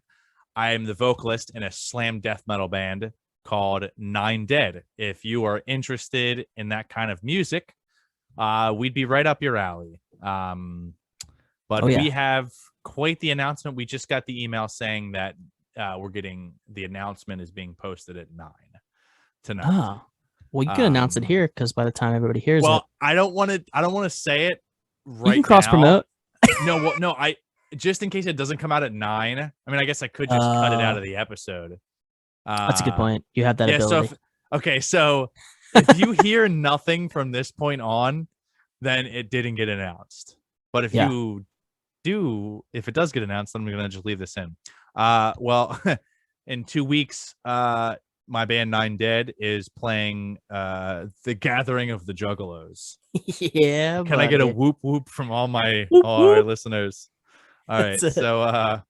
S1: I am the vocalist in a slam death metal band called Nine Dead. If you are interested in that kind of music, we'd be right up your alley. But
S2: Oh, yeah.
S1: we have quite the announcement. We just got the email saying that we're getting the announcement is being posted at 9 tonight.
S2: Oh, well, you can announce it here because by the time everybody hears it,
S1: Well, I don't want to say it right
S2: you can cross
S1: now.
S2: promote.
S1: No, I just in case it doesn't come out at 9. I mean, I guess I could just cut it out of the episode.
S2: That's a good point. You have that
S1: Yeah.
S2: ability.
S1: So if you hear nothing from this point on, then it didn't get announced. But if
S2: Yeah.
S1: if it does get announced, then I'm gonna just leave this in. Well, in 2 weeks, my band Nine Dead is playing The Gathering of the Juggalos.
S2: Yeah.
S1: Can I get a
S2: buddy.
S1: whoop whoop from all our
S2: whoop.
S1: listeners? All right,
S2: That's it.
S1: so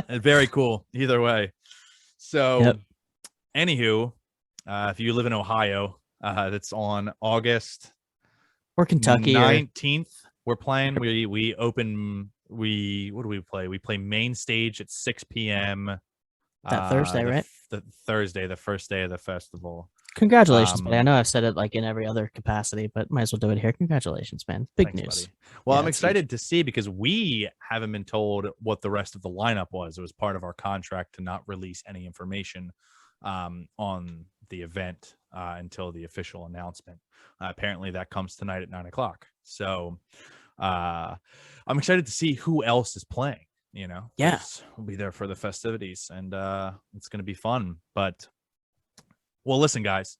S1: very cool. Either way, so
S2: Yep.
S1: anywho, if you live in Ohio, that's on August
S2: Or Kentucky? Or,
S1: 19th. We're playing. We open what do we play? We play main stage at 6 p.m.
S2: That Thursday, right?
S1: The Thursday, the first day of the festival.
S2: Congratulations, buddy. I know I've said it like in every other capacity, but might as well do it here. Congratulations, man. Big
S1: Thanks,
S2: news.
S1: buddy. Well,
S2: Yeah,
S1: I'm
S2: it's huge.
S1: excited to see because we haven't been told what the rest of the lineup was. It was part of our contract to not release any information on the event until the official announcement. Apparently, that comes tonight at 9 o'clock. So I'm excited to see who else is playing. You know,
S2: Yeah.
S1: we'll be there for the festivities, and it's going to be fun. But well, listen, guys.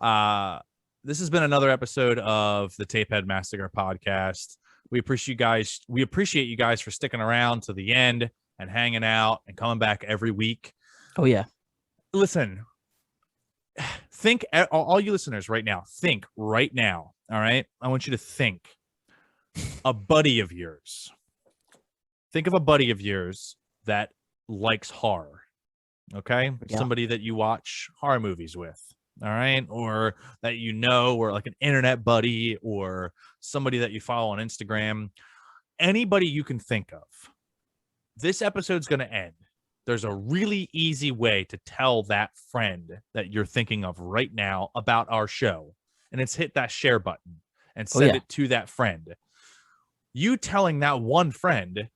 S1: This has been another episode of the Tapehead Massacre podcast. We appreciate you guys for sticking around to the end and hanging out and coming back every week.
S2: Oh yeah.
S1: Listen, think, all you listeners right now, think right now. All right. I want you to think a buddy of yours. Think of a buddy of yours that likes horror. Okay.
S2: Yeah.
S1: Somebody that you watch horror movies with. All right. Or that you know, or like an internet buddy, or somebody that you follow on Instagram. Anybody you can think of. This episode's going to end. There's a really easy way to tell that friend that you're thinking of right now about our show. And it's hit that share button and send it to that friend. You telling that one friend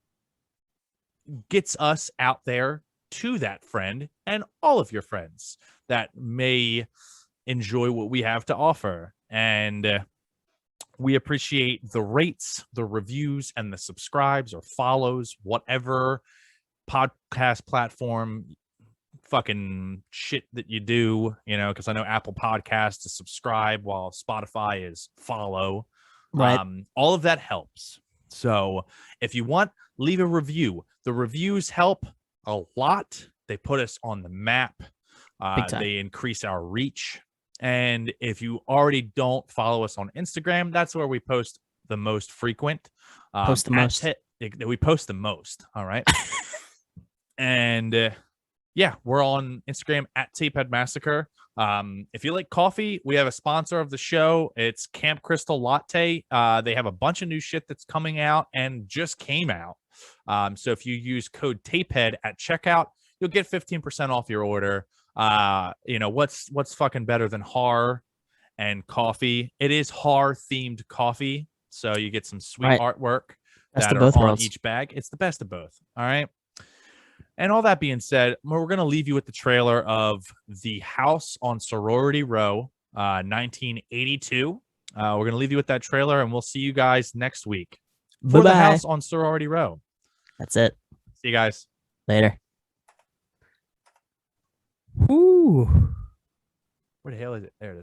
S1: gets us out there to that friend and all of your friends that may enjoy what we have to offer. And we appreciate the rates, the reviews, and the subscribes or follows, whatever podcast platform fucking shit that you do, you know, because I know Apple Podcasts is subscribe while Spotify is follow.
S2: Right.
S1: All of that helps. So if you want, leave a review. The reviews help a lot. They put us on the map. They increase our reach. And if you already don't follow us on Instagram, that's where we post the most frequent.
S2: Post the most.
S1: We post the most. All right. And yeah, we're on Instagram at Tapehead Massacre. If you like coffee, we have a sponsor of the show. It's Camp Crystal Latte. They have a bunch of new shit that's coming out and just came out. So if you use code Tapehead at checkout, you'll get 15% off your order. You know, what's fucking better than horror and coffee? It is horror themed coffee. So you get some sweet artwork that are on each bag. It's the best of both. All right. And all that being said, we're going to leave you with the trailer of The House on Sorority Row, 1982. We're going to leave you with that trailer, and we'll see you guys next week for The House on Sorority Row.
S2: That's it.
S1: See you guys.
S2: Later. Woo.
S1: Where the hell is it? There it is.